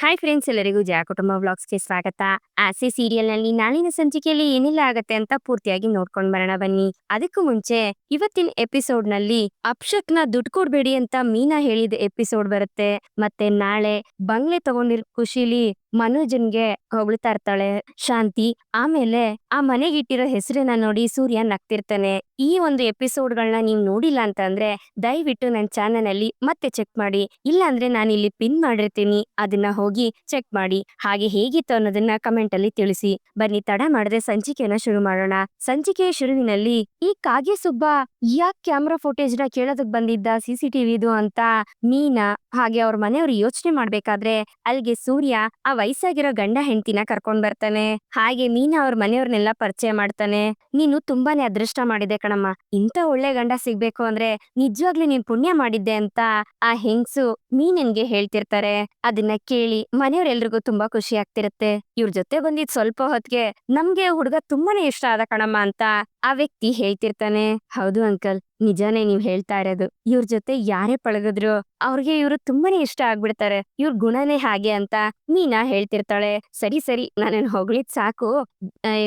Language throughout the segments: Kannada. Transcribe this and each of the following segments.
ಹಾಯ್ ಫ್ರೆಂಡ್ಸ್, ಎಲ್ಲರಿಗೂ ಜಯ ಕುಟುಂಬ ವ್ಲಾಗ್ಸ್ಗೆ ಸ್ವಾಗತ. ಆಸೆ ಸೀರಿಯಲ್ನಲ್ಲಿ ನಾಳಿನ ಸಂಚಿಕೆಯಲ್ಲಿ ಏನೆಲ್ಲ ಆಗತ್ತೆ ಅಂತ ಪೂರ್ತಿಯಾಗಿ ನೋಡ್ಕೊಂಡ್ ಬರೋಣ ಬನ್ನಿ. ಅದಕ್ಕೂ ಮುಂಚೆ ಇವತ್ತಿನ ಎಪಿಸೋಡ್ನಲ್ಲಿ ಅಪ್ಶಕ್ನ ದುಡ್ಡು ಕೊಡ್ಬೇಡಿ ಅಂತ ಮೀನಾ ಹೇಳಿದ ಎಪಿಸೋಡ್ ಬರುತ್ತೆ. ಮತ್ತೆ ನಾಳೆ ಬಂಗ್ಲೆ ತಗೊಂಡಿರೋ ಖುಷಿಲಿ ಮನೋಜನ್ಗೆ ಹೊಗಳ್ತಾ ಇರ್ತಾಳೆ ಶಾಂತಿ. ಆಮೇಲೆ ಆ ಮನೆಗಿಟ್ಟಿರೋ ಹೆಸರನ್ನ ನೋಡಿ ಸೂರ್ಯ ನಗ್ತಿರ್ತಾನೆ. ಈ ಒಂದು ಎಪಿಸೋಡ್ಗಳನ್ನ ನೀವು ನೋಡಿಲ್ಲ ಅಂತ ಅಂದ್ರೆ ದಯವಿಟ್ಟು ನನ್ನ ಚಾನೆಲ್ ಅಲ್ಲಿ ಮತ್ತೆ ಚೆಕ್ ಮಾಡಿ. ಇಲ್ಲ ಅಂದ್ರೆ ನಾನು ಇಲ್ಲಿ ಪಿನ್ ಮಾಡಿರ್ತೀನಿ, ಅದನ್ನ ಹೋಗಿ ಚೆಕ್ ಮಾಡಿ. ಹಾಗೆ ಹೇಗಿತ್ತು ಅನ್ನೋದನ್ನ ಕಮೆಂಟ್ ಅಲ್ಲಿ ತಿಳಿಸಿ. ಬನ್ನಿ ತಡ ಮಾಡದೆ ಸಂಚಿಕೆಯನ್ನ ಶುರು ಮಾಡೋಣ. ಸಂಚಿಕೆಯ ಶುರುವಿನಲ್ಲಿ ಈ ಕಾಗೆ ಸುಬ್ಬ ಯಾಕೆ ಕ್ಯಾಮ್ರಾ ಫುಟೇಜ್ ನ ಕೇಳೋದಕ್ ಬಂದಿದ್ದ ಸಿಸಿಟಿವಿದು ಅಂತ ಮೀನಾ ಹಾಗೆ ಅವ್ರ ಮನೆಯವ್ರು ಯೋಚನೆ ಮಾಡ್ಬೇಕಾದ್ರೆ ಅಲ್ಲಿಗೆ ಸೂರ್ಯ ಆ ವಯಸ್ಸಾಗಿರೋ ಗಂಡ ಹೆಂಡತಿನ ಕರ್ಕೊಂಡ್ ಬರ್ತಾನೆ. ಹಾಗೆ ಮೀನಾ ಅವ್ರ ಮನೆಯವ್ರನ್ನೆಲ್ಲ ಪರಿಚಯ ಮಾಡ್ತಾನೆ. ನೀನು ತುಂಬಾನೇ ಅದೃಷ್ಟ ಮಾಡಿದೆ ಕಣಮ್ಮ, ಇಂತ ಒಳ್ಳೆ ಗಂಡ ಸಿಗ್ಬೇಕು ಅಂದ್ರೆ ನಿಜವಾಗ್ಲೂ ನೀನ್ ಪುಣ್ಯ ಮಾಡಿದ್ದೆ ಅಂತ ಆ ಹೆಂಗ್ಸು ಮೀನನ್ಗೆ ಹೇಳ್ತಿರ್ತಾರೆ. ಅದನ್ನ ಕೇಳಿ ಮನೆಯವ್ರೆಲ್ರಿಗೂ ತುಂಬಾ ಖುಷಿ ಆಗ್ತಿರತ್ತೆ. ಇವ್ರ ಜೊತೆ ಬಂದಿದ್ ಸ್ವಲ್ಪ ಹೊತ್ಗೆ ನಮ್ಗೆ ಹುಡುಗ ತುಂಬಾನೇ ಇಷ್ಟ ಆದ ಕಣಮ್ಮ ಅಂತ ಆ ವ್ಯಕ್ತಿ ಹೇಳ್ತಿರ್ತಾನೆ. ಹೌದು ಅಂಕಲ್, ನಿಜಾನೇ ನೀವ್ ಹೇಳ್ತಾ ಇರೋದು. ಇವ್ರ ಜೊತೆ ಯಾರೇ ಪಳಗಿದ್ರು ಅವ್ರಿಗೆ ಇವ್ರು ತುಂಬಾನೇ ಇಷ್ಟ ಆಗ್ಬಿಡ್ತಾರೆ. ಇವ್ರ ಗುಣನೇ ಹಾಗೆ ಅಂತ ಮೀನಾ ಹೇಳ್ತಿರ್ತಾಳೆ. ಸರಿ ಸರಿ, ನಾನೇನ್ ಹೊಗಳಿದ್ ಸಾಕು.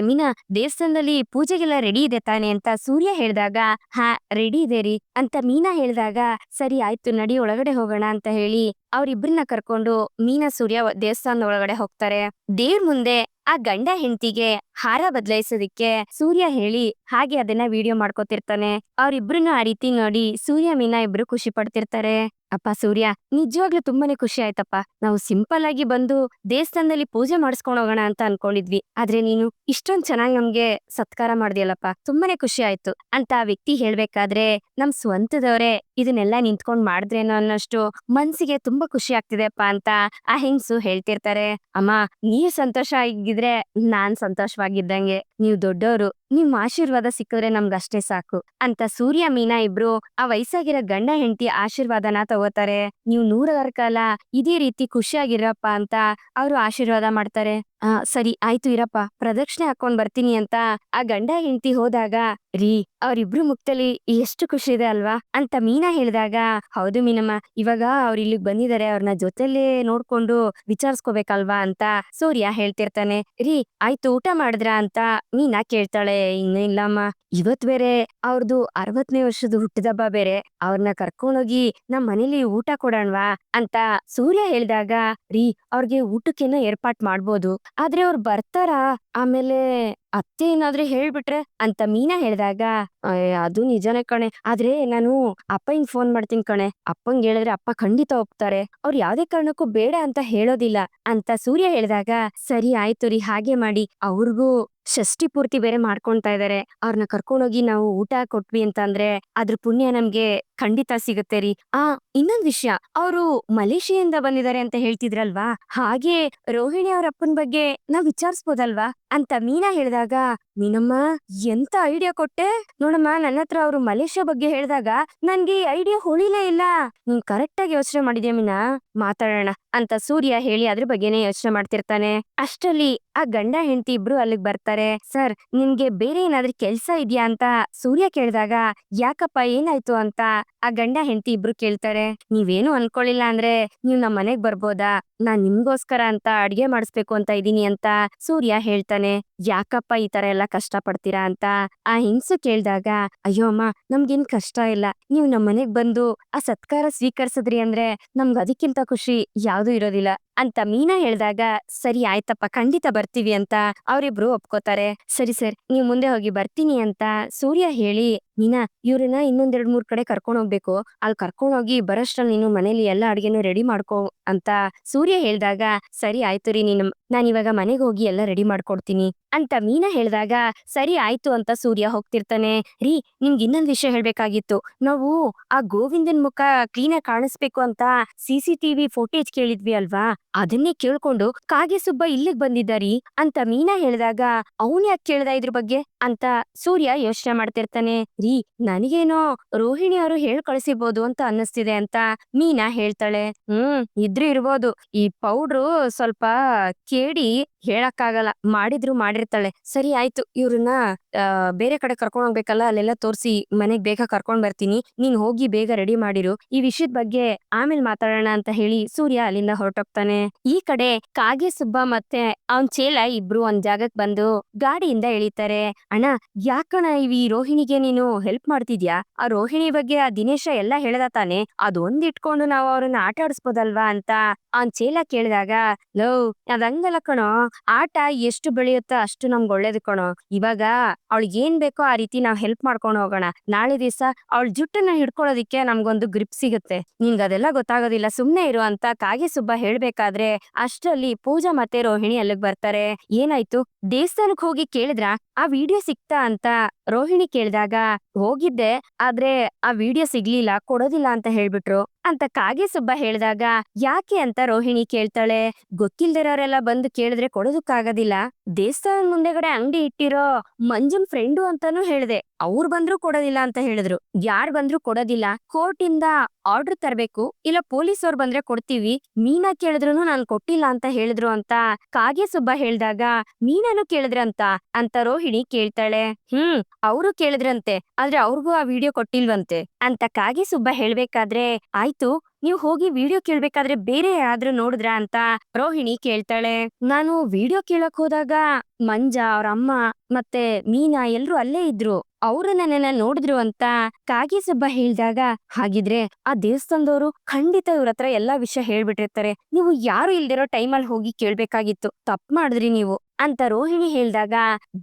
ಮೀನಾ, ದೇವಸ್ಥಾನದಲ್ಲಿ ಪೂಜೆಗೆಲ್ಲ ರೆಡಿ ಇದೆ ತಾನೆ ಅಂತ ಸೂರ್ಯ ಹೇಳ್ದಾಗ ಹಾ ರೆಡಿ ಇದೆ ರೀ ಅಂತ ಮೀನಾ ಹೇಳ್ದಾಗ ಸರಿ ಆಯ್ತು ನಡಿ ಒಳಗಡೆ ಹೋಗೋಣ ಅಂತ ಹೇಳಿ ಅವ್ರಿಬ್ರನ್ನ ಕರ್ಕೊಂಡು ಮೀನಾ ಸೂರ್ಯ ದೇವಸ್ಥಾನದ ಒಳಗಡೆ ಹೋಗ್ತಾರೆ. ದೇವ್ರ ಮುಂದೆ ಆ ಗಂಡ ಹೆಂಡತಿಗೆ ಹಾರ ಬದಲಾಯಿಸೋದಿಕ್ಕೆ ಸೂರ್ಯ ಹೇಳಿ ಹಾಗೆ ಅದನ್ನ ವಿಡಿಯೋ ಮಾಡ್ಕೊತಿರ್ತಾನೆ. ಅವ್ರಿಬ್ರನ್ನ ಆ ರೀತಿ ನೋಡಿ ಸೂರ್ಯ ಮೀನಾ ಇಬ್ರು ಖುಷಿ ಪಡ್ತಿರ್ತಾರೆ. ಅಪ್ಪ ಸೂರ್ಯ, ನಿಜವಾಗ್ಲೂ ತುಂಬಾನೇ ಖುಷಿ ಆಯ್ತಪ್ಪ. ನಾವು ಸಿಂಪಲ್ ಆಗಿ ಬಂದು ದೇವಸ್ಥಾನದಲ್ಲಿ ಪೂಜೆ ಮಾಡಿಸ್ಕೊಂಡ್ ಹೋಗೋಣ ಅಂತ ಅನ್ಕೊಂಡಿದ್ವಿ, ಆದ್ರೆ ನೀನು ಇಷ್ಟೊಂದ್ ಚೆನ್ನಾಗಿ ನಮ್ಗೆ ಸತ್ಕಾರ ಮಾಡ್ದಿಯಲ್ಲಪ್ಪ, ತುಂಬಾನೇ ಖುಷಿ ಆಯ್ತು ಅಂತ ಆ ವ್ಯಕ್ತಿ ಹೇಳ್ಬೇಕಾದ್ರೆ ನಮ್ ಸ್ವಂತದವ್ರೆ ಇದನ್ನೆಲ್ಲ ನಿಂತ್ಕೊಂಡ್ ಮಾಡಿದ್ರೇನೋ ಅನ್ನೋಷ್ಟು ಮನ್ಸಿಗೆ ತುಂಬಾ ಖುಷಿ ಆಗ್ತಿದೆಪ್ಪ ಅಂತ ಆ ಹೆಂಗ್ಸು ಹೇಳ್ತಿರ್ತಾರೆ. ಅಮ್ಮ, ನೀವ್ ಸಂತೋಷ ಆಗಿದ್ರೆ ನಾನ್ ಸಂತೋಷವಾಗಿದ್ದಂಗೆ. ನೀವ್ ದೊಡ್ಡವರು, ನಿಮ್ ಆಶೀರ್ವಾದ ಸಿಕ್ಕಿದ್ರೆ ನಮ್ಗಷ್ಟೇ ಸಾಕು ಅಂತ ಸೂರ್ಯ ಮೀನಾ ಇಬ್ರು ಆ ವಯಸ್ಸಾಗಿರೋ ಗಂಡ ಹೆಂಡತಿ ಆಶೀರ್ವಾದನ ತಗೋತಾರೆ. ನೀವು 100 ಕಾಲ ಇದೇ ರೀತಿ ಖುಷಿಯಾಗಿರಪ್ಪ ಅಂತ ಅವರು ಆಶೀರ್ವಾದ ಮಾಡ್ತಾರೆ. ಸರಿ ಆಯ್ತು ಇರಪ್ಪ, ಪ್ರದಕ್ಷಿಣೆ ಹಾಕೊಂಡ್ ಬರ್ತೀನಿ ಅಂತ ಆ ಗಂಡ ಹೆಂಡತಿ ಹೋದಾಗ ರೀ ಅವ್ರಿಬ್ರು ಮುಕ್ತಲಿ ಎಷ್ಟು ಖುಷಿ ಇದೆ ಅಲ್ವಾ ಅಂತ ಮೀನಾ ಹೇಳಿದಾಗ ಹೌದು ಮೀನಮ್ಮ, ಇವಾಗ ಅವ್ರು ಇಲ್ಲಿಗ್ ಬಂದಿದ್ದಾರೆ, ಅವ್ರನ್ನ ಜೊತೆಲೇ ನೋಡ್ಕೊಂಡು ವಿಚಾರಿಸ್ಕೋಬೇಕಲ್ವಾ ಅಂತ ಸೂರ್ಯ ಹೇಳ್ತಿರ್ತಾನೆ. ರೀ ಆಯ್ತು ಊಟ ಮಾಡಿದ್ರ ಅಂತ ಮೀನಾ ಕೇಳ್ತಾಳೆ. ಇನ್ನೂ ಇಲ್ಲಮ್ಮ, ಇವತ್ ಬೇರೆ ಅವ್ರದ್ದು 60ನೇ ವರ್ಷದ ಹುಟ್ಟಿದಬ್ಬ ಬೇರೆ, ಅವ್ರನ್ನ ಕರ್ಕೊಂಡೋಗಿ ನಮ್ ಮನೇಲಿ ಊಟ ಕೊಡೋಣವಾ ಅಂತ ಸೂರ್ಯ ಹೇಳ್ದಾಗ ರೀ ಅವ್ರಿಗೆ ಊಟಕ್ಕೇನೋ ಏರ್ಪಾಟ್ ಮಾಡ್ಬೋದು, ಆದ್ರೆ ಅವ್ರು ಬರ್ತಾರಾ, ಆಮೇಲೆ ಅತ್ತೆ ಏನಾದ್ರೂ ಹೇಳ್ಬಿಟ್ರೆ ಅಂತ ಮೀನಾ ಹೇಳ್ದಾಗ ಅದು ನಿಜಾನೇ ಕಣೆ, ಆದ್ರೆ ನಾನು ಅಪ್ಪಂಗ್ ಫೋನ್ ಮಾಡ್ತೀನಿ ಕಣೆ, ಅಪ್ಪಂಗ್ ಹೇಳಿದ್ರೆ ಅಪ್ಪ ಖಂಡಿತ ಹೋಗ್ತಾರೆ, ಅವ್ರು ಯಾವ್ದೇ ಕಾರಣಕ್ಕೂ ಬೇಡ ಅಂತ ಹೇಳೋದಿಲ್ಲ ಅಂತ ಸೂರ್ಯ ಹೇಳಿದಾಗ ಸರಿ ಆಯ್ತು ರೀ ಹಾಗೆ ಮಾಡಿ. ಅವ್ರಿಗೂ ಷಷ್ಠಿ ಪೂರ್ತಿ ಬೇರೆ ಮಾಡ್ಕೊಂತಾ ಇದಾರೆ, ಅವ್ರನ್ನ ಕರ್ಕೊಂಡೋಗಿ ನಾವು ಊಟ ಕೊಟ್ವಿ ಅಂತ ಅಂದ್ರೆ ಅದ್ರ ಪುಣ್ಯ ನಮ್ಗೆ ಖಂಡಿತ ಸಿಗುತ್ತೆ ರೀ. ಇನ್ನೊಂದ್ ವಿಷಯ, ಅವರು ಮಲೇಷಿಯಿಂದ ಬಂದಿದ್ದಾರೆ ಅಂತ ಹೇಳ್ತಿದ್ರಲ್ವಾ, ಹಾಗೆ ರೋಹಿಣಿ ಅವ್ರ ಅಪ್ಪನ ಬಗ್ಗೆ ನಾವ್ ವಿಚಾರಿಸ್ಬೋದಲ್ವಾ ಅಂತ ಮೀನಾ ಹೇಳಿದಾಗ ಮೀನಮ್ಮ ಎಂತ ಐಡಿಯಾ ಕೊಟ್ಟೆ ನೋಡಮ್ಮ, ನನ್ನ ಹತ್ರ ಅವ್ರು ಮಲೇಷ್ಯಾ ಬಗ್ಗೆ ಹೇಳಿದಾಗ ನನ್ಗೆ ಈ ಐಡಿಯಾ ಹೊಳಿಲೇ ಇಲ್ಲ. ನೀನ್ ಕರೆಕ್ಟ್ ಆಗಿ ಯೋಚನೆ ಮಾಡಿದ್ಯಾ ಮೀನಾ, ಮಾತಾಡೋಣ ಅಂತ ಸೂರ್ಯ ಹೇಳಿ ಅದ್ರ ಬಗ್ಗೆನೇ ಯೋಚನೆ ಮಾಡ್ತಿರ್ತಾನೆ. ಅಷ್ಟರಲ್ಲಿ ಆ ಗಂಡ ಹೆಂಡತಿ ಇಬ್ರು ಅಲ್ಲಿಗ್ ಬರ್ತಾರೆ. ಸರ್, ನಿಮ್ಗೆ ಬೇರೆ ಏನಾದ್ರೂ ಕೆಲ್ಸ ಇದ್ಯಾ ಅಂತ ಸೂರ್ಯ ಕೇಳಿದಾಗ ಯಾಕಪ್ಪ ಏನಾಯ್ತು ಅಂತ ಆ ಗಂಡ ಹೆಂಡತಿ ಇಬ್ರು ಕೇಳ್ತಾರೆ. ನೀವೇನು ಅನ್ಕೊಳ್ಳಿಲ್ಲ ಅಂದ್ರೆ ನೀವ್ ನಮ್ ಮನೆಗ್ ಬರ್ಬೋದಾ, ನಾನ್ ನಿಮ್ಗೋಸ್ಕರ ಅಂತ ಅಡ್ಗೆ ಮಾಡಿಸ್ಬೇಕು ಅಂತ ಇದೀನಿ ಅಂತ ಸೂರ್ಯ ಹೇಳ್ತಾನೆ. ಯಾಕಪ್ಪ ಈ ತರ ಎಲ್ಲ ಕಷ್ಟ ಪಡ್ತೀರಾ ಅಂತ ಆ ಹೆಂಗ್ಸು ಕೇಳ್ದಾಗ ಅಯ್ಯೋ ಅಮ್ಮ, ನಮ್ಗೇನ್ ಕಷ್ಟ ಇಲ್ಲ, ನೀವ್ ನಮ್ ಮನೆಗ್ ಬಂದು ಆ ಸತ್ಕಾರ ಸ್ವೀಕರಿಸಿದ್ರಿ ಅಂದ್ರೆ ನಮ್ಗ್ ಅದಕ್ಕಿಂತ ಖುಷಿ ಯಾವ್ದು ಇರೋದಿಲ್ಲ ಅಂತ ಮೀನಾ ಹೇಳ್ದಾಗ ಸರಿ ಆಯ್ತಪ್ಪ ಖಂಡಿತ ಬರ್ತೀವಿ ಅಂತ ಅವ್ರಿಬ್ರು ಒಪ್ಕೋತಾರೆ. ಸರಿ ಸರ್, ನೀವ್ ಮುಂದೆ ಹೋಗಿ ಬರ್ತೀನಿ ಅಂತ ಸೂರ್ಯ ಹೇಳಿ ಮೀನಾ ಇವ್ರನ್ನ ಇನ್ನೊಂದ್ 2-3 ಕಡೆ ಕರ್ಕೊಂಡ್ ಹೋಗ್ಬೇಕು, ಅಲ್ಲಿ ಕರ್ಕೊಂಡ್ ಹೋಗಿ ಬರೋಷ್ಟ್ರಲ್ಲಿ ನೀನು ಮನೇಲಿ ಎಲ್ಲಾ ಅಡ್ಗೆನೂ ರೆಡಿ ಮಾಡ್ಕೋ ಅಂತ ಸೂರ್ಯ ಹೇಳ್ದಾಗ ಸರಿ ಆಯ್ತು ರೀ, ನಾನ್ ಇವಾಗ ಮನೆಗೆ ಹೋಗಿ ಎಲ್ಲ ರೆಡಿ ಮಾಡ್ಕೊಡ್ತೀನಿ ಅಂತ ಮೀನಾ ಹೇಳ್ದಾಗ ಸರಿ ಆಯ್ತು ಅಂತ ಸೂರ್ಯ ಹೋಗ್ತಿರ್ತಾನೆ. ರೀ ನಿಮ್ಗೆ ಇನ್ನೊಂದ್ ವಿಷಯ ಹೇಳ್ಬೇಕಾಗಿತ್ತು, ನಾವು ಆ ಗೋವಿಂದನ್ ಮುಖ ಕ್ಲೀನಾಗಿ ಕಾಣಿಸ್ಬೇಕು ಅಂತ CCTV ಫೋಟೇಜ್ ಕೇಳಿದ್ವಿ ಅಲ್ವಾ, ಅದನ್ನೇ ಕೇಳ್ಕೊಂಡು ಕಾಗೆ ಸುಬ್ಬ ಇಲ್ಲಿಗ್ ಬಂದಿದ್ದಾರಿ ಅಂತ ಮೀನಾ ಹೇಳಿದಾಗ ಅವನ್ ಯಾಕೆ ಕೇಳ್ದ ಇದ್ರ ಬಗ್ಗೆ ಅಂತ ಸೂರ್ಯ ಯೋಚನೆ ಮಾಡ್ತಿರ್ತಾನೆ. ರೀ ನನಗೇನೋ ರೋಹಿಣಿ ಅವರು ಹೇಳ್ ಕಳಿಸಿರ್ಬೋದು ಅಂತ ಅನ್ನಿಸ್ತಿದೆ ಅಂತ ಮೀನಾ ಹೇಳ್ತಾಳೆ. ಇದ್ರೂ ಇರ್ಬೋದು, ಈ ಪೌಡ್ರು ಸ್ವಲ್ಪ ಕೇಡಿ ಹೇಳಕ್ಕಾಗಲ್ಲ, ಮಾಡಿದ್ರು ಮಾಡಿರ್ತಾರೆ ಮಾಡಿರ್ತಾಳೆ. ಸರಿ ಆಯ್ತು, ಇವ್ರನ್ನ ಬೇರೆ ಕಡೆ ಕರ್ಕೊಂಡ್ ಹೋಗ್ಬೇಕಲ್ಲ, ಅಲ್ಲೆಲ್ಲ ತೋರ್ಸಿ ಮನೆಗ್ ಬೇಗ ಕರ್ಕೊಂಡ್ ಬರ್ತೀನಿ, ನೀನ್ ಹೋಗಿ ಬೇಗ ರೆಡಿ ಮಾಡಿರು, ಈ ವಿಷಯದ ಬಗ್ಗೆ ಆಮೇಲೆ ಮಾತಾಡೋಣ ಅಂತ ಹೇಳಿ ಸೂರ್ಯ ಅಲ್ಲಿಂದ ಹೊರಟೋಗ್ತಾನೆ. ಈ ಕಡೆ ಕಾಗೆ ಸುಬ್ಬ ಮತ್ತೆ ಅವನ್ ಚೇಲ ಇಬ್ರು ಒಂದ್ ಜಾಗಕ್ ಬಂದು ಗಾಡಿಯಿಂದ ಇಳಿತಾರೆ. ಅಣ್ಣ, ಯಾಕಣ ಈ ರೋಹಿಣಿಗೆ ನೀನು ಹೆಲ್ಪ್ ಮಾಡ್ತಿದ್ಯಾ? ಆ ರೋಹಿಣಿ ಬಗ್ಗೆ ಆ ದಿನೇಶ ಎಲ್ಲ ಹೇಳ್ದ ತಾನೆ, ಅದೊಂದ್ ಇಟ್ಕೊಂಡು ನಾವು ಅವ್ರನ್ನ ಆಟ ಆಡಿಸ್ಬೋದಲ್ವಾ ಅಂತ ಅವ್ನ್ ಚೇಲ ಕೇಳಿದಾಗ, ಲವ್ ಅದಂಗಲ್ಲ ಕಣೋ, ಆಟ ಎಷ್ಟು ಬೆಳೆಯುತ್ತೋ ಅಷ್ಟು ನಮ್ಗೆ ಒಳ್ಳೇದು ಕಣೋ. ಇವಾಗ ಅವಳಿಗೆ ಏನ್ ಬೇಕೋ ಆ ರೀತಿ ನಾವ್ ಹೆಲ್ಪ್ ಮಾಡ್ಕೊಂಡು ಹೋಗೋಣ. ನಾಳೆ ದಿವಸ ಅವಳ ಜುಟ್ಟನ್ನ ಹಿಡ್ಕೊಳ್ಳೋದಿಕ್ಕೆ ನಮ್ಗೊಂದು ಗ್ರಿಪ್ ಸಿಗುತ್ತೆ. ನಿನ್ಗ ಅದೆಲ್ಲ ಗೊತ್ತಾಗೋದಿಲ್ಲ, ಸುಮ್ನೆ ಇರು ಅಂತ ಕಾಗೆ ಸುಬ್ಬ ಹೇಳ್ಬೇಕಾದ್ರೆ ಅಷ್ಟರಲ್ಲಿ ಪೂಜಾ ಮತ್ತೆ ರೋಹಿಣಿ ಅಲ್ಲಿಗ್ ಬರ್ತಾರೆ. ಏನಾಯ್ತು, ದೇವಸ್ಥಾನಕ್ ಹೋಗಿ ಕೇಳಿದ್ರ ಆ ವಿಡಿಯೋ ಸಿಕ್ತಾ ಅಂತ ರೋಹಿಣಿ ಕೇಳಿದಾಗ, ಹೋಗಿದ್ದೆ, ಆದ್ರೆ ಆ ವಿಡಿಯೋ ಸಿಗ್ಲಿಲ್ಲ, ಕೊಡೋದಿಲ್ಲ ಅಂತ ಹೇಳ್ಬಿಟ್ರು ಅಂತ ಕಾಗೆ ಸುಬ್ಬ ಹೇಳಿದಾಗ, ಯಾಕೆ ಅಂತ ರೋಹಿಣಿ ಕೇಳ್ತಾಳೆ. ಗೊತ್ತಿಲ್ದಿರೋರೆಲ್ಲ ಬಂದು ಕೇಳಿದ್ರೆ ಕೊಡೋದಕ್ಕಾಗೋದಿಲ್ಲ, ದೇವಸ್ಥಾನದ ಮುಂದೆಗಡೆ ಅಂಗಡಿ ಇಟ್ಟಿರೋ ಮಂಜುನ್ ಫ್ರೆಂಡು ಅಂತಾನು ಹೇಳ್ದೆ, ಅವ್ರು ಬಂದ್ರು ಕೊಡೋದಿಲ್ಲ ಅಂತ ಹೇಳಿದ್ರು. ಯಾರ್ ಬಂದ್ರು ಕೊಡೋದಿಲ್ಲ, ಕೋರ್ಟ್ ಇಂದ ಆರ್ಡರ್ ತರಬೇಕು, ಇಲ್ಲ ಪೊಲೀಸ್ ಅವ್ರು ಬಂದ್ರೆ ಕೊಡ್ತೀವಿ, ಮೀನಾ ಕೇಳಿದ್ರು ನಾನ್ ಕೊಟ್ಟಿಲ್ಲ ಅಂತ ಹೇಳಿದ್ರು ಅಂತ ಕಾಗೆ ಸುಬ್ಬ ಹೇಳ್ದಾಗ, ಮೀನಾನು ಕೇಳಿದ್ರಂತ ಅಂತ ರೋಹಿಣಿ ಕೇಳ್ತಾಳೆ. ಅವರು ಕೇಳಿದ್ರಂತೆ, ಆದ್ರೆ ಅವ್ರಿಗೂ ಆ ವಿಡಿಯೋ ಕೊಟ್ಟಿಲ್ವಂತೆ ಅಂತ ಕಾಗೆ ಸುಬ್ಬ ಹೇಳ್ಬೇಕಾದ್ರೆ, ಆಯ್ತು, ನೀವ್ ಹೋಗಿ ವಿಡಿಯೋ ಕೇಳ್ಬೇಕಾದ್ರೆ ಬೇರೆ ಯಾರಾದ್ರೂ ನೋಡಿದ್ರ ಅಂತ ರೋಹಿಣಿ ಕೇಳ್ತಾಳೆ. ನಾನು ವಿಡಿಯೋ ಕೇಳಕ್ ಹೋದಾಗ ಮಂಜ, ಅವ್ರ ಅಮ್ಮ ಮತ್ತೆ ಮೀನಾ ಎಲ್ರು ಅಲ್ಲೇ ಇದ್ರು, ಅವ್ರು ನನ್ನನ್ನ ನೋಡಿದ್ರು ಅಂತ ಕಾಗೆ ಸುಬ್ಬ ಹೇಳ್ದಾಗ, ಹಾಗಿದ್ರೆ ಆ ದೇವಸ್ಥಾನದವರು ಖಂಡಿತ ಇವ್ರ ಹತ್ರ ಎಲ್ಲಾ ವಿಷಯ ಹೇಳ್ಬಿಟ್ಟಿರ್ತಾರೆ, ನೀವು ಯಾರು ಇಲ್ದಿರೋ ಟೈಮಲ್ಲಿ ಹೋಗಿ ಕೇಳ್ಬೇಕಾಗಿತ್ತು, ತಪ್ಪು ಮಾಡಿದ್ರಿ ನೀವು ಅಂತ ರೋಹಿಣಿ ಹೇಳ್ದಾಗ,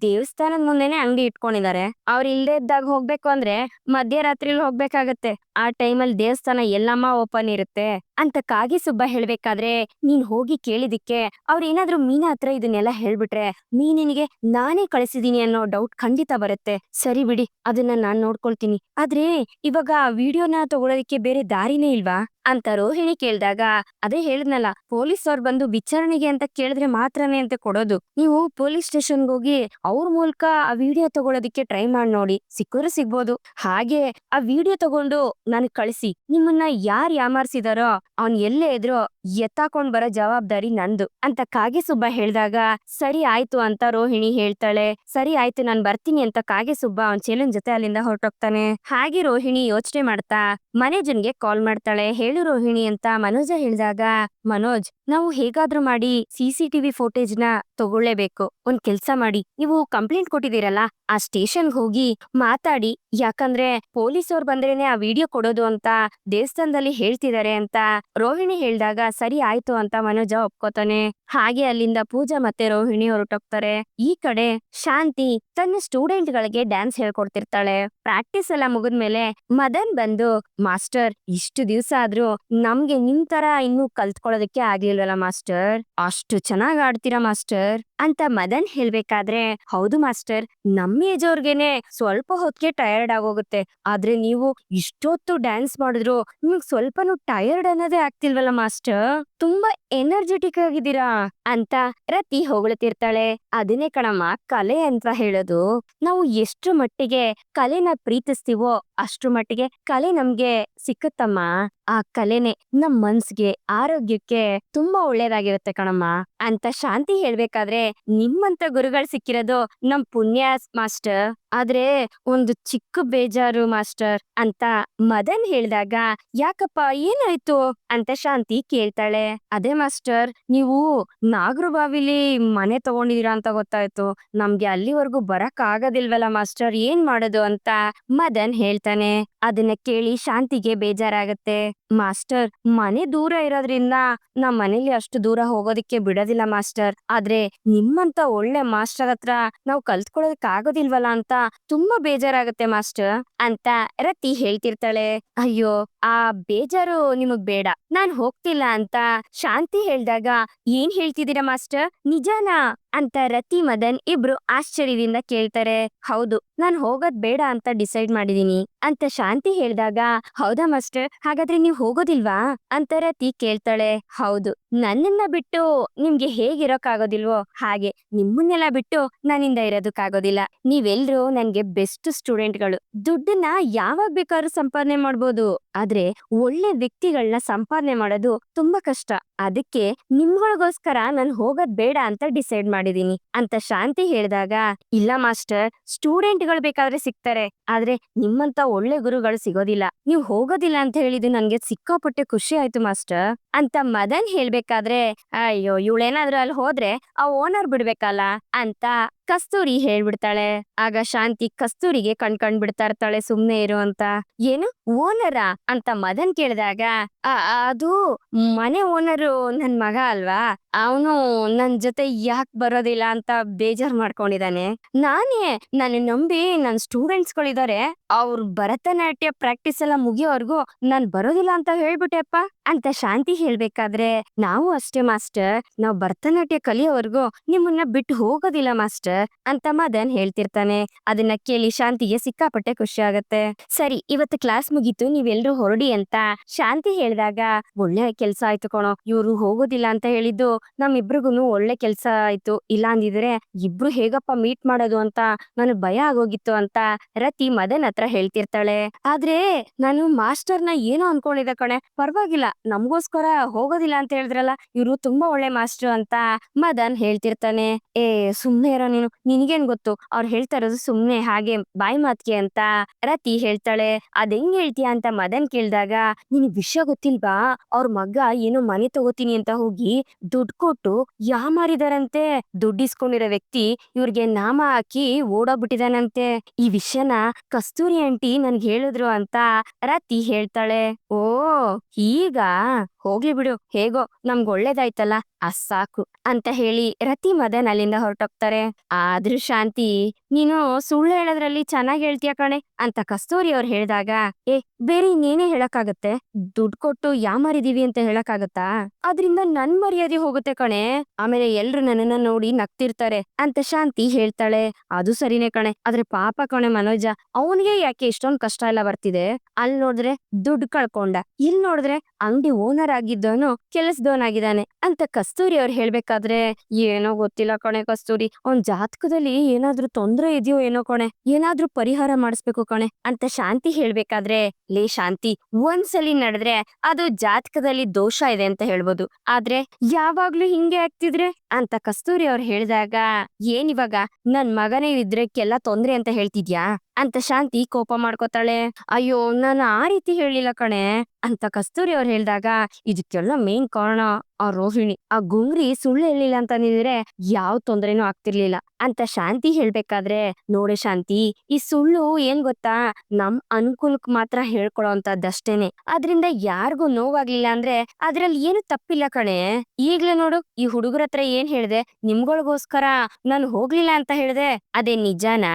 ದೇವಸ್ಥಾನದ ಮುಂದೆನೆ ಅಂಗಡಿ ಇಟ್ಕೊಂಡಿದ್ದಾರೆ, ಅವ್ರ ಇಲ್ದೇ ಇದ್ದಾಗ ಹೋಗ್ಬೇಕು ಅಂದ್ರೆ ಮಧ್ಯರಾತ್ರಿಲಿ ಹೋಗ್ಬೇಕಾಗತ್ತೆ, ಆ ಟೈಮಲ್ಲಿ ದೇವಸ್ಥಾನ ಎಲ್ಲಮ್ಮ ಓಪನ್ ಇರುತ್ತೆ ಅಂತ ಕಾಗೆ ಸುಬ್ಬ ಹೇಳ್ಬೇಕಾದ್ರೆ, ನೀನ್ ಹೋಗಿ ಕೇಳಿದಿಕ್ಕೆ ಅವ್ರ ಏನಾದ್ರೂ ಮೀನಾ ಹತ್ರ ಇದನ್ನೆಲ್ಲ ಹೇಳ್ಬಿಟ್ರೆ ಮೀನಿನಿಗೆ ನಾನೇ ಕಳಿಸಿದೀನಿ ಅನ್ನೋ ಡೌಟ್ ಖಂಡಿತ ಬರುತ್ತೆ. ಸರಿ ಬಿಡಿ, ಅದನ್ನ ನಾನ್ ನೋಡ್ಕೊಳ್ತೀನಿ, ಆದ್ರೆ ಇವಾಗ ಆ ವಿಡಿಯೋನ ತಗೊಳೋದಿಕ್ಕೆ ಬೇರೆ ದಾರಿನೇ ಇಲ್ವಾ ಅಂತ ರೋಹಿಣಿ ಕೇಳ್ದಾಗ, ಅದೇ ಹೇಳಿದ್ನಲ್ಲ, ಪೊಲೀಸ್ ಅವ್ರು ಬಂದು ವಿಚಾರಣೆಗೆ ಅಂತ ಕೇಳಿದ್ರೆ ಮಾತ್ರನೇ ಅಂತ ಕೊಡೋದು, ನೀವು ಪೊಲೀಸ್ ಸ್ಟೇಷನ್ಗೆ ಹೋಗಿ ಅವ್ರ ಮೂಲಕ ಆ ವಿಡಿಯೋ ತಗೊಳೋದಿಕ್ಕೆ ಟ್ರೈ ಮಾಡಿ ನೋಡಿ, ಸಿಕ್ಕಿದ್ರೆ ಸಿಗ್ಬೋದು. ಹಾಗೆ ಆ ವಿಡಿಯೋ ತಗೊಂಡು ನನಗ್ ಕಳಿಸಿ, ನಿಮ್ಮನ್ನ ಯಾರ್ ಯಾಮಾರ್ಸಿದಾರೋ ಅವ್ನ್ ಎಲ್ಲೇ ಇದ್ರೋ ಎತ್ತಾಕೊಂಡ್ ಬರೋ ಜವಾಬ್ದಾರಿ ನಂದು ಅಂತ ಕಾಗೆ ಸುಬ್ಬ ಹೇಳ್ದಾಗ, ಸರಿ ಆಯ್ತು ಅಂತ ರೋಹಿಣಿ ಹೇಳ್ತಾಳೆ. ಸರಿ ಆಯ್ತು, ನಾನ್ ಬರ್ತೀನಿ ಅಂತ ಕಾಗೆ ಸುಬ್ಬ ಅವನ್ ಚೇಲನ್ ಜೊತೆ ಅಲ್ಲಿಂದ ಹೊರಟೋಗ್ತಾನೆ. ಹಾಗೆ ರೋಹಿಣಿ ಯೋಚನೆ ಮಾಡ್ತಾ ಮನೋಜನ್ಗೆ ಕಾಲ್ ಮಾಡ್ತಾಳೆ. ಹೇಳು ರೋಹಿಣಿ ಅಂತ ಮನೋಜ ಹೇಳಿದಾಗ, ಮನೋಜ್, ನಾವು ಹೇಗಾದ್ರೂ ಮಾಡಿ CCTV ಫೋಟೇಜ್ ನ ತಗೊಳ್ಳೇಬೇಕು. ಒಂದ್ ಕೆಲ್ಸ ಮಾಡಿ, ನೀವು ಕಂಪ್ಲೇಂಟ್ ಕೊಟ್ಟಿದ್ದೀರಲ್ಲ, ಆ ಸ್ಟೇಷನ್ಗೆ ಹೋಗಿ ಮಾತಾಡಿ, ಯಾಕಂದ್ರೆ ಪೊಲೀಸ್ ಅವ್ರು ಬಂದ್ರೇನೆ ಆ ವಿಡಿಯೋ ಕೊಡೋದು ಅಂತ ದೇವಸ್ಥಾನದಲ್ಲಿ ಹೇಳ್ತಿದ್ದಾರೆ ಅಂತ ರೋಹಿಣಿ ಹೇಳ್ದಾಗ, ಸರಿ ಆಯ್ತು ಅಂತ ಮನೋಜ ಒಪ್ಕೋತಾನೆ. ಹಾಗೆ ಅಲ್ಲಿಂದ ಪೂಜಾ ಮತ್ತೆ ರೋಹಿಣಿ ಹೊರಟೋಗ್ತಾರೆ. ಈ ಕಡೆ ಶಾಂತಿ ತನ್ನ ಸ್ಟೂಡೆಂಟ್ ಗಳಿಗೆ ಡ್ಯಾನ್ಸ್ ಹೇಳ್ಕೊಡ್ತಿರ್ತಾಳೆ. ಪ್ರಾಕ್ಟೀಸ್ ಎಲ್ಲ ಮುಗಿದ್ಮೇಲೆ ಮದನ್ ಬಂದು, ಮಾಸ್ಟರ್, ಇಷ್ಟು ದಿವ್ಸ ಆದ್ರೂ ನಮ್ಗೆ ನಿಮ್ ತರ ಇನ್ನೂ ಕಲ್ತ್ಕೊಳ್ಳೋದಕ್ಕೆ ಆಗ್ಲಿಲ್ವಲ್ಲ ಮಾಸ್ಟರ್, ಅಷ್ಟು ಚೆನ್ನಾಗ್ ಆಡ್ತೀರಾ ಮಾಸ್ಟರ್ ಅಂತ ಮದನ್ ಹೇಳ್ಬೇಕಾದ್ರೆ, ಹೌದು ಮಾಸ್ಟರ್, ನಮ್ಮ ಏಜ್ ಅವ್ರಿಗೇನೆ ಸ್ವಲ್ಪ ಹೊತ್ತಿಗೆ ಟಯರ್ಡ್ ಆಗೋಗುತ್ತೆ, ಆದ್ರೆ ನೀವು ಇಷ್ಟೊತ್ತು ಡ್ಯಾನ್ಸ್ ಮಾಡಿದ್ರು ನಿಮಗ್ ಸ್ವಲ್ಪನೂ ಟಯರ್ಡ್ ಅನ್ನೋದೇ ಆಗ್ತಿಲ್ವಲ್ಲ ಮಾಸ್ಟರ್, ತುಂಬಾ ಎನರ್ಜೆಟಿಕ್ ಆಗಿದ್ದೀರಾ ಅಂತ ರತಿ ಹೊಗಳ್ತಿರ್ತಾಳೆ. ಅದನ್ನೇ ಕಣಮ್ಮ ಕಲೆ ಅಂತ ಹೇಳೋದು, ನಾವು ಎಷ್ಟು ಮಟ್ಟಿಗೆ ಕಲೆನ ಪ್ರೀತಿಸ್ತೀವೋ ಅಷ್ಟ್ರ ಮಟ್ಟಿಗೆ ಕಲೆ ನಮ್ಗೆ ಸಿಕ್ಕತ್ತಮ್ಮ. ಆ ಕಲೆನೆ ನಮ್ ಮನ್ಸ್ಗೆ, ಆರೋಗ್ಯಕ್ಕೆ ತುಂಬಾ ಒಳ್ಳೇದಾಗಿರುತ್ತೆ ಕಣಮ್ಮ ಅಂತ ಶಾಂತಿ ಹೇಳ್ಬೇಕಾದ್ರೆ, ನಿಮ್ಮಂತ ಗುರುಗಳು ಸಿಕ್ಕಿರೋದು ನಮ್ ಪುಣ್ಯ ಮಾಸ್ಟರ್, ಆದ್ರೆ ಒಂದು ಚಿಕ್ಕ ಬೇಜಾರು ಮಾಸ್ಟರ್ ಅಂತ ಮದನ್ ಹೇಳ್ದಾಗ, ಯಾಕಪ್ಪ ಏನಾಯ್ತು ಅಂತ ಶಾಂತಿ ಕೇಳ್ತಾಳೆ. ಅದೇ ಮಾಸ್ಟರ್, ನೀವು ನಾಗರಬಾವಿಲಿ ಮನೆ ತಗೊಂಡಿದೀರಾ ಅಂತ ಗೊತ್ತಾಯ್ತು, ನಮ್ಗೆ ಅಲ್ಲಿವರೆಗೂ ಬರಕ್ ಆಗೋದಿಲ್ವಲ್ಲ ಮಾಸ್ಟರ್, ಏನ್ ಮಾಡೋದು ಅಂತ ಮದನ್ ಹೇಳ್ತಾನೆ. ಅದನ್ನ ಕೇಳಿ ಶಾಂತಿಗೆ ಬೇಜಾರಾಗತ್ತೆ. ಮಾಸ್ಟರ್, ಮನೆ ದೂರ ಇರೋದ್ರಿಂದ ನಮ್ ಮನೇಲಿ ಅಷ್ಟು ದೂರ ಹೋಗೋದಿಕ್ಕೆ ಬಿಡೋದಿಲ್ಲ ಮಾಸ್ಟರ್, ಆದ್ರೆ ನಿಮ್ಮಂತ ಒಳ್ಳೆ ಮಾಸ್ಟರ್ ಹತ್ರ ನಾವು ಕಲ್ತ್ಕೊಳ್ಳೋದಕ್ ಆಗೋದಿಲ್ವಲ್ಲ ಅಂತ ತುಂಬಾ ಬೇಜಾರಾಗತ್ತೆ ಮಾಸ್ಟರ್ ಅಂತ ರತಿ ಹೇಳ್ತಿರ್ತಾಳೆ. ಅಯ್ಯೋ, ಆ ಬೇಜಾರು ನಿಮಗ್ ಬೇಡ, ನಾನ್ ಹೋಗ್ತಿಲ್ಲ ಅಂತ ಶಾಂತಿ ಹೇಳ್ದಾಗ, ಏನ್ ಹೇಳ್ತಿದ್ದೀರಾ ಮಾಸ್ಟರ್, ನಿಜಾನಾ ಅಂತ ರತಿ ಮದನ್ ಇಬ್ರು ಆಶ್ಚರ್ಯದಿಂದ ಕೇಳ್ತಾರೆ. ಹೌದು, ನಾನ್ ಹೋಗೋದ್ ಬೇಡ ಅಂತ ಡಿಸೈಡ್ ಮಾಡಿದೀನಿ ಅಂತ ಶಾಂತಿ ಹೇಳ್ದಾಗ, ಹೌದಾ ಮಾಸ್ಟರ್, ಹಾಗಾದ್ರೆ ನೀವ್ ಹೋಗೋದಿಲ್ವಾ ಅಂತ ರತಿ ಕೇಳ್ತಾಳೆ. ಹೌದು, ನನ್ನನ್ನ ಬಿಟ್ಟು ನಿಮ್ಗೆ ಹೇಗಿರೋಕ್ಕಾಗೋದಿಲ್ವೋ ಹಾಗೆ ನಿಮ್ಮನ್ನೆಲ್ಲ ಬಿಟ್ಟು ನನ್ನಿಂದ ಇರೋದಕ್ಕಾಗೋದಿಲ್ಲ. ನೀವೆಲ್ರೂ ನನ್ಗೆ ಬೆಸ್ಟ್ ಸ್ಟೂಡೆಂಟ್ಗಳು. ದುಡ್ಡನ್ನ ಯಾವಾಗ ಬೇಕಾದ್ರೂ ಸಂಪಾದನೆ ಮಾಡ್ಬೋದು, ಆದ್ರೆ ಒಳ್ಳೆ ವ್ಯಕ್ತಿಗಳನ್ನ ಸಂಪಾದನೆ ಮಾಡೋದು ತುಂಬಾ ಕಷ್ಟ. ಅದಕ್ಕೆ ನಿಮ್ಗಳಿಗೋಸ್ಕರ ನಾನು ಹೋಗೋದ್ ಬೇಡ ಅಂತ ಡಿಸೈಡ್ ಮಾಡಿದೀನಿ ಅಂತ ಶಾಂತಿ ಹೇಳಿದಾಗ, ಇಲ್ಲ ಮಾಸ್ಟರ್, ಸ್ಟೂಡೆಂಟ್ಗಳು ಬೇಕಾದ್ರೆ ಸಿಗ್ತಾರೆ, ಆದ್ರೆ ನಿಮ್ಮಂತ ಒಳ್ಳೆ ಗುರುಗಳು ಸಿಗೋದಿಲ್ಲ. ನೀವು ಹೋಗೋದಿಲ್ಲ ಅಂತ ಹೇಳಿದ್ದು ನನ್ಗೆ ಸಿಕ್ಕಾಪಟ್ಟೆ ಖುಷಿ ಆಯ್ತು ಮಾಸ್ಟರ್ ಅಂತ ಮದನ್ ಹೇಳ್ಬೇಕಾದ್ರೆ, ಅಯ್ಯೋ ಇವಳೇನಾದ್ರೂ ಅಲ್ಲಿ ಹೋದ್ರೆ ಆ ಓನರ್ ಬಿಡ್ಬೇಕಲ್ಲ ಅಂತ ಕಸ್ತೂರಿ ಹೇಳ್ಬಿಡ್ತಾಳೆ. ಆಗ ಶಾಂತಿ ಕಸ್ತೂರಿಗೆ ಕಣ್ ಬಿಡ್ತಾ ಇರ್ತಾಳೆ ಸುಮ್ನೆ ಇರು ಅಂತ. ಏನು ಓನರಾ ಅಂತ ಮದನ್ ಕೇಳಿದಾಗ, ಅದು ಮನೆ ಓನರು ನನ್ ಮಗ ಅಲ್ವಾ, ಅವನು ನನ್ ಜೊತೆ ಯಾಕೆ ಬರೋದಿಲ್ಲ ಅಂತ ಬೇಜಾರ್ ಮಾಡ್ಕೊಂಡಿದ್ದಾನೆ. ನಾನೇ ನನ್ನ ನಂಬಿ ನನ್ ಸ್ಟೂಡೆಂಟ್ಸ್ ಗಳಿದ್ದಾರೆ, ಅವ್ರ ಭರತನಾಟ್ಯ ಪ್ರಾಕ್ಟೀಸ್ ಎಲ್ಲ ಮುಗಿಯೋವರ್ಗು ನಾನ್ ಬರೋದಿಲ್ಲ ಅಂತ ಹೇಳ್ಬಿಟ್ಟೆಪ್ಪ ಅಂತ ಶಾಂತಿ ಹೇಳ್ಬೇಕಾದ್ರೆ, ನಾವು ಅಷ್ಟೇ ಮಾಸ್ಟರ್, ನಾವ್ ಭರತನಾಟ್ಯ ಕಲಿಯೋವರ್ಗು ನಿಮ್ಮನ್ನ ಬಿಟ್ಟು ಹೋಗೋದಿಲ್ಲ ಮಾಸ್ಟರ್ ಅಂತ ಮದನ್ ಹೇಳ್ತಿರ್ತಾನೆ. ಅದನ್ನ ಕೇಳಿ ಶಾಂತಿಗೆ ಸಿಕ್ಕಾಪಟ್ಟೆ ಖುಷಿ ಆಗತ್ತೆ. ಸರಿ, ಇವತ್ತು ಕ್ಲಾಸ್ ಮುಗೀತು, ನೀವೆಲ್ರೂ ಹೊರಡಿ ಅಂತ ಶಾಂತಿ ಹೇಳಿದಾಗ, ಒಳ್ಳೆ ಕೆಲ್ಸ ಆಯ್ತು ಕಣೋ, ಇವ್ರು ಹೋಗೋದಿಲ್ಲ ಅಂತ ಹೇಳಿದ್ದು ನಮ್ಮಿಬ್ರಿಗೂನು ಒಳ್ಳೆ ಕೆಲ್ಸ ಆಯ್ತು, ಇಲ್ಲ ಅಂದಿದ್ರೆ ಇಬ್ರು ಹೇಗಪ್ಪ ಮೀಟ್ ಮಾಡೋದು ಅಂತ ನನಗ್ ಭಯ ಆಗೋಗಿತ್ತು ಅಂತ ರತಿ ಮದನ್ ಹತ್ರ ಹೇಳ್ತಿರ್ತಾಳೆ. ಆದ್ರೆ ನಾನು ಮಾಸ್ಟರ್ನ ಏನೋ ಅನ್ಕೊಂಡಿದ್ದೆ ಕಣೆ, ಪರವಾಗಿಲ್ಲ, ನಮ್ಗೋಸ್ಕರ ಹೋಗೋದಿಲ್ಲ ಅಂತ ಹೇಳಿದ್ರಲ್ಲ, ಇವ್ರು ತುಂಬಾ ಒಳ್ಳೆ ಮಾಸ್ಟರ್ ಅಂತ ಮದನ್ ಹೇಳ್ತಿರ್ತಾನೆ. ಸುಮ್ನೆ ಇರೋ ನೀನು, ನಿನ್ಗೇನ್ ಗೊತ್ತು, ಅವ್ರು ಹೇಳ್ತಾ ಇರೋದು ಸುಮ್ನೆ ಹಾಗೆ ಬಾಯಿ ಮಾತ್ಗೆ ಅಂತ ರತಿ ಹೇಳ್ತಾಳೆ. ಅದ್ ಹೆಂಗ್ ಹೇಳ್ತೀಯ ಅಂತ ಮದನ್ ಕೇಳ್ದಾಗ, ನಿನಗ್ ವಿಷಯ ಗೊತ್ತಿಲ್ವಾ, ಅವ್ರ ಮಗ ಏನೋ ಮನೆ ತಗೋತೀನಿ ಅಂತ ಹೋಗಿ ದುಡ್ಡು ಕೊಟ್ಟು ಯಾಮಾರಿದಾರಂತೆ. ದುಡ್ಡಿಸ್ಕೊಂಡಿರೋ ವ್ಯಕ್ತಿ ಇವ್ರಿಗೆ ನಾಮ ಹಾಕಿ ಓಡೋಗ್ಬಿಟ್ಟಿದಾನಂತೆ. ಈ ವಿಷಯನ ಕಸ್ತೂರಿ ಆಂಟಿ ನನ್ಗೆ ಹೇಳಿದ್ರು ಅಂತ ರತಿ ಹೇಳ್ತಾಳೆ. ಓ ಈಗ ಹೋಗ್ಲಿ ಬಿಡು, ಹೇಗೋ ನಮ್ಗ್ ಒಳ್ಳೇದಾಯ್ತಲ್ಲ, ಸಾಕು ಅಂತ ಹೇಳಿ ರತಿ ಮದನ್ ಅಲ್ಲಿಂದ ಹೊರಟೋಗ್ತಾರೆ. ಆದ್ರೂ ಶಾಂತಿ, ನೀನು ಸುಳ್ಳು ಹೇಳೋದ್ರಲ್ಲಿ ಚೆನ್ನಾಗಿ ಹೇಳ್ತೀಯ ಕಣೆ ಅಂತ ಕಸ್ತೂರಿ ಅವ್ರು ಹೇಳಿದಾಗ, ಬೇರೆ ಇನ್ನೇನೇ ಹೇಳಕ್ಕಾಗತ್ತೆ, ದುಡ್ಡು ಕೊಟ್ಟು ಯಾಮಾರಿದೀವಿ ಅಂತ ಹೇಳಕ್ಕಾಗತ್ತಾ, ಅದ್ರಿಂದ ನನ್ ಮರ್ಯಾದೆ ಹೋಗುತ್ತೆ ಕಣೆ, ಆಮೇಲೆ ಎಲ್ರು ನನ್ನನ್ನ ನೋಡಿ ನಗ್ತಿರ್ತಾರೆ ಅಂತ ಶಾಂತಿ ಹೇಳ್ತಾಳೆ. ಅದು ಸರಿನೇ ಕಣೆ, ಆದ್ರೆ ಪಾಪ ಕಣೆ ಮನೋಜ, ಅವನಿಗೆ ಯಾಕೆ ಇಷ್ಟೊಂದ್ ಕಷ್ಟ ಎಲ್ಲ ಬರ್ತಿದೆ. ಅಲ್ಲಿ ನೋಡಿದ್ರೆ ದುಡ್ಡು ಕಳ್ಕೊಂಡ, ಇಲ್ಲಿ ನೋಡಿದ್ರೆ ಅಂಗಡಿ ಓನರ್ ಆಗಿದ್ದವನು ಕೆಲಸದವನಾಗಿದ್ದಾನೆ ಅಂತ ಕಸ್ತೂರಿ ಅವ್ರು ಹೇಳ್ಬೇಕಾದ್ರೆ, ಏನೋ ಗೊತ್ತಿಲ್ಲ ಕಣೆ ಕಸ್ತೂರಿ, ಅವ್ನ್ ಜಾತಕದಲ್ಲಿ ಏನಾದ್ರೂ ತೊಂದ್ರೆ ಇದೆಯೋ ಏನೋ ಕಣೆ, ಏನಾದ್ರೂ ಪರಿಹಾರ ಮಾಡಿಸ್ಬೇಕು ಕಣೆ ಅಂತ ಶಾಂತಿ ಹೇಳ್ಬೇಕಾದ್ರೆ, ಲೇ ಶಾಂತಿ, ಒಂದ್ಸಲಿ ನಡೆದ್ರೆ ಅದು ಜಾತಕದಲ್ಲಿ ದೋಷ ಇದೆ ಅಂತ ಹೇಳ್ಬೋದು, ಆದ್ರೆ ಯಾವಾಗ್ಲೂ ಹಿಂಗೆ ಆಗ್ತಿದ್ರೆ ಅಂತ ಕಸ್ತೂರಿ ಅವ್ರು ಹೇಳಿದಾಗ, ಏನಿವಾಗ ನನ್ ಮಗನೇ ಇದ್ರಕ್ಕೆಲ್ಲ ತೊಂದ್ರೆ ಅಂತ ಹೇಳ್ತಿದ್ಯಾ ಅಂತ ಶಾಂತಿ ಕೋಪ ಮಾಡ್ಕೋತಾಳೆ. ಅಯ್ಯೋ, ನಾನು ಆ ರೀತಿ ಹೇಳಿಲ್ಲ ಕಣೆ ಅಂತ ಕಸ್ತೂರಿ ಅವ್ರು ಹೇಳಿದಾಗ, ಇದಕ್ಕೆಲ್ಲ ಮೇನ್ ಕಾರಣ ಆ ರೋಹಿಣಿ, ಆ ಗುಂಗ್ರಿ ಸುಳ್ಳು ಹೇಳಿಲ್ಲ ಅಂತ ನಿಂದ್ರೆ ಯಾವ ತೊಂದ್ರೆನೂ ಆಗ್ತಿರ್ಲಿಲ್ಲ ಅಂತ ಶಾಂತಿ ಹೇಳ್ಬೇಕಾದ್ರೆ, ನೋಡೆ ಶಾಂತಿ, ಈ ಸುಳ್ಳು ಏನ್ ಗೊತ್ತಾ, ನಮ್ ಅನುಕೂಲಕ್ ಮಾತ್ರ ಹೇಳ್ಕೊಳೋ ಅಂತದ್ದಷ್ಟೇನೆ, ಅದ್ರಿಂದ ಯಾರಿಗೂ ನೋವಾಗ್ಲಿಲ್ಲ ಅಂದ್ರೆ ಅದ್ರಲ್ಲಿ ಏನು ತಪ್ಪಿಲ್ಲ ಕಣೆ. ಈಗ್ಲೇ ನೋಡು, ಈ ಹುಡುಗರ ಹತ್ರ ಏನ್ ಹೇಳ್ದೆ, ನಿಮ್ಗಳಿಗೋಸ್ಕರ ನಾನು ಹೋಗ್ಲಿಲ್ಲ ಅಂತ ಹೇಳ್ದೆ, ಅದೇ ನಿಜಾನಾ?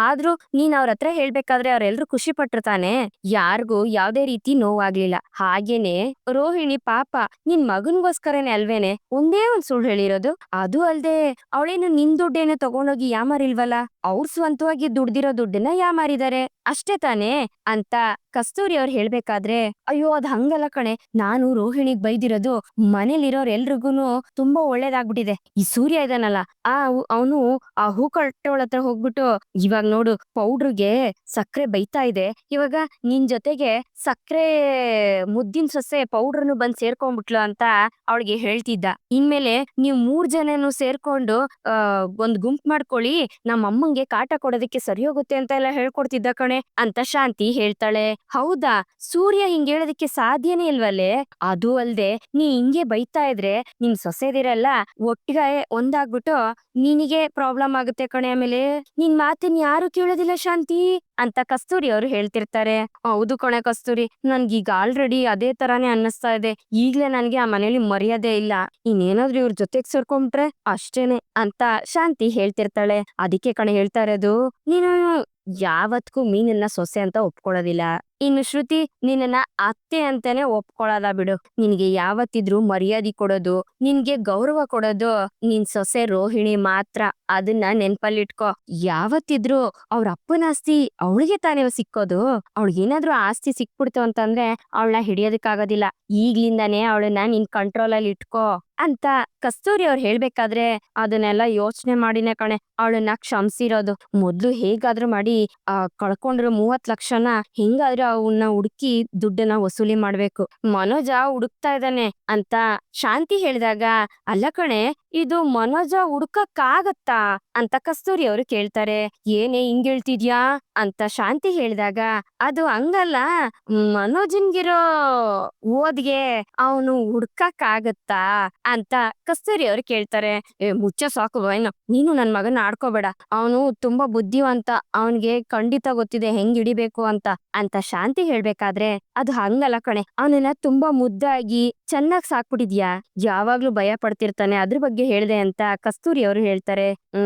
ಆದ್ರೂ ನೀನ್ ಅವ್ರ ಹತ್ರ ಹೇಳ್ಬೇಕಾದ್ರೆ ಅವ್ರೆಲ್ರು ಖುಷಿ ಪಟ್ರು ತಾನೆ, ಯಾರಿಗೂ ಯಾವ್ದೇ ರೀತಿ ನೋವಾಗ್ಲಿಲ್ಲ. ಹಾಗೇನೆ ರೋಹಿಣಿ ಪಾಪ ನಿನ್ ಮಗನ್ಗೋಸ್ಕರನೇ ಅಲ್ವೇನೆ ಒಂದೇ ಒಂದ್ ಸುಳ್ಳು ಹೇಳಿರೋದು, ಅದು ಅಲ್ದೆ ಅವಳೇನು ನಿನ್ ದುಡ್ಡೇನು ತಗೊಂಡೋಗಿ ಯಾಮಾರಿಲ್ವಲ್ಲ, ಅವ್ರ ಸ್ವಂತವಾಗಿ ದುಡ್ದಿರೋ ದುಡ್ಡನ್ನ ಯಾಮಾರಿದಾರೆ ಅಷ್ಟೇ ತಾನೇ ಅಂತ ಕಸ್ತೂರಿ ಅವ್ರು ಹೇಳ್ಬೇಕಾದ್ರೆ, ಅಯ್ಯೋ ಅದ್ ಹಂಗಲ್ಲ ಕಣೆ, ನಾನು ರೋಹಿಣಿಗ್ ಬೈದಿರೋದು ಮನೇಲಿರೋರ್ ಎಲ್ರಿಗೂನು ತುಂಬಾ ಒಳ್ಳೇದಾಗ್ಬಿಟ್ಟಿದೆ. ಈ ಸೂರ್ಯ ಇದಾನಲ್ಲ, ಅವನು ಆ ಹೂ ಕಟ್ಟೋಳ ಹತ್ರ ಹೋಗ್ಬಿಟ್ಟು, ಇವಾಗ ನೋಡು ಪೌಡ್ರಿಗೆ ಸಕ್ಕರೆ ಬೈತಾ ಇದೆ, ಇವಾಗ ನಿನ್ ಜೊತೆಗೆ ಸಕ್ಕರೆ ಮುದ್ದಿನ ಸೊಸೆ ಪೌಡ್ರನ್ನು ಬಂದ್ ಸೇರ್ಕೊಂಡ್ಬಿಟ್ಲು ಅಂತ ಅವಳಿಗೆ ಹೇಳ್ತಿದ್ದ. ಇನ್ಮೇಲೆ ನೀವ್ 3 ಜನನು ಸೇರ್ಕೊಂಡು ಒಂದ್ ಗುಂಪ್ ಮಾಡ್ಕೊಳ್ಳಿ, ನಮ್ಮ ಅಮ್ಮಂಗೆ ಕಾಟ ಕೊಡೋದಕ್ಕೆ ಸರಿ ಹೋಗುತ್ತೆ ಅಂತ ಎಲ್ಲ ಹೇಳ್ಕೊಡ್ತಿದ್ದ ಕಣೆ ಅಂತ ಶಾಂತಿ ಹೇಳ್ತಾಳೆ. ಹೌದಾ, ಸೂರ್ಯ ಹಿಂಗ್ ಹೇಳೋದಕ್ಕೆ ಸಾಧ್ಯನೇ ಇಲ್ವಲ್ಲೇ, ಅದು ಅಲ್ದೆ ನೀ ಹಿಂಗೆ ಬೈತಾ ಇದ್ರೆ ನಿಮ್ ಸೊಸೆದಿರಲ್ಲ ಒಟ್ಟಿಗೆ ಒಂದಾಗ್ಬಿಟ್ಟು ನಿನಗೆ ಪ್ರಾಬ್ಲಮ್ ಆಗುತ್ತೆ ಕಣೆ, ಆಮೇಲೆ ನಿನ್ ಮಾತಿನ ಯಾರು ಕೇಳೋದಿಲ್ಲ ಶಾಂತಿ ಅಂತ ಕಸ್ತೂರಿ ಅವರು ಹೇಳ್ತಿರ್ತಾರೆ. ಹೌದು ಕಣೆ ಕಸ್ತೂರಿ, ನನ್ಗೀಗ ಆಲ್ರೆಡಿ ಅದೇ ತರಾನೇ ಅನ್ನಿಸ್ತಾ ಇದೆ, ಈಗ್ಲೇ ನನ್ಗೆ ಆ ಮನೇಲಿ ಮರ್ಯಾದೆ ಇಲ್ಲ, ಇನ್ನೇನಾದ್ರೂ ಇವ್ರ ಜೊತೆಗ್ ಸೇರ್ಕೊಂಡ್ರೆ ಅಷ್ಟೇನೆ ಅಂತ ಶಾಂತಿ ಹೇಳ್ತಿರ್ತಾಳೆ. ಅದಕ್ಕೆ ಕಣೆ ಹೇಳ್ತಾ ಇರೋದು, ನೀನು ಯಾವತ್ಗೂ ಮೀನನ್ನ ಸೊಸೆ ಅಂತ ಒಪ್ಕೊಳ್ಳೋದಿಲ್ಲ, ಇನ್ನು ಶ್ರುತಿ ನಿನ್ನ ಅತ್ತೆ ಅಂತಾನೆ ಒಪ್ಕೊಳ್ಳೋದ ಬಿಡು. ನಿನ್ಗೆ ಯಾವತ್ತಿದ್ರು ಮರ್ಯಾದೆ ಕೊಡೋದು, ನಿನ್ಗೆ ಗೌರವ ಕೊಡೋದು ನಿನ್ ಸೊಸೆ ರೋಹಿಣಿ ಮಾತ್ರ, ಅದನ್ನ ನೆನ್ಪಲ್ಲಿಟ್ಕೋ. ಯಾವತ್ತಿದ್ರು ಅವ್ರ ಅಪ್ಪನ ಆಸ್ತಿ ಅವಳಿಗೆ ತಾನೇ ಸಿಕ್ಕೋದು, ಅವಳಿಗೇನಾದ್ರೂ ಆಸ್ತಿ ಸಿಕ್ಬಿಡ್ತು ಅಂತಂದ್ರೆ ಅವಳನ್ನ ಹಿಡಿಯೋದಕ್ಕಾಗೋದಿಲ್ಲ, ಈಗ್ಲಿಂದಾನೇ ಅವಳನ್ನ ನಿನ್ ಕಂಟ್ರೋಲ್ ಅಲ್ಲಿ ಇಟ್ಕೋ ಅಂತ ಕಸ್ತೂರಿ ಅವ್ರು ಹೇಳ್ಬೇಕಾದ್ರೆ, ಅದನ್ನೆಲ್ಲ ಯೋಚನೆ ಮಾಡಿನೇ ಕಣೆ ಅವಳನ್ನ ಕ್ಷಮಿಸಿರೋದು. ಮೊದ್ಲು ಹೇಗಾದ್ರೂ ಮಾಡಿ ಕಳ್ಕೊಂಡಿರೋ 30 ಲಕ್ಷನ ಹೆಂಗಾದ್ರೂ ಅವನ್ನ ಹುಡುಕಿ ದುಡ್ಡನ್ನ ವಸೂಲಿ ಮಾಡ್ಬೇಕು. ಮನೋಜ ಹುಡುಕ್ತಾ ಇದ್ದಾನೆ ಅಂತ ಶಾಂತಿ ಹೇಳಿದಾಗ, ಅಲ್ಲ ಕಣೆ, ಇದು ಮನೋಜ ಹುಡುಕಕ್ಕಾಗತ್ತಾ ಅಂತ ಕಸ್ತೂರಿ ಅವರು ಕೇಳ್ತಾರೆ. ಏನೇ ಹಿಂಗ್ ಹೇಳ್ತಿದ್ಯಾ ಅಂತ ಶಾಂತಿ ಹೇಳಿದಾಗ, ಅದು ಹಂಗಲ್ಲ, ಮನೋಜನ್ಗಿರೋ ಓದ್ಗೆ ಅವನು ಹುಡ್ಕಕ್ಕಾಗತ್ತಾ ಅಂತ ಕಸ್ತೂರಿ ಅವ್ರು ಕೇಳ್ತಾರೆ. ಮುಚ್ಚ ಸಾಕು ಬಾಯ್ನ, ನೀನು ನನ್ ಮಗನ ಆಡ್ಕೋಬೇಡ, ಅವನು ತುಂಬಾ ಬುದ್ಧಿವಂತ, ಅವನ್ಗೆ ಖಂಡಿತ ಗೊತ್ತಿದೆ ಹೆಂಗ್ ಹಿಡಿಬೇಕು ಅಂತ ಶಾಂತಿ ಹೇಳ್ಬೇಕಾದ್ರೆ, ಅದು ಹಂಗಲ್ಲ ಕಣೆ, ಅವನನ್ನ ತುಂಬಾ ಮುದ್ದಾಗಿ ಚೆನ್ನಾಗ್ ಸಾಕ್ಬಿಟ್ಟಿದ್ಯಾ, ಯಾವಾಗ್ಲೂ ಭಯ ಪಡ್ತಿರ್ತಾನೆ, ಅದ್ರ ಬಗ್ಗೆ ಹೇಳ್ದೆ ಅಂತ ಕಸ್ತೂರಿ ಅವರು ಹೇಳ್ತಾರೆ.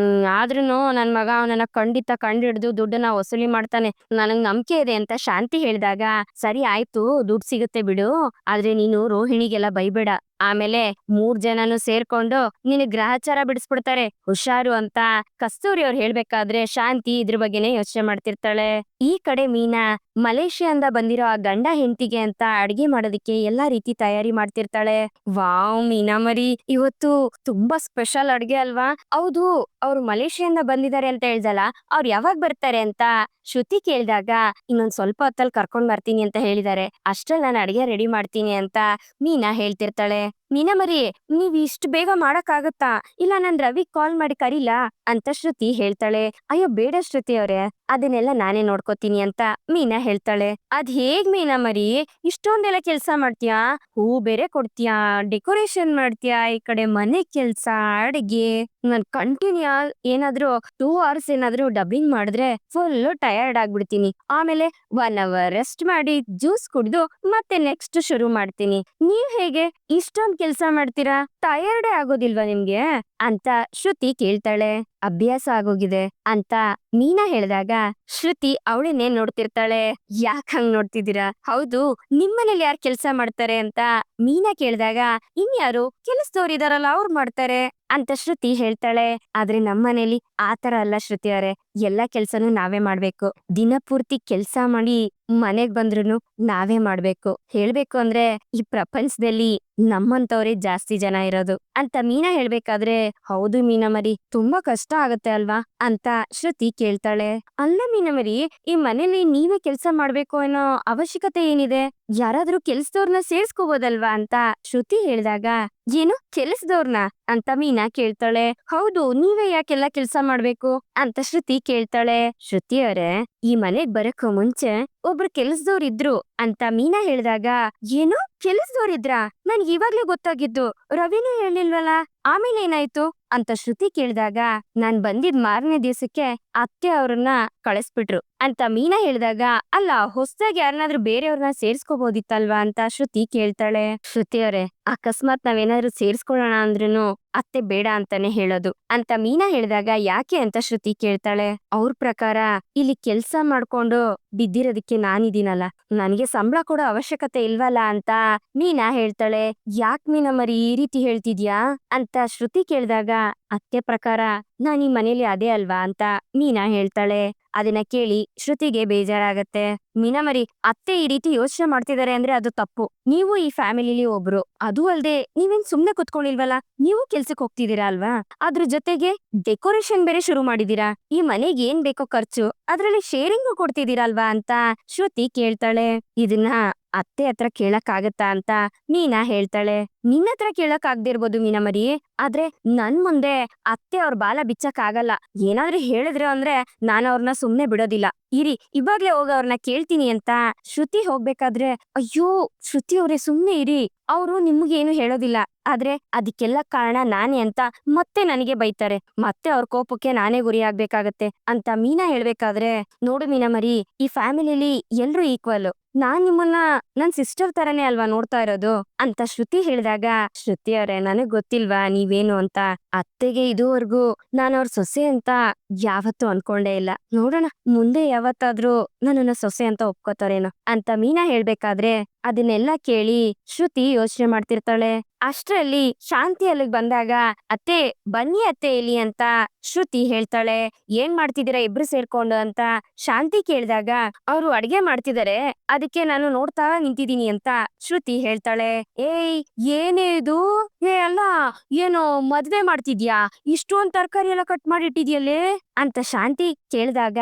ಆದ್ರೂನು ನನ್ ಮಗ ಅವನನ್ನ ಖಂಡಿತ ಕಂಡಿಡ್ದು ದುಡ್ಡನ್ನ ವಸೂಲಿ ಮಾಡ್ತಾನೆ, ನನಗ್ ನಂಬಿಕೆ ಇದೆ ಅಂತ ಶಾಂತಿ ಹೇಳಿದಾಗ, ಸರಿ ಆಯ್ತು, ದುಡ್ಡು ಸಿಗುತ್ತೆ ಬಿಡು, ಆದ್ರೆ ನೀನು ರೋಹಿಣಿಗೆಲ್ಲ ಬೈಬೇಡ, ಆಮೇಲೆ 3 ಜನನು ಸೇರ್ಕೊಂಡು ನಿನ್ ಗ್ರಹಚಾರ ಬಿಡಿಸ್ಬಿಡ್ತಾರೆ, ಹುಷಾರು ಅಂತ ಕಸ್ತೂರಿ ಅವ್ರು ಹೇಳ್ಬೇಕಾದ್ರೆ ಶಾಂತಿ ಇದ್ರ ಬಗ್ಗೆನೇ ಯೋಚನೆ ಮಾಡ್ತಿರ್ತಾಳೆ. ಈ ಕಡೆ ಮೀನಾ ಮಲೇಷ್ಯಾದಿಂದ ಬಂದಿರೋ ಆ ಗಂಡ ಹೆಂಡತಿಗೆ ಅಂತ ಅಡ್ಗೆ ಮಾಡೋದಕ್ಕೆ ಎಲ್ಲಾ ರೀತಿ ತಯಾರಿ ಮಾಡ್ತಿರ್ತಾಳೆ. ವಾವ್ ಮೀನಾ ಮರಿ, ಇವತ್ತು ತುಂಬಾ ಸ್ಪೆಷಲ್ ಅಡ್ಗೆ ಅಲ್ವಾ? ಹೌದು, ಅವ್ರು ಮಲೇಷ್ಯಾದಿಂದ ಬಂದಿದ್ದಾರೆ ಅಂತ ಹೇಳ್ದಲ್ಲ, ಅವ್ರು ಯಾವಾಗ ಬರ್ತಾರೆ ಅಂತ ಶ್ರುತಿ ಕೇಳಿದಾಗ, ಇನ್ನೊಂದ್ ಸ್ವಲ್ಪ ಹೊತ್ತಲ್ಲಿ ಕರ್ಕೊಂಡ್ ಬರ್ತೀನಿ ಅಂತ ಹೇಳಿದ್ದಾರೆ, ಅಷ್ಟ್ರಲ್ಲಿ ನಾನು ಅಡ್ಗೆ ರೆಡಿ ಮಾಡ್ತೀನಿ ಅಂತ ಮೀನಾ ಹೇಳ್ತಿರ್ತಾಳೆ. ಮೀನಾ ಮರಿ, ನೀವ್ ಇಷ್ಟು ಬೇಗ ಮಾಡಕ್ಕಾಗತ್ತಾ? ಇಲ್ಲ ನಾನ್ ರವಿ ಕಾಲ್ ಮಾಡಿ ಕರೀಲಾ ಅಂತ ಶ್ರುತಿ ಹೇಳ್ತಾಳೆ. ಅಯ್ಯೋ ಬೇಡ ಶ್ರುತಿ ಅವ್ರೆ, ಅದನ್ನೆಲ್ಲ ನಾನೇ ನೋಡ್ಕೋತೀನಿ ಅಂತ ಮೀನಾ ಹೇಳ್ತಾಳೆ. ಅದ್ ಹೇಗ್ ಮೀನಾ ಮರಿ, ಇಷ್ಟೊಂದೆಲ್ಲ ಕೆಲ್ಸ ಮಾಡ್ತೀಯಾ? ಹೂ ಬೇರೆ ಕೊಡ್ತೀಯಾ, ಡೆಕೋರೇಷನ್ ಮಾಡ್ತೀಯಾ, ಈ ಕಡೆ ಮನೆ ಕೆಲ್ಸ, ಅಡ್ಗೆ, ನಾನ್ ಕಂಟಿನ್ಯೂ ಏನಾದ್ರೂ 2 hours ಏನಾದ್ರೂ ಡಬ್ಬಿಂಗ್ ಮಾಡಿದ್ರೆ ಫುಲ್ ಟಯರ್ಡ್ ಆಗ್ಬಿಡ್ತೀನಿ, ಆಮೇಲೆ 1 hour ರೆಸ್ಟ್ ಮಾಡಿ ಜ್ಯೂಸ್ ಕುಡ್ದು ಮತ್ತೆ ನೆಕ್ಸ್ಟ್ ಶುರು ಮಾಡ್ತೀನಿ. ನೀವ್ ಹೇಗೆ ಇಷ್ಟೊಂದ್ ಕೆಲ್ಸ ಮಾಡ್ತೀರಾ? ಟಯರ್ಡೇ ಆಗೋದಿಲ್ವಾ ನಿಮ್ಗೆ ಅಂತ ಶ್ರುತಿ ಕೇಳ್ತಾಳೆ. ಅಭ್ಯಾಸ ಆಗೋಗಿದೆ ಅಂತ ಮೀನಾ ಹೇಳಿದಾಗ ಶ್ರುತಿ ಅವಳನ್ನೇ ನೋಡ್ತಿರ್ತಾಳೆ. ಯಾಕ್ ಹಂಗ್ ನೋಡ್ತಿದ್ದೀರಾ? ಹೌದು, ನಿಮ್ಮನೇಲಿ ಯಾರು ಕೆಲ್ಸ ಮಾಡ್ತಾರೆ ಅಂತ ಮೀನಾ ಕೇಳಿದಾಗ, ಇನ್ಯಾರು ಕೆಲಸದವ್ರಿದಾರಲ್ಲ ಅವ್ರು ಮಾಡ್ತಾರೆ ಅಂತ ಶ್ರುತಿ ಹೇಳ್ತಾಳೆ. ಆದ್ರೆ ನಮ್ಮನೇಲಿ ಆತರ ಅಲ್ಲ ಶ್ರುತಿ ಅವರೇ, ಎಲ್ಲಾ ಕೆಲ್ಸನೂ ನಾವೇ ಮಾಡ್ಬೇಕು, ದಿನಪೂರ್ತಿ ಕೆಲ್ಸ ಮಾಡಿ ಮನೆಗ್ ಬಂದ್ರುನು ನಾವೇ ಮಾಡ್ಬೇಕು. ಹೇಳ್ಬೇಕು ಅಂದ್ರೆ ಈ ಪ್ರಪಂಚದಲ್ಲಿ ನಮ್ಮಂತವ್ರೆ ಜಾಸ್ತಿ ಜನ ಇರೋದು ಅಂತ ಮೀನಾ ಹೇಳ್ಬೇಕಾದ್ರೆ, ಹೌದು ಮೀನಾ ಮರಿ, ತುಂಬಾ ಕಷ್ಟ ಆಗತ್ತೆ ಅಲ್ವಾ ಅಂತ ಶ್ರುತಿ ಕೇಳ್ತಾಳೆ. ಅಲ್ಲ ಮೀನಾ ಮರಿ, ಈ ಮನೇಲಿ ನೀವೇ ಕೆಲ್ಸ ಮಾಡ್ಬೇಕು ಅನ್ನೋ ಅವಶ್ಯಕತೆ ಏನಿದೆ? ಯಾರಾದ್ರೂ ಕೆಲ್ಸದವ್ರನ್ನ ಸೇರ್ಸ್ಕೋಬೋದಲ್ವಾ ಅಂತ ಶ್ರುತಿ ಹೇಳಿದಾಗ, ಏನು ಕೆಲ್ಸದವ್ರನ್ನ ಅಂತ ಮೀನಾ ಕೇಳ್ತಾಳೆ. ಹೌದು, ನೀವೇ ಯಾಕೆಲ್ಲ ಕೆಲ್ಸ ಮಾಡ್ಬೇಕು ಅಂತ ಶ್ರುತಿ ಕೇಳ್ತಾಳೆ. ಶ್ರುತಿ ಅವರೇ, ಈ ಮನೆಗ್ ಬರಕ್ಕೂ ಮುಂಚೆ ಒಬ್ರು ಕೆಲ್ಸದವ್ರು ಇದ್ರು ಅಂತ ಮೀನಾ ಹೇಳಿದಾಗ, ಏನು ಕೆಲ್ಸದವ್ರಿದ್ರಾ? ನನ್ಗೆ ಇವಾಗ್ಲೇ ಗೊತ್ತಾಗಿದ್ದು, ರವಿನೇ ಹೇಳಿಲ್ವಲ್ಲ, ಆಮೇಲೆ ಏನಾಯ್ತು ಅಂತ ಶ್ರುತಿ ಕೇಳಿದಾಗ, ನಾನ್ ಬಂದಿದ್ ಮಾರನೇ ದಿವ್ಸಕ್ಕೆ ಅತ್ತೆ ಅವ್ರನ್ನ ಕಳಿಸ್ಬಿಟ್ರು ಅಂತ ಮೀನಾ ಹೇಳಿದಾಗ, ಅಲ್ಲ ಹೊಸದಾಗಿ ಯಾರನ್ನಾದ್ರೂ ಬೇರೆಯವ್ರನ್ನ ಸೇರ್ಸ್ಕೋಬೋದಿತ್ತಲ್ವಾ ಅಂತ ಶ್ರುತಿ ಕೇಳ್ತಾಳೆ. ಶ್ರುತಿ ಅವರೇ, ಅಕಸ್ಮಾತ್ ನಾವೇನಾದ್ರೂ ಸೇರ್ಸ್ಕೊಳ್ಳೋಣ ಅಂದ್ರೂನು ಅತ್ತೆ ಬೇಡ ಅಂತಾನೆ ಹೇಳೋದು ಅಂತ ಮೀನಾ ಹೇಳಿದಾಗ, ಯಾಕೆ ಅಂತ ಶ್ರುತಿ ಕೇಳ್ತಾಳೆ. ಅವ್ರ ಪ್ರಕಾರ ಇಲ್ಲಿ ಕೆಲ್ಸ ಮಾಡ್ಕೊಂಡು ಬಿದ್ದಿರೋದಕ್ಕೆ ನಾನಿದ್ದೀನಲ್ಲ, ನನಗೆ ಸಂಬಳ ಕೊಡೋ ಅವಶ್ಯಕತೆ ಇಲ್ವಲ್ಲ ಅಂತ ಮೀನಾ ಹೇಳ್ತಾಳೆ. ಯಾಕ್ ಮೀನಾ ಮರಿ ಈ ರೀತಿ ಹೇಳ್ತಿದ್ಯಾ ಅಂತ ಶ್ರುತಿ ಕೇಳಿದಾಗ, ಅತ್ತೆ ಪ್ರಕಾರ ನಾನ್ ಈ ಮನೇಲಿ ಅದೇ ಅಲ್ವಾ ಅಂತ ಮೀನಾ ಹೇಳ್ತಾಳೆ. ಅದನ್ನ ಕೇಳಿ ಶ್ರುತಿಗೆ ಬೇಜಾರಾಗತ್ತೆ. ಮೀನಾ ಮರಿ, ಅತ್ತೆ ಈ ರೀತಿ ಯೋಚನೆ ಮಾಡ್ತಿದ್ದಾರೆ ಅಂದ್ರೆ ಅದು ತಪ್ಪು. ನೀವು ಈ ಫ್ಯಾಮಿಲಿಲಿ ಒಬ್ರು, ಅದು ಅಲ್ದೆ ನೀವೇನ್ ಸುಮ್ನೆ ಕುತ್ಕೊಂಡಿಲ್ವಲ್ಲ, ನೀವು ಕೆಲ್ಸಕ್ ಹೋಗ್ತಿದ್ದೀರಾ ಅಲ್ವಾ, ಅದ್ರ ಜೊತೆಗೆ ಡೆಕೋರೇಷನ್ ಬೇರೆ ಶುರು ಮಾಡಿದೀರಾ, ಈ ಮನೆಗೆ ಏನ್ ಬೇಕೋ ಖರ್ಚು ಅದ್ರಲ್ಲಿ ಶೇರಿಂಗು ಕೊಡ್ತಿದ್ದೀರಲ್ವಾ ಅಂತ ಶ್ರುತಿ ಕೇಳ್ತಾಳೆ. ಇದನ್ನ ಅತ್ತೆ ಹತ್ರ ಕೇಳಕ್ ಆಗತ್ತಾ ಅಂತ ಮೀನಾ ಹೇಳ್ತಾಳೆ. ನಿನ್ನ ಹತ್ರ ಕೇಳಕ್ ಆಗ್ದಿರ್ಬೋದು ಮೀನಾ ಮರಿ, ಆದ್ರೆ ನನ್ ಮುಂದೆ ಅತ್ತೆ ಅವ್ರ ಬಾಲ ಬಿಚ್ಚಕ್ ಆಗಲ್ಲ. ಏನಾದ್ರೂ ಹೇಳಿದ್ರು ಅಂದ್ರೆ ನಾನು ಅವ್ರನ್ನ ಸುಮ್ನೆ ಬಿಡೋದಿಲ್ಲ. ಇರಿ, ಇವಾಗ್ಲೇ ಹೋಗ ಅವ್ರನ್ನ ಕೇಳ್ತೀನಿ ಅಂತ ಶ್ರುತಿ ಹೋಗ್ಬೇಕಾದ್ರೆ, ಅಯ್ಯೋ ಶ್ರುತಿ ಅವ್ರೆ ಸುಮ್ನೆ ಇರಿ, ಅವ್ರು ನಿಮ್ಗೇನು ಹೇಳೋದಿಲ್ಲ, ಆದ್ರೆ ಅದಕ್ಕೆಲ್ಲ ಕಾರಣ ನಾನೇ ಅಂತ ಮತ್ತೆ ನನಗೆ ಬೈತಾರೆ, ಮತ್ತೆ ಅವ್ರ ಕೋಪಕ್ಕೆ ನಾನೇ ಗುರಿ ಆಗ್ಬೇಕಾಗತ್ತೆ ಅಂತ ಮೀನಾ ಹೇಳ್ಬೇಕಾದ್ರೆ, ನೋಡು ಮೀನಾ ಮರಿ, ಈ ಫ್ಯಾಮಿಲಿಲಿ ಎಲ್ರು ಈಕ್ವಲ್, ನಾನ್ ನಿಮ್ಮನ್ನ ನನ್ ಸಿಸ್ಟರ್ ತರನೇ ಅಲ್ವಾ ನೋಡ್ತಾ ಇರೋದು ಅಂತ ಶ್ರುತಿ ಹೇಳಿದಾಗ, ಶ್ರುತಿ ಅವ್ರೆ ನನಗ್ ಗೊತ್ತಿಲ್ವಾ ನೀವೇನು ಅಂತ, ಅತ್ತೆಗೆ ಇದುವರೆಗೂ ನಾನು ಅವ್ರ ಸೊಸೆ ಅಂತ ಯಾವತ್ತೂ ಅನ್ಕೊಂಡೇ ಇಲ್ಲ, ನೋಡೋಣ ಮುಂದೆ ಯಾವತ್ತಾದ್ರೂ ನನ್ನನ್ನ ಸೊಸೆ ಅಂತ ಒಪ್ಕೋತಾರೇನೋ ಅಂತ ಮೀನಾ ಹೇಳ್ಬೇಕಾದ್ರೆ, ಅದನ್ನೆಲ್ಲ ಕೇಳಿ ಶ್ರುತಿ ಯೋಚನೆ ಮಾಡ್ತಿರ್ತಾಳೆ. ಅಷ್ಟ್ರಲ್ಲಿ ಶಾಂತಿ ಅಲ್ಲಿಗ್ ಬಂದಾಗ, ಅತ್ತೆ ಬನ್ನಿ ಅತ್ತೆ ಇಲ್ಲಿ ಅಂತ ಶ್ರುತಿ ಹೇಳ್ತಾಳೆ. ಏನ್ ಮಾಡ್ತಿದ್ದೀರಾ ಇಬ್ರು ಸೇರ್ಕೊಂಡು ಅಂತ ಶಾಂತಿ ಕೇಳಿದಾಗ, ಅವ್ರು ಅಡ್ಗೆ ಮಾಡ್ತಿದಾರೆ, ಅದಕ್ಕೆ ನಾನು ನೋಡ್ತಾ ನಿಂತಿದೀನಿ ಅಂತ ಶ್ರುತಿ ಹೇಳ್ತಾಳೆ. ಏಯ್ ಏನೇ ಇದು, ಅಲ್ಲ ಏನೋ ಮದ್ವೆ ಮಾಡ್ತಿದ್ಯಾ, ಇಷ್ಟೊಂದ್ ತರಕಾರಿ ಎಲ್ಲ ಕಟ್ ಮಾಡಿ ಇಟ್ಟಿದ್ಯಲ್ಲೇ ಅಂತ ಶಾಂತಿ ಕೇಳಿದಾಗ,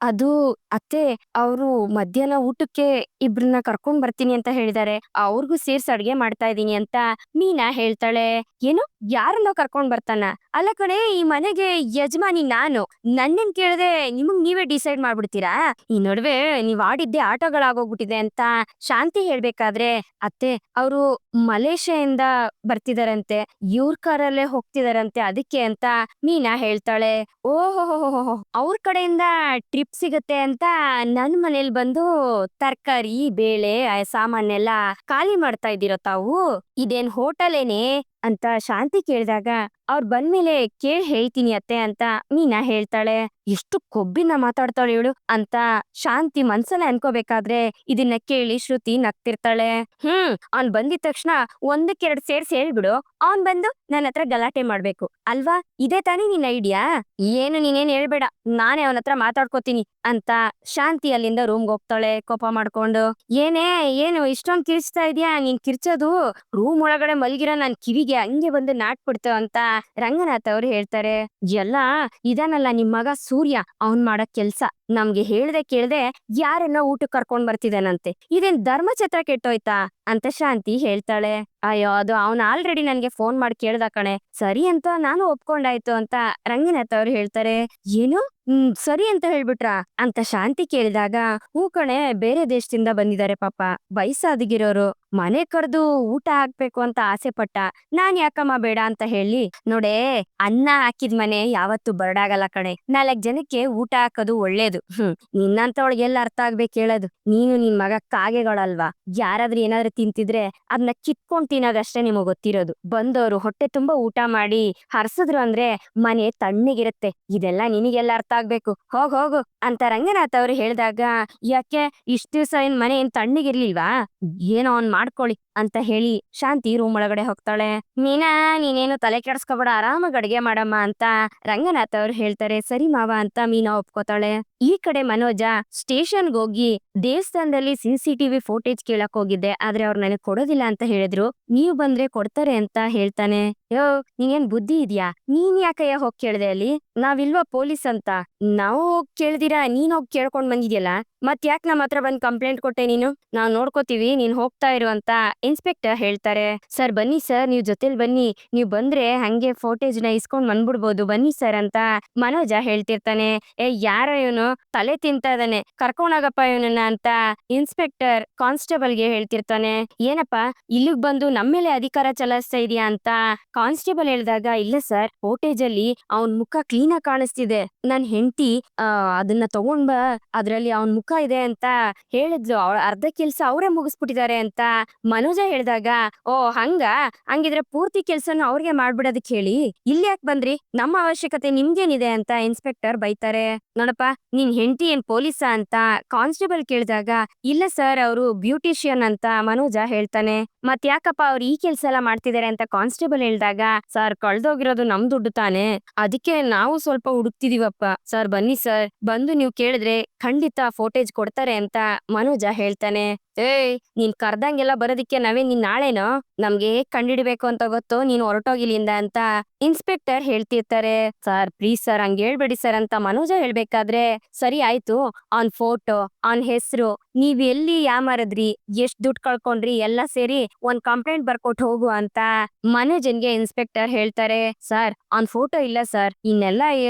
ಅದು ಅತ್ತೆ ಅವರು ಮಧ್ಯಾಹ್ನ ಊಟಕ್ಕೆ ಇಬ್ರನ್ನ ಕರ್ಕೊಂಡ್ ಬರ್ತೀನಿ ಅಂತ ಹೇಳಿದಾರೆ, ಅವ್ರಿಗೂ ಸೇರ್ಸಿ ಅಡ್ಗೆ ಮಾಡ್ತಾ ಇದೀನಿ ಅಂತ ಮೀನಾ ಹೇಳ್ತಾಳೆ. ಏನು, ಯಾರನ್ನ ಕರ್ಕೊಂಡ್ ಬರ್ತಾನ? ಅಲ್ಲ ಕಣೆ, ಈ ಮನೆಗೆ ಯಜಮಾನಿ ನಾನು, ನನ್ನೇನ್ ಕೇಳದೆ ನಿಮಗ್ ನೀವೇ ಡಿಸೈಡ್ ಮಾಡ್ಬಿಡ್ತೀರಾ? ಈ ನಡುವೆ ನೀವ್ ಆಡಿದ್ದೆ ಆಟಗಳಾಗೋಗ್ಬಿಟ್ಟಿದೆ ಅಂತ ಶಾಂತಿ ಹೇಳ್ಬೇಕಾದ್ರೆ, ಅತ್ತೆ ಅವರು ಮಲೇಷ್ಯಾದಿಂದ ಬರ್ತಿದಾರಂತೆ, ಇವ್ರ ಕಾರಲ್ಲೇ ಹೋಗ್ತಿದಾರಂತೆ, ಅದಕ್ಕೆ ಅಂತ ಮೀನಾ ಹೇಳ್ತಾಳೆ. ಓಹೋ, ಅವ್ರ ಕಡೆಯಿಂದ ಟ್ರಿಪ್ ಸಿಗತ್ತೆ ಅಂತ ನನ್ ಮನೇಲಿ ಬಂದು ತರಕಾರಿ ಬೇಳೆ ಸಾಮಾನೆಲ್ಲ ಖಾಲಿ ಮಾಡ್ತಾ ಇದ್ದೀರೋ ತಾವು? ಇದೇನ್ ಹೋಟೆಲ್ ಏನೇ ಅಂತ ಶಾಂತಿ ಕೇಳಿದಾಗ, ಅವ್ರು ಬಂದ್ಮೇಲೆ ಕೇಳಿ ಹೇಳ್ತೀನಿ ಅತ್ತೆ ಅಂತ ಮೀನಾ ಹೇಳ್ತಾಳೆ. ಎಷ್ಟು ಕೊಬ್ಬಿನ ಮಾತಾಡ್ತಾಳೆ ಇವಳು ಅಂತ ಶಾಂತಿ ಮನ್ಸಲ್ಲೇ ಅನ್ಕೋಬೇಕಾದ್ರೆ, ಇದನ್ನ ಕೇಳಿ ಶ್ರುತಿ ನಗ್ತಿರ್ತಾಳೆ. ಅವ್ನ್ ಬಂದಿದ ತಕ್ಷಣ ಒಂದಕ್ಕೆರಡು ಸೇರ್ಸಿ ಹೇಳ್ಬಿಡು, ಅವ್ನ್ ಬಂದು ನನ್ನ ಹತ್ರ ಗಲಾಟೆ ಮಾಡ್ಬೇಕು ಅಲ್ವಾ? ಇದೇ ತಾನೇ ನಿನ್ ಐಡಿಯಾ? ಏನು ನೀನೇನ್ ಹೇಳ್ಬೇಡ, ನಾನೇ ಅವನ ಹತ್ರ ಮಾತಾಡ್ಕೋತೀನಿ ಅಂತ ಶಾಂತಿ ಅಲ್ಲಿಂದ ರೂಮ್ಗೆ ಹೋಗ್ತಾಳೆ ಕೋಪ ಮಾಡ್ಕೊಂಡು. ಏನು ಇಷ್ಟೊಂದ್ ಕಿರ್ಚ್ತಾ ಇದ್ಯಾ? ನೀನ್ ಕಿರ್ಚೋದು ರೂಮ್ ಒಳಗಡೆ ಮಲ್ಗಿರೋ ನನ್ ಕಿವಿಗೆ ಹಂಗೆ ಬಂದು ನಾಟ್ಬಿಡ್ತು ಅಂತ ರಂಗನಾಥ್ ಅವ್ರು ಹೇಳ್ತಾರೆ. ಎಲ್ಲ ಇದಾನಲ್ಲ ನಿಮ್ ಮಗ ಸೂರ್ಯ, ಅವ್ನ್ ಮಾಡೋ ಕೆಲ್ಸ. ನಮ್ಗೆ ಹೇಳ್ದೆ ಕೇಳ್ದೆ ಯಾರನ್ನ ಊಟಕ್ಕೆ ಕರ್ಕೊಂಡ್ ಬರ್ತಿದಾನಂತೆ, ಇದೇನ್ ಧರ್ಮಛತ್ರ ಕೆಟ್ಟೋಯ್ತಾ ಅಂತ ಶಾಂತಿ ಹೇಳ್ತಾಳೆ. ಅಯ್ಯೋ, ಅದು ಅವ್ನ್ ಆಲ್ರೆಡಿ ನನ್ಗೆ ಫೋನ್ ಮಾಡಿ ಕೇಳ್ದ ಕಣೆ, ಸರಿ ಅಂತ ನಾನು ಒಪ್ಕೊಂಡಾಯ್ತು ಅಂತ ರಂಗನಾಥ್ ಅವ್ರು ಹೇಳ್ತಾರೆ. ಏನು, ಸರಿ ಅಂತ ಹೇಳ್ಬಿಟ್ರಾ ಅಂತ ಶಾಂತಿ ಕೇಳಿದಾಗ, ಹೂ ಕಣೆ, ಬೇರೆ ದೇಶದಿಂದ ಬಂದಿದ್ದಾರೆ ಪಾಪ, ವಯಸ್ಸಾದಗಿರೋರು, ಮನೆ ಕರೆದು ಊಟ ಹಾಕ್ಬೇಕು ಅಂತ ಆಸೆ ಪಟ್ಟ, ನಾನ್ ಯಾಕಮ್ಮ ಬೇಡ ಅಂತ ಹೇಳಿ? ನೋಡೇ, ಅನ್ನ ಹಾಕಿದ್ ಮನೆ ಯಾವತ್ತು ಬರಡಾಗಲ್ಲ ಕಣೆ, 4 ಜನಕ್ಕೆ ಊಟ ಹಾಕೋದು ಒಳ್ಳೇದು. ನಿನ್ನಂತವಳಿಗೆಲ್ಲ ಅರ್ಥ ಆಗ್ಬೇಕು ಹೇಳೋದು. ನೀನು ನಿನ್ ಮಗ ಕಾಗೆಗಳಲ್ವಾ, ಯಾರಾದ್ರೂ ಏನಾದ್ರೂ ತಿಂತಿದ್ರೆ ಅದನ್ನ ಕಿತ್ಕೊಂಡ್ ತಿನ್ನೋದಷ್ಟೇ ನಿಮಗ್ ಗೊತ್ತಿರೋದು. ಬಂದವರು ಹೊಟ್ಟೆ ತುಂಬಾ ಊಟ ಮಾಡಿ ಹರ್ಸಿದ್ರು ಅಂದ್ರೆ ಮನೆ ತಣ್ಣಗಿರುತ್ತೆ, ಇದೆಲ್ಲ ನಿನಗೆಲ್ಲ ಅರ್ಥ ಆಗ್ಬೇಕು, ಹೋಗು ಅಂತ ರಂಗನಾಥ್ ಅವ್ರು ಹೇಳಿದಾಗ, ಯಾಕೆ ಇಷ್ಟ ದಿವ್ಸ ಏನ್ ಮನೆ ಏನ್ ತಣ್ಣಗಿರ್ಲಿಲ್ವಾ? ಏನೋ ಅವ್ನ್ ಮಾಡ್ಕೊಳ್ಳಿ ಅಂತ ಹೇಳಿ ಶಾಂತಿ ರೂಮ್ ಒಳಗಡೆ ಹೋಗ್ತಾಳೆ. ಮೀನಾ, ನೀನೇನು ತಲೆ ಕೆಡ್ಸ್ಕೊಬೇಡ, ಆರಾಮಾಗಿ ಅಡ್ಗೆ ಮಾಡಮ್ಮ ಅಂತ ರಂಗನಾಥ್ ಅವ್ರು ಹೇಳ್ತಾರೆ. ಸರಿ ಮಾವ ಅಂತ ಮೀನಾ ಒಪ್ಕೋತಾಳೆ. ಈ ಕಡೆ ಮನೋಜ ಸ್ಟೇಷನ್ಗೆ ಹೋಗಿ ದೇವಸ್ಥಾನದಲ್ಲಿ CCTV ಫೋಟೇಜ್ ಕೇಳಕ್ ಹೋಗಿದ್ದೆ, ಆದ್ರೆ ಅವ್ರು ನನಗೆ ಕೊಡೋದಿಲ್ಲ ಅಂತ ಹೇಳಿದ್ರು, ನೀವ್ ಬಂದ್ರೆ ಕೊಡ್ತಾರೆ ಅಂತ ಹೇಳ್ತಾನೆ. ಯೋ, ನೀನೇನ್ ಬುದ್ಧಿ ಇದ್ಯಾ? ನೀನ್ ಯಾಕಯ್ಯ ಹೋಗ್ ಕೇಳ್ದೆ ಅಲ್ಲಿ? ನಾವಿಲ್ವಾ ಪೊಲೀಸ್ ಅಂತ? ನಾವು ಹೋಗ್ ಕೇಳ್ದಿರಾ ನೀನ್ ಹೋಗ್ ಕೇಳ್ಕೊಂಡ್ ಬಂದಿದ್ಯಲ್ಲ, ಮತ್ ಯಾಕೆ ನಮ್ಮ ಹತ್ರ ಬಂದ್ ಕಂಪ್ಲೇಂಟ್ ಕೊಟ್ಟೆ ನೀನು? ನಾವ್ ನೋಡ್ಕೋತೀವಿ, ನೀನ್ ಹೋಗ್ತಾ ಇರು ಅಂತ ಇನ್ಸ್ಪೆಕ್ಟರ್ ಹೇಳ್ತಾರೆ. ಸರ್ ಬನ್ನಿ ಸರ್, ನೀವ್ ಜೊತೆಲ್ ಬನ್ನಿ, ನೀವ್ ಬಂದ್ರೆ ಹಂಗೆ ಫೋಟೇಜ್ ನ ಇಸ್ಕೊಂಡ್ ಬಂದ್ಬಿಡ್ಬೋದು, ಬನ್ನಿ ಸರ್ ಅಂತ ಮನೋಜ ಹೇಳ್ತಿರ್ತಾನೆ. ಯಾರೋ ಇವನು ತಲೆ ತಿಂತಾ ಇದಾನೆ, ಕರ್ಕೊಂಡೋಗಪ್ಪ ಇವನನ್ನ ಅಂತ ಇನ್ಸ್ಪೆಕ್ಟರ್ ಕಾನ್ಸ್ಟೇಬಲ್ಗೆ ಹೇಳ್ತಿರ್ತಾನೆ. ಏನಪ್ಪ ಇಲ್ಲಿಗ್ ಬಂದು ನಮ್ಮೇಲೆ ಅಧಿಕಾರ ಚಲಾಯಿಸ್ತಾ ಇದೀಯಾ ಅಂತ ಕಾನ್ಸ್ಟೇಬಲ್ ಹೇಳಿದಾಗ, ಇಲ್ಲ ಸರ್, ಫೋಟೇಜ್ ಅಲ್ಲಿ ಅವನ್ ಮುಖ ಕ್ಲೀನ್ ಆಗಿ ಕಾಣಿಸ್ತಿದೆ, ನನ್ ಹೆಂಡತಿ ಅದನ್ನ ತಗೊಂಡ್ ಬಾ, ಅದ್ರಲ್ಲಿ ಅವನ್ ಮುಖ ಇದೆ ಅಂತ ಹೇಳಿದ್ಲು, ಅರ್ಧ ಕೆಲ್ಸ ಅವರೇ ಮುಗಿಸ್ಬಿಟ್ಟಿದ್ದಾರೆ ಅಂತ ಮನೋಜ ಹೇಳಿದಾಗ, ಓ ಹಂಗಿದ್ರೆ ಪೂರ್ತಿ ಕೆಲ್ಸನ ಅವ್ರಿಗೆ ಮಾಡ್ಬಿಡೋದಕ್ ಹೇಳಿ, ಇಲ್ಲಿ ಯಾಕೆ ಬಂದ್ರಿ, ನಮ್ಮ ಅವಶ್ಯಕತೆ ನಿಮ್ಗೇನಿದೆ ಅಂತ ಇನ್ಸ್ಪೆಕ್ಟರ್ ಬೈತಾರೆ. ನೋಡಪ್ಪ, ನಿನ್ ಹೆಂಡತಿ ಏನ್ ಪೊಲೀಸಾ ಅಂತ ಕಾನ್ಸ್ಟೇಬಲ್ ಕೇಳಿದಾಗ, ಇಲ್ಲ ಸರ್, ಅವರು ಬ್ಯೂಟಿಷಿಯನ್ ಅಂತ ಮನೋಜ ಹೇಳ್ತಾನೆ. ಮತ್ ಯಾಕಪ್ಪ ಅವ್ರು ಈ ಕೆಲ್ಸ ಎಲ್ಲ ಮಾಡ್ತಿದಾರೆ ಅಂತ ಕಾನ್ಸ್ಟೇಬಲ್ ಹೇಳಿದಾಗ, ಸರ್ ಕಳ್ದೋಗಿರೋದು ನಮ್ ದುಡ್ಡು ತಾನೆ, ಅದಕ್ಕೆ ನಾವು ಸ್ವಲ್ಪ ಹುಡುಕ್ತಿದೀವಪ್ಪ ಸರ್, ಬನ್ನಿ ಸರ್, ಬಂದು ನೀವು ಕೇಳಿದ್ರೆ ಖಂಡಿತ ಫೋಟೇಜ್ ಕೊಡ್ತಾರೆ ಅಂತ ಮನೋಜ ಹೇಳ್ತಾನೆ. ನೀನ್ ಕರ್ದಂಗೆಲ್ಲ ಬರೋದಿಕ್ಕೆ ನಾವೇ ನಿನ್ ನಾಳೆನೋ, ನಮ್ಗೆ ಕಂಡಿಡ್ಬೇಕು ಅಂತ ಗೊತ್ತು, ನೀನ್ ಹೊರಟೋಗಿಲಿಂದ ಅಂತ ಇನ್ಸ್ಪೆಕ್ಟರ್ ಹೇಳ್ತಿರ್ತಾರೆ. ಸರ್ ಪ್ಲೀಸ್ ಸರ್, ಹಂಗ ಹೇಳ್ಬೇಡಿ ಸರ್ ಅಂತ ಮನೋಜ ಹೇಳ್ಬೇಕಾದ್ರೆ, ಸರಿ ಆಯ್ತು, ಅವ್ನ್ ಫೋಟೋ, ಅವ್ನ್ ಹೆಸರು, ನೀವ್ ಎಲ್ಲಿ ಯಾಮಾರದ್ರಿ, ಎಷ್ಟ್ ದುಡ್ಡು ಕಳ್ಕೊಂಡ್ರಿ, ಎಲ್ಲ ಸೇರಿ ಒಂದ್ ಕಂಪ್ಲೇಂಟ್ ಬರ್ಕೊಟ್ ಹೋಗು ಅಂತ ಮನೋಜನ್ಗೆ ಇನ್ಸ್ಪೆಕ್ಟರ್ ಹೇಳ್ತಾರೆ. ಸರ್ ಅವ್ನ್ ಫೋಟೋ ಇಲ್ಲ ಸರ್, ಇನ್ನೆಲ್ಲ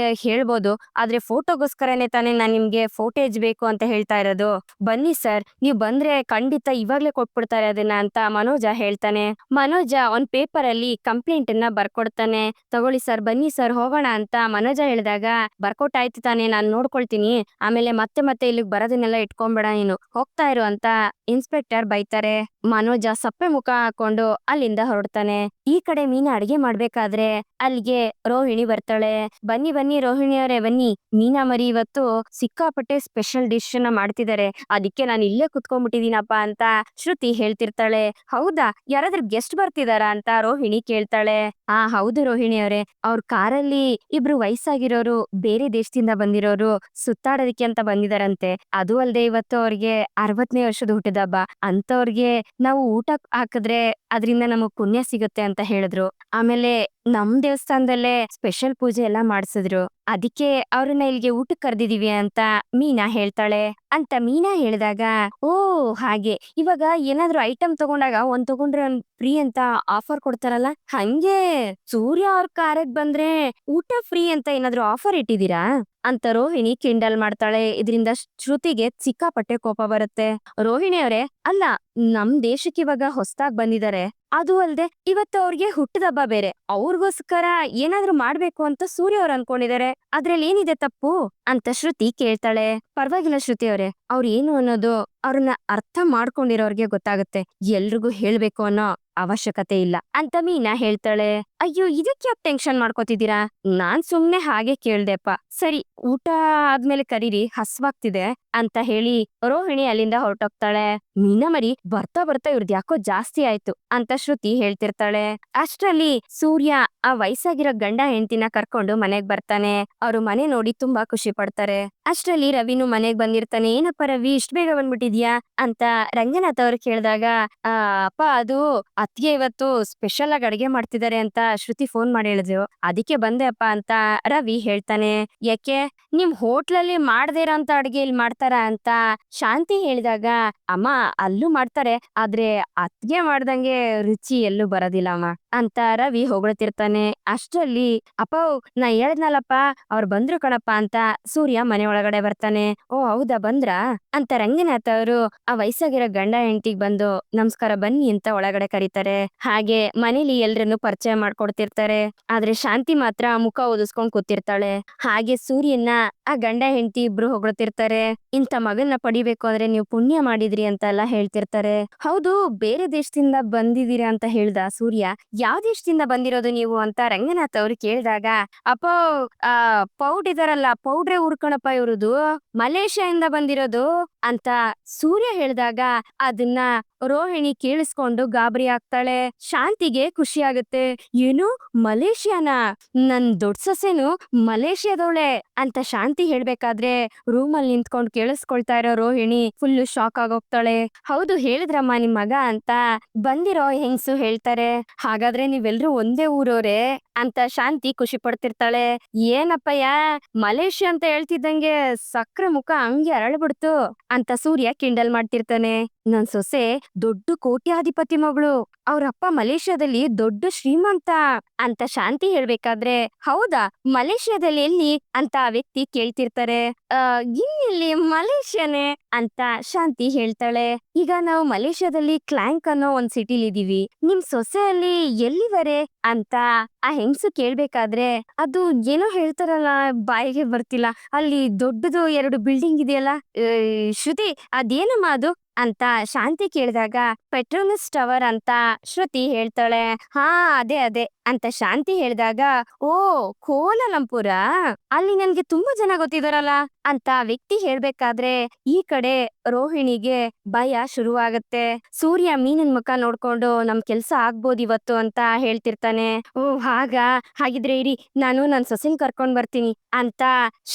ಹೇಳ್ಬೋದು, ಆದ್ರೆ ಫೋಟೋಗೋಸ್ಕರನೇ ತಾನೇ ನಾನ್ ನಿಮ್ಗೆ ಫೋಟೇಜ್ ಬೇಕು ಅಂತ ಹೇಳ್ತಾ ಇರೋದು, ಬನ್ನಿ ಸರ್, ನೀವ್ ಬಂದ್ರೆ ಖಂಡಿತ ಇವಾಗ್ಲೇ ಕೊಟ್ಬಿಡ್ತಾರೆ ಅದನ್ನ ಅಂತ ಮನೋಜ ಹೇಳ್ತಾನೆ. ಮನೋಜ ಒಂದ್ ಪೇಪರ್ ಅಲ್ಲಿ ಕಂಪ್ಲೇಂಟ್ ಅನ್ನ ಬರ್ಕೊಡ್ತಾನೆ. ತಗೊಳ್ಳಿ ಸರ್, ಬನ್ನಿ ಸರ್ ಹೋಗೋಣ ಅಂತ ಮನೋಜ ಹೇಳಿದಾಗ, ಬರ್ಕೊಟ್ಟಾಯ್ತು ತಾನೆ, ನಾನ್ ನೋಡ್ಕೊಳ್ತೀನಿ, ಆಮೇಲೆ ಮತ್ತೆ ಇಲ್ಲಿಗ್ ಬರೋದನ್ನೆಲ್ಲ ಇಟ್ಕೊಂಬೇಡ ನೀನು, ಹೋಗ್ತಾ ಇರು ಅಂತ ಇನ್ಸ್ಪೆಕ್ಟರ್ ಬೈತಾರೆ. ಮನೋಜ ಸಪ್ಪೆ ಮುಖ ಹಾಕೊಂಡು ಅಲ್ಲಿಂದ ಹೊರಡ್ತಾನೆ. ಈ ಕಡೆ ಮೀನಾ ಅಡ್ಗೆ ಮಾಡ್ಬೇಕಾದ್ರೆ ಅಲ್ಲಿಗೆ ರೋಹಿಣಿ ಬರ್ತಾಳೆ. ಬನ್ನಿ ರೋಹಿಣಿ ಅವರೇ ಬನ್ನಿ, ಮೀನಾ ಮರಿ ಇವತ್ತು ಸಿಕ್ಕಾಪಟ್ಟೆ ಸ್ಪೆಷಲ್ ಡಿಶ್ ನ ಮಾಡ್ತಿದ್ದಾರೆ, ಅದಕ್ಕೆ ನಾನು ಇಲ್ಲೇ ಕುತ್ಕೊಂಡ್ಬಿಟ್ಟಿದೀನಿ ಕಣಪ್ಪ ಅಂತ ಶ್ರುತಿ ಹೇಳ್ತಿರ್ತಾಳೆ. ಹೌದಾ, ಯಾರಾದ್ರೂ ಗೆಸ್ಟ್ ಬರ್ತಿದಾರಾ ಅಂತ ರೋಹಿಣಿ ಕೇಳ್ತಾಳೆ. ಹೌದು ರೋಹಿಣಿ ಅವರೇ, ಅವ್ರ ಕಾರಲ್ಲಿ ಇಬ್ರು ವಯಸ್ಸಾಗಿರೋರು ಬೇರೆ ದೇಶದಿಂದ ಬಂದಿರೋರು ಸುತ್ತಾಡೋದಕ್ಕೆ ಅಂತ ಬಂದಿದಾರಂತೆ. ಅದು ಅಲ್ದೆ ಇವತ್ತು ಅವ್ರಿಗೆ 60ನೇ ವರ್ಷದ ಹುಟ್ಟಿದಬ್ಬ. ಅಂತವ್ರಿಗೆ ನಾವು ಊಟ ಹಾಕಿದ್ರೆ ಅದರಿಂದ ನಮಗ್ ಪುಣ್ಯ ಸಿಗುತ್ತೆ ಅಂತ ಹೇಳಿದ್ರು. ಆಮೇಲೆ ನಮ್ ದೇವಸ್ಥಾನದಲ್ಲೇ ಸ್ಪೆಷಲ್ ಪೂಜೆ ಎಲ್ಲ ಮಾಡ್ಸಿದ್ರು. ಅದಕ್ಕೆ ಅವ್ರನ್ನ ಇಲ್ಲಿಗೆ ಊಟಕ್ಕೆ ಕರ್ದಿದೀವಿ ಅಂತ ಮೀನಾ ಹೇಳ್ತಾಳೆ. ಅಂತ ಮೀನಾ ಹೇಳಿದಾಗ, ಓ ಹಾಗೆ, ಇವಾಗ ಏನಾದ್ರೂ ಐಟಮ್ ತಗೊಂಡಾಗ ಒಂದ್ ತಗೊಂಡ್ರೆ ಒಂದ್ ಫ್ರೀ ಅಂತ ಆಫರ್ ಕೊಡ್ತಾರಲ್ಲ, ಹಂಗೆ ಸೂರ್ಯ ಅವ್ರ ಕಾರಕ್ ಬಂದ್ರೆ ಊಟ ಫ್ರೀ ಅಂತ ಏನಾದ್ರೂ ಆಫರ್ ಇಟ್ಟಿದೀರಾ ಅಂತ ರೋಹಿಣಿ ಕಿಂಡಲ್ ಮಾಡ್ತಾಳೆ. ಇದರಿಂದ ಶ್ರುತಿಗೆ ಸಿಕ್ಕಾಪಟ್ಟೆ ಕೋಪ ಬರುತ್ತೆ. ರೋಹಿಣಿ ಅವರೇ, ಅಲ್ಲ, ನಮ್ ದೇಶಕ್ಕೆ ಇವಾಗ ಹೊಸದಾಗ್ ಬಂದಿದ್ದಾರೆ. ಅದು ಅಲ್ದೆ ಇವತ್ತು ಅವ್ರಿಗೆ ಹುಟ್ಟಿದಬ್ಬ ಬೇರೆ. ಅವ್ರಿಗೋಸ್ಕರ ಏನಾದ್ರೂ ಮಾಡ್ಬೇಕು ಅಂತ ಸೂರ್ಯ ಅವ್ರು ಅನ್ಕೊಂಡಿದ್ದಾರೆ. ಅದ್ರಲ್ಲಿ ಏನಿದೆ ತಪ್ಪು ಅಂತ ಶ್ರುತಿ ಕೇಳ್ತಾಳೆ. ಪರವಾಗಿಲ್ಲ ಶ್ರುತಿ ಅವ್ರೆ, ಅವ್ರು ಏನು ಅನ್ನೋದು ಅವ್ರನ್ನ ಅರ್ಥ ಮಾಡ್ಕೊಂಡಿರೋರ್ಗೆ ಗೊತ್ತಾಗುತ್ತೆ. ಎಲ್ರಿಗೂ ಹೇಳ್ಬೇಕು ಅನ್ನೋ ಅವಶ್ಯಕತೆ ಇಲ್ಲ ಅಂತ ಮೀನಾ ಹೇಳ್ತಾಳೆ. ಅಯ್ಯೋ, ಇದಕ್ಕೆ ಯಾಕೆ ಟೆನ್ಷನ್ ಮಾಡ್ಕೋತಿದ್ದೀರಾ? ನಾನ್ ಸುಮ್ನೆ ಹಾಗೆ ಕೇಳ್ದೆಪ್ಪ. ಸರಿ, ಊಟ ಆದ್ಮೇಲೆ ಕರೀರಿ, ಹಸ್ವಾಗ್ತಿದೆ ಅಂತ ಹೇಳಿ ರೋಹಿಣಿ ಅಲ್ಲಿಂದ ಹೊರಟೋಗ್ತಾಳೆ. ಮೀನಾ ಮರಿ ಬರ್ತಾ ಬರ್ತಾ ಇವ್ರದ್ ಯಾಕೋ ಜಾಸ್ತಿ ಆಯ್ತು ಅಂತ ಶ್ರುತಿ ಹೇಳ್ತಿರ್ತಾಳೆ. ಅಷ್ಟ್ರಲ್ಲಿ ಸೂರ್ಯ ಆ ವಯಸ್ಸಾಗಿರೋ ಗಂಡ ಹೆಂಡತಿನ ಕರ್ಕೊಂಡು ಮನೆಗ್ ಬರ್ತಾನೆ. ಅವ್ರು ಮನೆ ನೋಡಿ ತುಂಬಾ ಖುಷಿ ಪಡ್ತಾರೆ. ಅಷ್ಟ್ರಲ್ಲಿ ರವಿನು ಮನೆಗ್ ಬಂದಿರ್ತಾನೆ. ಏನಪ್ಪ ರವಿ, ಇಷ್ಟ್ ಬೇಗ ಬಂದ್ಬಿಟ್ಟಿದ್ಯಾ ಅಂತ ರಂಗನಾಥ್ ಅವ್ರು ಕೇಳಿದಾಗ, ಅಪ್ಪ ಅದು ಅತ್ತಿಗೆ ಇವತ್ತು ಸ್ಪೆಷಲ್ ಆಗಿ ಅಡಿಗೆ ಮಾಡ್ತಿದ್ದಾರೆ ಅಂತ ಶ್ರುತಿ ಫೋನ್ ಮಾಡಿ ಹೇಳಿದ್ರು, ಅದಕ್ಕೆ ಬಂದೆ ಅಪ್ಪ ಅಂತ ರವಿ ಹೇಳ್ತಾನೆ. ಯಾಕೆ, ನಿಮ್ ಹೋಟ್ಲಲ್ಲಿ ಮಾಡ್ದೇ ಇರೋಂತ ಅಡ್ಗೆ ಇಲ್ಲಿ ಮಾಡ್ತಾರ ಅಂತ ಶಾಂತಿ ಹೇಳಿದಾಗ, ಅಮ್ಮ ಅಲ್ಲೂ ಮಾಡ್ತಾರೆ, ಆದ್ರೆ ಅತ್ಗೆ ಮಾಡ್ದಂಗೆ ರುಚಿ ಎಲ್ಲೂ ಬರೋದಿಲ್ಲ ಅಮ್ಮ ಅಂತ ರವಿ ಹೊಗಳ್ತಿರ್ತಾನೆ. ಅಷ್ಟ್ರಲ್ಲಿ ಅಪ್ಪ, ನಾ ಹೇಳ್ದ್ನಲ್ಲಪ್ಪ ಅವ್ರು ಬಂದ್ರು ಕಣಪ್ಪ ಅಂತ ಸೂರ್ಯ ಮನೆ ಒಳಗಡೆ ಬರ್ತಾನೆ. ಓ ಹೌದಾ, ಬಂದ್ರಾ ಅಂತ ರಂಗನಾಥ್ ಅವರು ಆ ವಯಸ್ಸಾಗಿರೋ ಗಂಡ ಹೆಂಡತಿಗ್ ಬಂದು ನಮಸ್ಕಾರ ಬನ್ನಿ ಅಂತ ಒಳಗಡೆ ಕರೀತಾರೆ. ಹಾಗೆ ಮನೇಲಿ ಎಲ್ರನ್ನು ಪರಿಚಯ ಮಾಡ್ಕೊಡ್ತಿರ್ತಾರೆ. ಆದ್ರೆ ಶಾಂತಿ ಮಾತ್ರ ಮುಖ ಓದಿಸ್ಕೊಂಡ್ ಕೂತಿರ್ತಾಳೆ. ಹಾಗೆ ಸೂರ್ಯನ ಆ ಗಂಡ ಹೆಂಡತಿ ಇಬ್ರು ಹೊಗಳ್ತಿರ್ತಾರೆ. ಇಂಥ ಮಗನ್ನ ಪಡಿಬೇಕು ಅಂದ್ರೆ ನೀವು ಪುಣ್ಯ ಮಾಡಿದ್ರಿ ಅಂತ ಎಲ್ಲ ಹೇಳ್ತಿರ್ತಾರೆ. ಹೌದು, ಬೇರೆ ದೇಶದಿಂದ ಬಂದಿದ್ದೀರಾ ಅಂತ ಹೇಳ್ದ ಸೂರ್ಯ. ಯಾವ ದೇಶದಿಂದ ಬಂದಿರೋದು ನೀವು ಅಂತ ರಂಗನಾಥ್ ಅವ್ರು ಕೇಳಿದಾಗ, ಅಪ್ಪ ಪೌಡ್ ಇದಾರಲ್ಲ, ಪೌಡ್ರೆ ಉರ್ಕಣಪ್ಪ ಇವ್ರದು, ಮಲೇಷ್ಯಾದಿಂದ ಬಂದಿರೋದು ಅಂತ ಸೂರ್ಯ ಹೇಳಿದಾಗ ಅದನ್ನ ರೋಹಿಣಿ ಕೇಳಿಸ್ಕೊಂಡು ಗಾಬರಿ ಆಗ್ತಾಳೆ. ಶಾಂತಿಗೆ ಖುಷಿ ಆಗುತ್ತೆ. ಏನು, ಮಲೇಷ್ಯಾನ? ನನ್ ದೊಡ್ಡ ಸೊಸೆನು ಮಲೇಷ್ಯಾದವಳೆ ಅಂತ ಶಾಂತಿ ಹೇಳ್ಬೇಕಾದ್ರೆ ರೂಮಲ್ಲಿ ನಿಂತ್ಕೊಂಡು ಕೇಳಿಸ್ಕೊಳ್ತಾ ಇರೋ ರೋಹಿಣಿ ಫುಲ್ಲು ಶಾಕ್ ಆಗೋಗ್ತಾಳೆ. ಹೌದು, ಹೇಳಿದ್ರಮ್ಮ ನಿಮ್ ಮಗ ಅಂತ ಬಂದಿರೋ ಹೆಂಗ್ಸು ಹೇಳ್ತಾರೆ. ಹಾಗಾದ್ರೆ ನೀವೆಲ್ರೂ ಒಂದೇ ಊರವ್ರೆ ಅಂತ ಶಾಂತಿ ಖುಷಿ ಪಡ್ತಿರ್ತಾಳೆ. ಏನಪ್ಪಯ್ಯ, ಮಲೇಷ್ಯಾ ಅಂತ ಹೇಳ್ತಿದ್ದಂಗೆ ಸಕ್ರೆ ಮುಖ ಹಂಗೆ ಅರಳ್ಬಿಡ್ತು ಅಂತ ಸೂರ್ಯ ಕಿಂಡಲ್ ಮಾಡ್ತಿರ್ತಾನೆ. ನನ್ ಸೊಸೆ ದೊಡ್ಡ ಕೋಟ್ಯಾಧಿಪತಿ ಮಗಳು, ಅವ್ರಪ್ಪ ಮಲೇಷ್ಯಾದಲ್ಲಿ ದೊಡ್ಡ ಶ್ರೀಮಂತ ಅಂತ ಶಾಂತಿ ಹೇಳ್ಬೇಕಾದ್ರೆ, ಹೌದಾ, ಮಲೇಷ್ಯಾದಲ್ಲಿ ಎಲ್ಲಿ ಅಂತ ಆ ವ್ಯಕ್ತಿ ಕೇಳ್ತಿರ್ತಾರೆ. ಇಲ್ಲಿ ಮಲೇಷ್ಯಾನೇ ಅಂತ ಶಾಂತಿ ಹೇಳ್ತಾಳೆ. ಈಗ ನಾವು ಮಲೇಷ್ಯಾದಲ್ಲಿ ಕ್ಲಾಂಕ್ ಅನ್ನೋ ಒಂದ್ ಸಿಟಿಲಿ ಇದೀವಿ. ನಿಮ್ ಸೊಸೆಯಲ್ಲಿ ಎಲ್ಲಿವರೆ ಅಂತ ಆ ಹೆಂಗ್ಸು ಕೇಳ್ಬೇಕಾದ್ರೆ, ಅದು ಏನೋ ಹೇಳ್ತಾರಲ್ಲ, ಬಾಯಿಗೆ ಬರ್ತಿಲ್ಲ, ಅಲ್ಲಿ ದೊಡ್ಡದು 2 ಬಿಲ್ಡಿಂಗ್ ಇದೆಯಲ್ಲ, ಶ್ರುತಿ ಅದೇನಮ್ಮ ಅದು ಅಂತ ಶಾಂತಿ ಕೇಳಿದಾಗ, ಪೆಟ್ರೋನಸ್ ಟವರ್ ಅಂತ ಶ್ರುತಿ ಹೇಳ್ತಾಳೆ. ಅದೇ ಅದೇ ಅಂತ ಶಾಂತಿ ಹೇಳಿದಾಗ, ಓ ಕೋಲಾಲಂಪುರ, ಅಲ್ಲಿ ನನ್ಗೆ ತುಂಬಾ ಜನ ಗೊತ್ತಿದಾರಲ್ಲ ಅಂತ ವ್ಯಕ್ತಿ ಹೇಳ್ಬೇಕಾದ್ರೆ ಈ ಕಡೆ ರೋಹಿಣಿಗೆ ಭಯ ಶುರುವಾಗತ್ತೆ. ಸೂರ್ಯ ಮೀನನ್ ಮುಖ ನೋಡ್ಕೊಂಡು ನಮ್ ಕೆಲ್ಸ ಆಗ್ಬೋದು ಇವತ್ತು ಅಂತ ಹೇಳ್ತಿರ್ತಾನೆ. ಓ ಹಾಗಿದ್ರೆ ಇರಿ, ನಾನು ನನ್ ಸೊಸೆನ್ ಕರ್ಕೊಂಡ್ ಬರ್ತೀನಿ ಅಂತ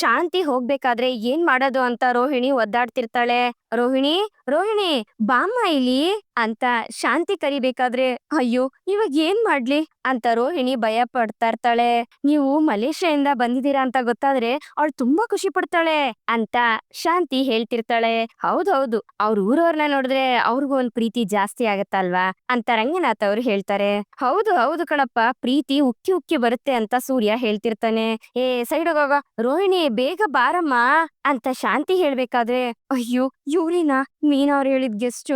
ಶಾಂತಿ ಹೋಗ್ಬೇಕಾದ್ರೆ ಏನ್ ಮಾಡೋದು ಅಂತ ರೋಹಿಣಿ ಒದ್ದಾಡ್ತಿರ್ತಾಳೆ. ರೋಹಿಣಿ ರೋಹಿಣಿ ಬಾಮ್ಮ ಇಲ್ಲಿ ಅಂತ ಶಾಂತಿ ಕರಿಬೇಕಾದ್ರೆ, ಅಯ್ಯೋ ಇವಾಗ ಏನ್ ಮಾಡ್ಲಿ ಅಂತ ರೋಹಿಣಿ ಭಯ ಪಡ್ತಾ ಇರ್ತಾಳೆ. ನೀವು ಮಲೇಷ್ಯಾದಿಂದ ಬಂದಿದ್ದೀರಾ ಅಂತ ಗೊತ್ತಾದ್ರೆ ಅವಳು ತುಂಬಾ ಖುಷಿ ಪಡ್ತಾಳೆ ಅಂತ ಶಾಂತಿ ಹೇಳ್ತಿರ್ತಾಳೆ. ಹೌದೌದು, ಅವ್ರ ಊರವ್ರನ್ನ ನೋಡಿದ್ರೆ ಅವ್ರಿಗೂ ಒಂದ್ ಪ್ರೀತಿ ಜಾಸ್ತಿ ಆಗತ್ತಲ್ವಾ ಅಂತ ರಂಗನಾಥ್ ಅವ್ರು ಹೇಳ್ತಾರೆ. ಹೌದು ಹೌದು ಕಣಪ್ಪ, ಪ್ರೀತಿ ಉಕ್ಕಿ ಉಕ್ಕಿ ಬರುತ್ತೆ ಅಂತ ಸೂರ್ಯ ಹೇಳ್ತಿರ್ತಾನೆ. ಸೈಡ್ ಹೋಗ ರೋಹಿಣಿ, ಬೇಗ ಬಾರಮ್ಮ ಅಂತ ಶಾಂತಿ ಹೇಳ್ಬೇಕಾದ್ರೆ, ಅಯ್ಯೋ ಇವ್ರಿನ ಮೀನಾ ಅವ್ರು ಹೇಳಿದ್ ಗೆಸ್ಟ್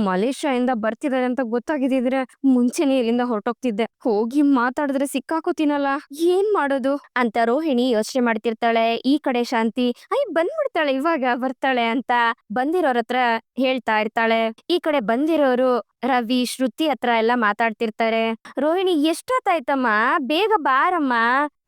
ಮಲೇಷ್ಯಾದಿಂದ ಬರ್ತಿದ್ದಾರೆ ಅಂತ ಗೊತ್ತಾಗಿದ್ರೆ ಮುಂಚೆನೆ ಇಲ್ಲಿಂದ ಹೊರಟೋಗ್ತಿದ್ದೆ. ಹೋಗಿ ಮಾತಾಡಿದ್ರೆ ಸಿಕ್ಕಾಕೋತೀನಲ್ಲ, ಏನ್ ಮಾಡೋದು ಅಂತ ರೋಹಿಣಿ ಯೋಚನೆ ಮಾಡ್ತಿರ್ತಾಳೆ. ಈ ಕಡೆ ಶಾಂತಿ ಬಂದ್ಬಿಡ್ತಾಳೆ, ಇವಾಗ ಬರ್ತಾಳೆ ಅಂತ ಬಂದಿರೋರ ಹತ್ರ ಹೇಳ್ತಾ ಇರ್ತಾಳೆ. ಈ ಕಡೆ ಬಂದಿರೋರು ರವಿ ಶ್ರುತಿ ಹತ್ರ ಎಲ್ಲ ಮಾತಾಡ್ತಿರ್ತಾರೆ. ರೋಹಿಣಿ, ಎಷ್ಟೊತ್ತಾಯ್ತಮ್ಮ, ಬೇಗ ಬಾರಮ್ಮ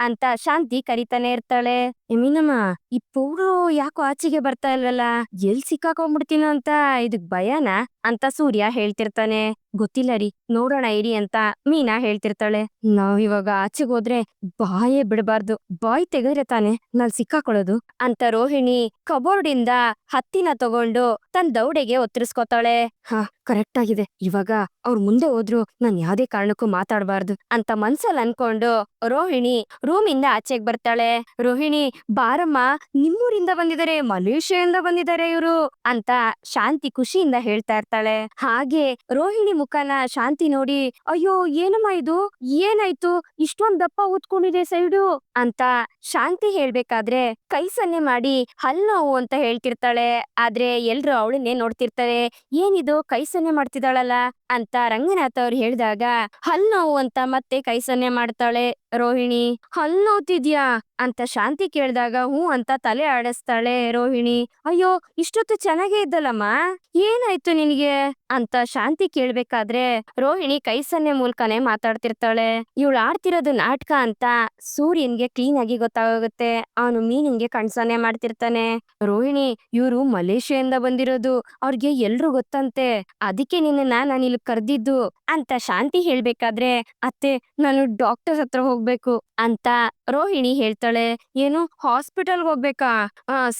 ಅಂತ ಶಾಂತಿ ಕರಿತಾನೆ ಇರ್ತಾಳೆ. ಮೀನಮ್ಮ, ಈ ಪೌಡ್ರು ಯಾಕೋ ಆಚೆಗೆ ಬರ್ತಾ ಇಲ್ವಲ್ಲ, ಎಲ್ ಸಿಕ್ಕಾಕೊಂಡ್ಬಿಡ್ತೀನೋ ಅಂತ ಇದಕ್ ಭಯನಾ ಅಂತ ಸೂರ್ಯ ಹೇಳ್ತಿರ್ತಾನೆ. ಗೊತ್ತಿಲ್ಲ ರೀ, ನೋಡೋಣ ಇರಿ ಅಂತ ಮೀನಾ ಹೇಳ್ತಿರ್ತಾಳೆ. ನಾವಿವಾಗ ಆಚೆಗೆ ಹೋದ್ರೆ ಬಾಯೇ ಬಿಡಬಾರ್ದು, ಬಾಯ್ ತೆಗೆದ್ರೆ ತಾನೆ ನಾನ್ ಸಿಕ್ಕಾಕೊಳ್ಳೋದು ಅಂತ ರೋಹಿಣಿ ಕಬೋರ್ಡ್ ಇಂದ ಹತ್ತಿನ ತಗೊಂಡು ತನ್ ದೌಡೆಗೆ ಒತ್ತರಿಸ್ಕೊತಾಳೆ. ಹಾ, ಕರೆಕ್ಟ್ ಆಗಿದೆ, ಇವಾಗ ಅವ್ರ ಮುಂದೆ ಹೋದ್ರು ನಾನ್ ಯಾವ್ದೇ ಕಾರಣಕ್ಕೂ ಮಾತಾಡ್ಬಾರ್ದು ಅಂತ ಮನ್ಸಲ್ಲಿ ಅನ್ಕೊಂಡು ರೋಹಿಣಿ ರೂಮಿಂದ ಆಚೆಗ್ ಬರ್ತಾಳೆ. ರೋಹಿಣಿ, ಬಾರಮ್ಮ, ನಿಮ್ಮೂರಿಂದ ಬಂದಿದ್ದಾರೆ, ಮಲೇಷ್ಯಾದಿಂದ ಬಂದಿದ್ದಾರೆ ಇವ್ರು ಅಂತ ಶಾಂತಿ ಖುಷಿಯಿಂದ ಹೇಳ್ತಾ ಇರ್ತಾಳೆ. ಹಾಗೆ ರೋಹಿಣಿ ಮುಖನ ಶಾಂತಿ ನೋಡಿ, ಅಯ್ಯೋ ಏನಮ್ಮ ಇದು, ಏನಾಯ್ತು, ಇಷ್ಟೊಂದ್ ದಪ್ಪ ಊದ್ಕೊಂಡಿದೆ ಸೈಡು ಅಂತ ಶಾಂತಿ ಹೇಳ್ಬೇಕಾದ್ರೆ ಕೈ ಸನ್ನೆ ಮಾಡಿ ಹಲ್ ನೋವು ಅಂತ ಹೇಳ್ತಿರ್ತಾಳೆ. ಆದ್ರೆ ಎಲ್ರು ಅವಳನ್ನೇ ನೋಡ್ತಿರ್ತಾರೆ. ಏನಿದು ಕೈ ಸನ್ನೆ ಮಾಡ್ತಿದ್ದಾಳಲ್ಲ ಅಂತ ರಂಗನಾಥ್ ಅವ್ರು ಹೇಳಿದಾಗ ಹಲ್ ನೋವು ಅಂತ ಮತ್ತೆ ಕೈ ಸನ್ನೆ ಮಾಡ್ತಾಳೆ ರೋಹಿಣಿ. ಹಲ್ ನೋವ್ತಿದ್ಯಾ ಅಂತ ಶಾಂತಿ ಕೇಳಿದಾಗ ಹೂ ಅಂತ ತಲೆ ಆಡಿಸ್ತಾಳೆ ರೋಹಿಣಿ. ಅಯ್ಯೋ, ಇಷ್ಟೊತ್ತು ಚೆನ್ನಾಗೇ ಇದ್ದಲ್ಲಮ್ಮ, ಏನಾಯ್ತು ನಿನ್ಗೆ ಅಂತ ಶಾಂತಿ ಕೇಳ್ಬೇಕಾದ್ರೆ ರೋಹಿಣಿ ಕೈ ಸನ್ನೆ ಮೂಲಕನೇ ಮಾತಾಡ್ತಿರ್ತಾಳೆ. ಇವಳು ಆಡ್ತಿರೋದು ನಾಟಕ ಅಂತ ಸೂರ್ಯನ್ಗೆ ಕ್ಲೀನ್ ಆಗಿ ಗೊತ್ತಾಗುತ್ತೆ. ಅವನು ಮೀನಿನ್ಗೆ ಕಣ್ಸನ್ನೆ ಮಾಡ್ತಿರ್ತಾನೆ. ರೋಹಿಣಿ, ಇವ್ರು ಮಲೇಷ್ಯಾದಿಂದ ಬಂದಿರೋದು, ಅವ್ರಿಗೆ ಎಲ್ರು ಗೊತ್ತಂತೆ, ಅದಕ್ಕೆ ನಿನ್ನ ನಾನು ಇಲ್ಲಿ ಕರ್ದಿದ್ದು ಅಂತ ಶಾಂತಿ ಹೇಳ್ಬೇಕಾದ್ರೆ ಅತ್ತೆ, ನಾನು ಡಾಕ್ಟರ್ ಹತ್ರ ಹೋಗ್ಬೇಕು ಅಂತ ರೋಹಿಣಿ ಹೇಳ್ತಾಳೆ. ಏನು, ಹಾಸ್ಪಿಟಲ್ಗೆ ಹೋಗ್ಬೇಕಾ?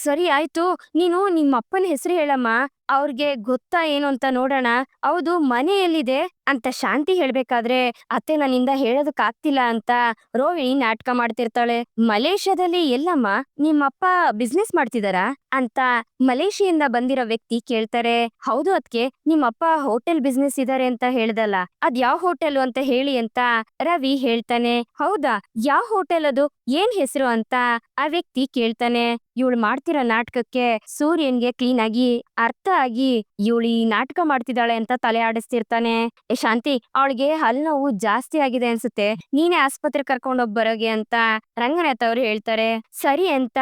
ಸರಿ ಆಯ್ತು, ನೀನು ನಿಮ್ಮ ಅಪ್ಪನ ಹೆಸರು ಹೇಳಮ್ಮ, ಅವ್ರಿಗೆ ಗೊತ್ತಾ ಏನು ಅಂತ ನೋಡೋಣ. ಹೌದು, ಮನೆ ಎಲ್ಲಿದೆ ಅಂತ ಶಾಂತಿ ಹೇಳ್ಬೇಕಾದ್ರೆ ಅತ್ತೆ, ನನ್ನಿಂದ ಹೇಳೋದಕ್ ಆಗ್ತಿಲ್ಲ ಅಂತ ರೋಹಿಣಿ ನಾಟಕ ಮಾಡ್ತಿರ್ತಾಳೆ. ಮಲೇಷ್ಯಾದಲ್ಲಿ ಎಲ್ಲಮ್ಮ, ನಿಮ್ಮಪ್ಪ ಬಿಸ್ನೆಸ್ ಮಾಡ್ತಿದಾರಾ ಅಂತ ಮಲೇಷಿಯಿಂದ ಬಂದಿರೋ ವ್ಯಕ್ತಿ ಕೇಳ್ತಾರೆ. ಹೌದು ಅದ್ಕೆ, ನಿಮ್ಮಪ್ಪ ಹೋಟೆಲ್ ಬಿಸ್ನೆಸ್ ಇದಾರೆ ಅಂತ ಹೇಳ್ದಲ್ಲ, ಅದ್ ಯಾವ ಹೋಟೆಲ್ ಅಂತ ಹೇಳಿ ಅಂತ ರವಿ ಹೇಳ್ತಾನೆ. ಹೌದಾ, ಯಾವ ಹೋಟೆಲ್ ಅದು, ಏನ್ ಹೆಸರು ಅಂತ ಆ ವ್ಯಕ್ತಿ ಕೇಳ್ತಾನೆ. ಇವಳು ಮಾಡ್ತಿರೋ ನಾಟಕಕ್ಕೆ ಸೂರ್ಯನ್ಗೆ ಕ್ಲೀನ್ ಆಗಿ ಅರ್ಥ ಆಗಿ ಇವಳು ಈ ನಾಟಕ ಮಾಡ್ತಿದ್ದಾಳೆ ಅಂತ ತಲೆ ಆಡಿಸ್ತಿರ್ತಾನೆ. ಶಾಂತಿ, ಅವಳಿಗೆ ಹಲ್ ನೋವು ಜಾಸ್ತಿ ಆಗಿದೆ ಅನ್ಸುತ್ತೆ, ನೀನೇ ಆಸ್ಪತ್ರೆ ಕರ್ಕೊಂಡೋಗ್ ಬರೋಗೆ ಅಂತ ರಂಗನಾಥ್ ಅವ್ರು ಹೇಳ್ತಾರೆ. ಸರಿ ಅಂತ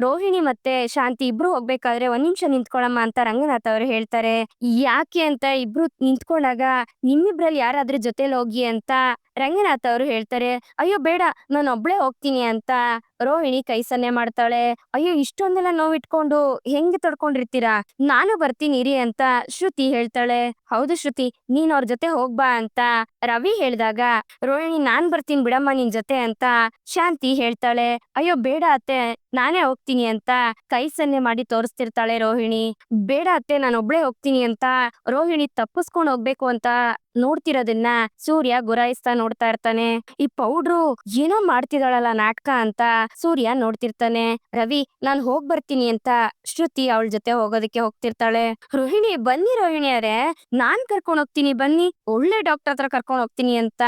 ರೋಹಿಣಿ ಮತ್ತೆ ಶಾಂತಿ ಇಬ್ರು ಹೋಗ್ಬೇಕಾದ್ರೆ ಒಂದ್ ನಿಮಿಷ ನಿಂತ್ಕೊಳಮ್ಮ ಅಂತ ರಂಗನಾಥ್ ಅವ್ರು ಹೇಳ್ತಾರೆ. ಯಾಕೆ ಅಂತ ಇಬ್ರು ನಿಂತ್ಕೊಂಡಾಗ ನಿಮ್ಮಿಬ್ರಲ್ಲಿ ಯಾರಾದ್ರೂ ಜೊತೆಲಿ ಹೋಗಿ ಅಂತ ರಂಗನಾಥ್ ಅವರು ಹೇಳ್ತಾರೆ. ಅಯ್ಯೋ ಬೇಡ, ನಾನು ಒಬ್ಳೆ ಹೋಗ್ತೀನಿ ಅಂತ ರೋಹಿಣಿ ಕೈ ಸನ್ನೆ ಮಾಡ್ತಾಳೆ. ಅಯ್ಯೋ, ಇಷ್ಟೊಂದೆಲ್ಲ ನೋವಿಟ್ಕೊಂಡು ಹೆಂಗೆ ತಡ್ಕೊಂಡಿರ್ತೀರಾ, ನಾನು ಬರ್ತೀನಿ ಇರಿ ಅಂತ ಶ್ರುತಿ ಹೇಳ್ತಾಳೆ. ಹೌದು ಶ್ರುತಿ, ನೀನ್ ಅವ್ರ ಜೊತೆ ಹೋಗ್ಬಾ ಅಂತ ರವಿ ಹೇಳ್ದಾಗ ರೋಹಿಣಿ, ನಾನ್ ಬರ್ತೀನಿ ಬಿಡಮ್ಮ ನಿನ್ ಜೊತೆ ಅಂತ ಶಾಂತಿ ಹೇಳ್ತಾಳೆ. ಅಯ್ಯೋ ಬೇಡ ಅತ್ತೆ, ನಾನೇ ಹೋಗ್ತೀನಿ ಅಂತ ಕೈ ಸನ್ನೆ ಮಾಡಿ ತೋರಿಸ್ತಿರ್ತಾಳೆ ರೋಹಿಣಿ. ಬೇಡ ಅತ್ತೆ, ನಾನು ಒಬ್ಳೆ ಹೋಗ್ತೀನಿ ಅಂತ ರೋಹಿಣಿ ತಪ್ಪಿಸ್ಕೊಂಡ್ ಹೋಗ್ಬೇಕು ಅಂತ ನೋಡ್ತಿರೋದನ್ನ ಸೂರ್ಯ ಗುರಾಯಿಸ್ತಾ ನೋಡ್ತಾ ಇರ್ತಾನೆ. ಈ ಪೌಡ್ರು ಏನೋ ಮಾಡ್ತಿದಾಳಲ್ಲ ನಾಟಕ ಅಂತ ಸೂರ್ಯ ನೋಡ್ತಿರ್ತಾನೆ. ರವಿ, ನಾನ್ ಹೋಗ್ ಬರ್ತೀನಿ ಅಂತ ಶ್ರುತಿ ಅವಳ ಜೊತೆ ಹೋಗೋದಕ್ಕೆ ಹೋಗ್ತಿರ್ತಾಳೆ. ರೋಹಿಣಿ, ಬನ್ನಿ ರೋಹಿಣಿ ಅವರೇ, ನಾನ್ ಕರ್ಕೊಂಡ್ ಹೋಗ್ತೀನಿ ಬನ್ನಿ, ಒಳ್ಳೆ ಡಾಕ್ಟರ್ ಹತ್ರ ಕರ್ಕೊಂಡ್ ಹೋಗ್ತೀನಿ ಅಂತ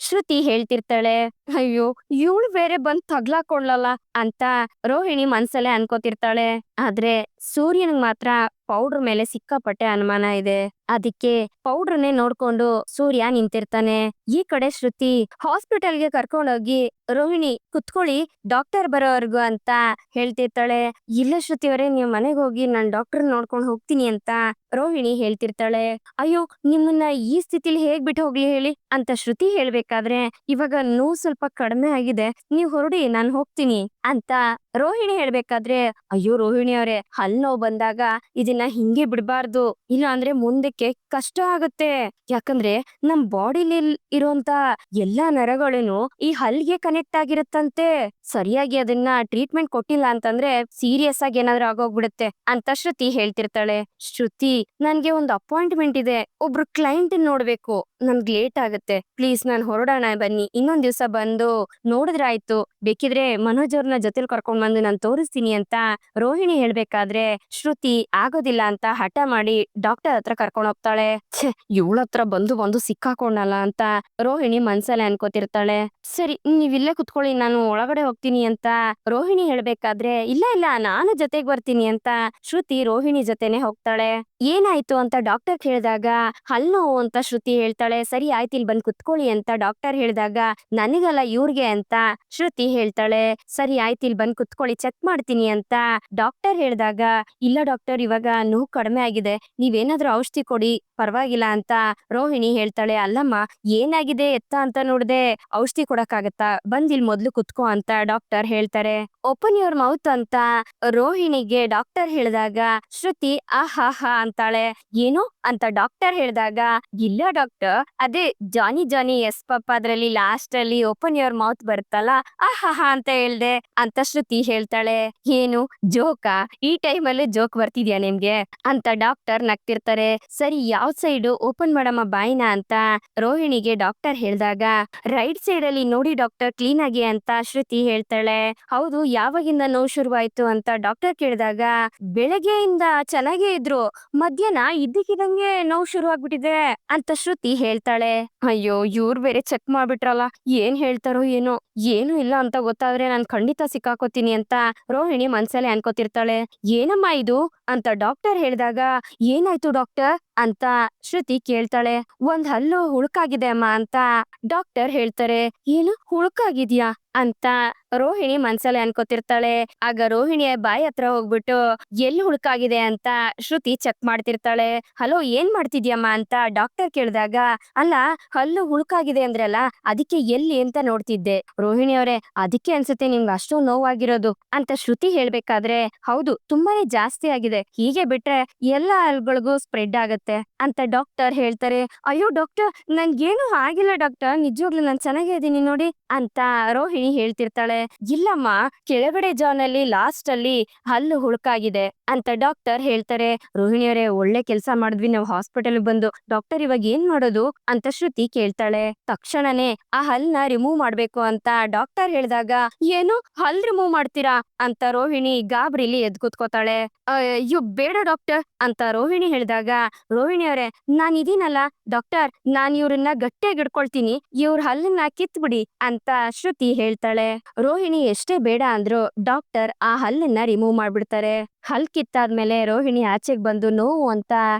ಶ್ರುತಿ ಹೇಳ್ತಿರ್ತಾಳೆ. ಅಯ್ಯೋ, ಇವಳು ಬೇರೆ ಬಂದ್ ತಗ್ಲಾಕೊಳ್ಳಲ್ಲ ಅಂತ ರೋಹಿಣಿ ಮನ್ಸಲ್ಲೇ ಅನ್ಕೋತಿರ್ತಾಳೆ. ಆದ್ರೆ ಸೂರ್ಯನಿಗ್ ಮಾತ್ರ ಪೌಡ್ರ್ ಮೇಲೆ ಸಿಕ್ಕಾಪಟ್ಟೆ ಅನುಮಾನ ಇದೆ. ಅದಕ್ಕೆ ಪೌಡ್ರನ್ನೇ ನೋಡ್ಕೊಂಡು ಸೂರ್ಯ ನಿಂತಿರ್ತಾನೆ. ಈ ಕಡೆ ಶ್ರುತಿ ಹಾಸ್ಪಿಟಲ್ಗೆ ಕರ್ಕೊಂಡೋಗಿ ರೋಹಿಣಿ ಕುತ್ಕೊಳ್ಳಿ ಡಾಕ್ಟರ್ ಬರೋವರ್ಗು ಅಂತ ಹೇಳ್ತಿರ್ತಾಳೆ. ಇಲ್ಲ ಶ್ರುತಿ ಅವರೇ, ನೀವ್ ಮನೆಗೆ ಹೋಗಿ ನಾನ್ ಡಾಕ್ಟರ್ ನೋಡ್ಕೊಂಡು ಹೋಗ್ತೀನಿ ಅಂತ ರೋಹಿಣಿ ಹೇಳ್ತಿರ್ತಾಳೆ. ಅಯ್ಯೋ, ನಿಮ್ಮನ್ನ ಈ ಸ್ಥಿತಿಲಿ ಹೇಗ್ ಬಿಟ್ಟು ಹೋಗ್ಲಿ ಹೇಳಿ ಅಂತ ಶ್ರುತಿ ಹೇಳ್ಬೇಕಾದ್ರೆ ಇವಾಗ ನೋವು ಸ್ವಲ್ಪ ಕಡಿಮೆ ಆಗಿದೆ, ನೀವ್ ಹೊರಡಿ, ನಾನ್ ಹೋಗ್ತೀನಿ ಅಂತ ರೋಹಿಣಿ ಹೇಳ್ಬೇಕಾದ್ರೆ ಅಯ್ಯೋ ರೋಹಿಣಿ ಅವರೇ, ಹಲ್ ನೋವು ಬಂದಾಗ ಇದನ್ನ ಹಿಂಗೆ ಬಿಡ್ಬಾರ್ದು, ಇಲ್ಲ ಅಂದ್ರೆ ಮುಂದಕ್ಕೆ ಕಷ್ಟ ಆಗುತ್ತೆ. ಯಾಕಂದ್ರೆ ನಮ್ ಬಾಡಿಲಿ ಇರೋಂತ ಎಲ್ಲಾ ನರಗಳೇನು ಈ ಹಲ್ಗೆ ಕನೆಕ್ಟ್ ಆಗಿರುತ್ತಂತೆ. ಸರಿಯಾಗಿ ಅದನ್ನ ಟ್ರೀಟ್ಮೆಂಟ್ ಕೊಟ್ಟಿಲ್ಲ ಅಂತಂದ್ರೆ ಸೀರಿಯಸ್ ಆಗಿ ಏನಾದ್ರೂ ಆಗೋಗ್ಬಿಡುತ್ತೆ ಅಂತ ಶ್ರುತಿ ಹೇಳ್ತಿರ್ತಾಳೆ. ಶ್ರುತಿ, ನನ್ಗೆ ಒಂದು ಅಪಾಯಿಂಟ್ಮೆಂಟ್ ಇದೆ, ಒಬ್ರು ಕ್ಲೈಂಟ್ ನೋಡ್ಬೇಕು, ನನ್ಗೆ ಲೇಟ್ ಆಗುತ್ತೆ, ಪ್ಲೀಸ್ ನಾನ್ ಹೊರಡೋಣ, ಬನ್ನಿ ಇನ್ನೊಂದ್ ದಿವ್ಸ ಬಂದು ನೋಡಿದ್ರಾಯ್ತು, ಬೇಕಿದ್ರೆ ಮನೋಜ್ ಅವ್ರನ್ನ ಜೊತೆಲಿ ಕರ್ಕೊಂಡ್ ಬಂದು ನಾನ್ ತೋರಿಸ್ತೀನಿ ಅಂತ ರೋಹಿಣಿ ಹೇಳ್ಬೇಕಾದ್ರೆ ಶ್ರುತಿ ಆಗೋದಿಲ್ಲ ಅಂತ ಹಠ ಮಾಡಿ ಡಾಕ್ಟರ್ ಹತ್ರ ಕರ್ಕೊಂಡ್ ಹೋಗ್ತಾಳೆ. ಛೆ, ಇವಳ ಹತ್ರ ಬಂದು ಬಂದು ಸಿಕ್ಕಾಕೊಂಡಲ್ಲ ಅಂತ ರೋಹಿಣಿ ಮನ್ಸಲ್ಲೇ ಅನ್ಕೋತಿರ್ತಾಳೆ. ಸರಿ, ನೀವಿಲ್ಲೇ ಕುತ್ಕೊಳ್ಳಿ, ನಾನು ಒಳಗಡೆ ಹೋಗ್ತೀನಿ ಅಂತ ರೋಹಿಣಿ ಹೇಳ್ಬೇಕಾದ್ರೆ ಇಲ್ಲ ಇಲ್ಲ, ನಾನು ಜೊತೆಗ್ ಬರ್ತೀನಿ ಅಂತ ಶ್ರುತಿ ರೋಹಿಣಿ ಜೊತೆನೆ ಹೋಗ್ತಾಳೆ. ಏನಾಯ್ತು ಅಂತ ಡಾಕ್ಟರ್ ಕೇಳಿದಾಗ ಹಲ್ಲು ನೋವು ಅಂತ ಶ್ರುತಿ ಹೇಳ್ತಾಳೆ. ಸರಿ ಆಯ್ತು ಇಲ್ಲಿ ಬಂದ್ ಕುತ್ಕೊಳ್ಳಿ ಅಂತ ಡಾಕ್ಟರ್ ಹೇಳಿದಾಗ ನನಗಲ್ಲ ಇವ್ರಿಗೆ ಅಂತ ಶ್ರುತಿ ಹೇಳ್ತಾಳೆ. ಸರಿ ಆಯ್ತು ಇಲ್ಲಿ ಬಂದ್ ಕುತ್ಕೊಳ್ಳಿ ಚೆಕ್ ಮಾಡ್ತೀನಿ ಅಂತ ಡಾಕ್ಟರ್ ಹೇಳಿದಾಗ ಇಲ್ಲ ಡಾಕ್ಟರ್ ಇವಾಗ ನೋವು ಕಡಿಮೆ ಆಗಿದೆ, ನೀವೇನಾದ್ರೂ ಔಷಧಿ ಕೊಡಿ ಪರವಾಗಿಲ್ಲ ಅಂತ ರೋಹಿಣಿ ಹೇಳ್ತಾಳೆ. ಅಲ್ಲಮ್ಮ ಏನಾಗಿದೆ ಎತ್ತ ಅಂತ ನೋಡ್ದೆ ಔಷಧಿ ಕೊಡಕ್ಕಾಗತ್ತಾ, ಬಂದ್ ಇಲ್ಲಿ ಮೊದ್ಲು ಕುತ್ಕೋ ಅಂತ ಡಾಕ್ಟರ್ ಹೇಳ್ತಾರೆ. ಓಪನ್ ಯುವರ್ ಮೌತ್ ಅಂತ ರೋಹಿಣಿಗೆ ಡಾಕ್ಟರ್ ಹೇಳಿದಾಗ ಶ್ರುತಿ ಆಹಾಹಾ ಅಂತಾಳೆ. ಏನು ಅಂತ ಡಾಕ್ಟರ್ ಹೇಳಿದಾಗ ಇಲ್ಲ ಡಾಕ್ಟರ್ ಅದೇ ಜಾನಿ ಜಾನಿ ಎಸ್ ಪಪ್ಪ ಅದ್ರಲ್ಲಿ ಲಾಸ್ಟ್ ಅಲ್ಲಿ ಓಪನ್ ಯುವರ್ ಮೌತ್ ಬರುತ್ತಲ್ಲ ಆಹಾಹಾ ಅಂತ ಹೇಳ್ದೆ ಅಂತ ಶ್ರುತಿ ಹೇಳ್ತಾಳೆ. ಏನು ಜೋಕಾ, ಈ ಟೈಮಲ್ಲಿ ಜೋಕ್ ಬರ್ತಿದ್ಯಾ ನಿಮ್ಗೆ ಅಂತ ಡಾಕ್ಟರ್ ನಗ್ತಿರ್ತಾರೆ. ಸರಿ ಯಾವ ಸೈಡು ಓಪನ್ ಮಾಡಮ್ಮ ಬಾಯಿನ ಅಂತ ರೋಹಿಣಿಗೆ ಡಾಕ್ಟರ್ ಹೇಳಿದಾಗ ರೈಟ್ ಸೈಡ್ ಅಲ್ಲಿ ನೋಡಿ ಡಾಕ್ಟರ್ ಕ್ಲೀನ್ ಆಗಿ ಅಂತ ಶ್ರುತಿ ಹೇಳ್ತಾಳೆ. ಹೌದು ಯಾವಾಗಿಂದ ನೋವು ಶುರುವಾಯ್ತು ಅಂತ ಡಾಕ್ಟರ್ ಕೇಳಿದಾಗ ಬೆಳಗ್ಗೆಯಿಂದ ಚೆನ್ನಾಗೇ ಇದ್ರು, ಮಧ್ಯಾಹ್ನ ಇದ್ದಕ್ಕಿದಂಗೆ ನೋವು ಶುರು ಆಗ್ಬಿಟ್ಟಿದೆ ಅಂತ ಶ್ರುತಿ ಹೇಳ್ತಾಳೆ. ಅಯ್ಯೋ ಇವ್ರು ಬೇರೆ ಚೆಕ್ ಮಾಡ್ಬಿಟ್ರಲ್ಲ, ಏನ್ ಹೇಳ್ತಾರೋ ಏನೋ, ಏನು ಇಲ್ಲ ಅಂತ ಗೊತ್ತಾದ್ರೆ ನಾನ್ ಖಂಡಿತ ಸಿಕ್ಕಾಕೋತೀನಿ ಅಂತ ರೋಹಿಣಿ ಮನ್ಸಲ್ಲೇ ಅನ್ಕೋತಿರ್ತಾಳೆ. ಏನಮ್ಮ ಇದು ಅಂತ ಡಾಕ್ಟರ್ ಹೇಳಿದಾಗ ಏನಾಯ್ತು ಡಾಕ್ಟರ್ ಅಂತ ಶ್ರುತಿ ಕೇಳ್ತಾಳೆ. ಒಂದ್ ಹಲ್ಲು ಹುಳುಕಾಗಿದೆ ಅಮ್ಮ ಅಂತ ಡಾಕ್ಟರ್ ಹೇಳ್ತಾರೆ. ಏನು ಹುಳುಕಾಗಿದ್ಯಾ ಅಂತ ರೋಹಿಣಿ ಮನ್ಸಲ್ಲೇ ಅನ್ಕೋತಿರ್ತಾಳೆ. ಆಗ ರೋಹಿಣಿಯ ಬಾಯಿ ಹತ್ರ ಹೋಗ್ಬಿಟ್ಟು ಎಲ್ಲಿ ಹುಳುಕಾಗಿದೆ ಅಂತ ಶ್ರುತಿ ಚೆಕ್ ಮಾಡ್ತಿರ್ತಾಳೆ. ಹಲೋ ಏನ್ ಮಾಡ್ತಿದ್ಯಮ್ಮ ಅಂತ ಡಾಕ್ಟರ್ ಕೇಳಿದಾಗ ಅಲ್ಲ ಹಲ್ಲು ಹುಳುಕಾಗಿದೆ ಅಂದ್ರಲ್ಲ ಅದಕ್ಕೆ ಎಲ್ಲಿ ಅಂತ ನೋಡ್ತಿದ್ದೆ. ರೋಹಿಣಿ ಅವರೇ ಅದಕ್ಕೆ ಅನ್ಸುತ್ತೆ ನಿಮ್ಗೆ ಅಷ್ಟೊಂದು ನೋವಾಗಿರೋದು ಅಂತ ಶ್ರುತಿ ಹೇಳ್ಬೇಕಾದ್ರೆ ಹೌದು ತುಂಬಾನೇ ಜಾಸ್ತಿ ಆಗಿದೆ, ಹೀಗೆ ಬಿಟ್ರೆ ಎಲ್ಲ ಹಲ್ಗಳಿಗೂ ಸ್ಪ್ರೆಡ್ ಆಗತ್ತೆ ಅಂತ ಡಾಕ್ಟರ್ ಹೇಳ್ತಾರೆ. ಅಯ್ಯೋ ಡಾಕ್ಟರ್ ನನ್ಗೇನು ಆಗಿಲ್ಲ ಡಾಕ್ಟರ್, ನಿಜವಾಗ್ಲೂ ನಾನ್ ಚೆನ್ನಾಗೇ ಇದೀನಿ ನೋಡಿ ಅಂತ ರೋಹಿಣಿ ಹೇಳ್ತಿರ್ತಾಳೆ. ಇಲ್ಲಮ್ಮ ಕೆಳಗಡೆ ಜಾನ್ ಅಲ್ಲಿ ಲಾಸ್ಟ್ ಅಲ್ಲಿ ಹಲ್ಲು ಹುಳುಕಾಗಿದೆ ಅಂತ ಡಾಕ್ಟರ್ ಹೇಳ್ತಾರೆ. ರೋಹಿಣಿಯವರೇ ಒಳ್ಳೆ ಕೆಲಸ ಮಾಡಿದ್ವಿ ನಾವು ಹಾಸ್ಪಿಟಲ್ ಬಂದು, ಡಾಕ್ಟರ್ ಇವಾಗ ಏನ್ ಮಾಡೋದು ಅಂತ ಶ್ರುತಿ ಕೇಳ್ತಾಳೆ. ತಕ್ಷಣನೇ ಆ ಹಲ್ನ ರಿಮೂವ್ ಮಾಡ್ಬೇಕು ಅಂತ ಡಾಕ್ಟರ್ ಹೇಳಿದಾಗ ಏನು ಹಲ್ ರಿಮೂವ್ ಮಾಡ್ತೀರಾ ಅಂತ ರೋಹಿಣಿ ಗಾಬರಿಲಿ ಎದ್ ಕೂತ್ಕೋತಾಳೆ. ಅಯ್ಯೋ ಬೇಡ ಡಾಕ್ಟರ್ ಅಂತ ರೋಹಿಣಿ ಹೇಳಿದಾಗ ರೋಹಿಣಿಯವರೇ ನಾನ್ ಇದೀನಲ್ಲ ಡಾಕ್ಟರ್, ನಾನ್ ಇವ್ರನ್ನ ಗಟ್ಟಿಯಾಗಿ ಹಿಡ್ಕೊಳ್ತೀನಿ, ಇವ್ರ ಹಲ್ಲನ್ನ ಕಿತ್ಬಿಡಿ ಅಂತ ಶ್ರುತಿ ಹೇಳ್ತಾಳೆ. ರೋಹಿಣಿ ಎಷ್ಟೇ ಬೇಡ ಅಂದ್ರು ಡಾಕ್ಟರ್ ಆ ಹಲ್ಲನ್ನ ರಿಮೂವ್ ಮಾಡ್ಬಿಡ್ತಾರೆ. ಹಲ್ ಕಿತ್ತಾದ್ಮೇಲೆ ರೋಹಿಣಿ ಆಚೆಗ್ ಬಂದು ನೋವು ಅಂತ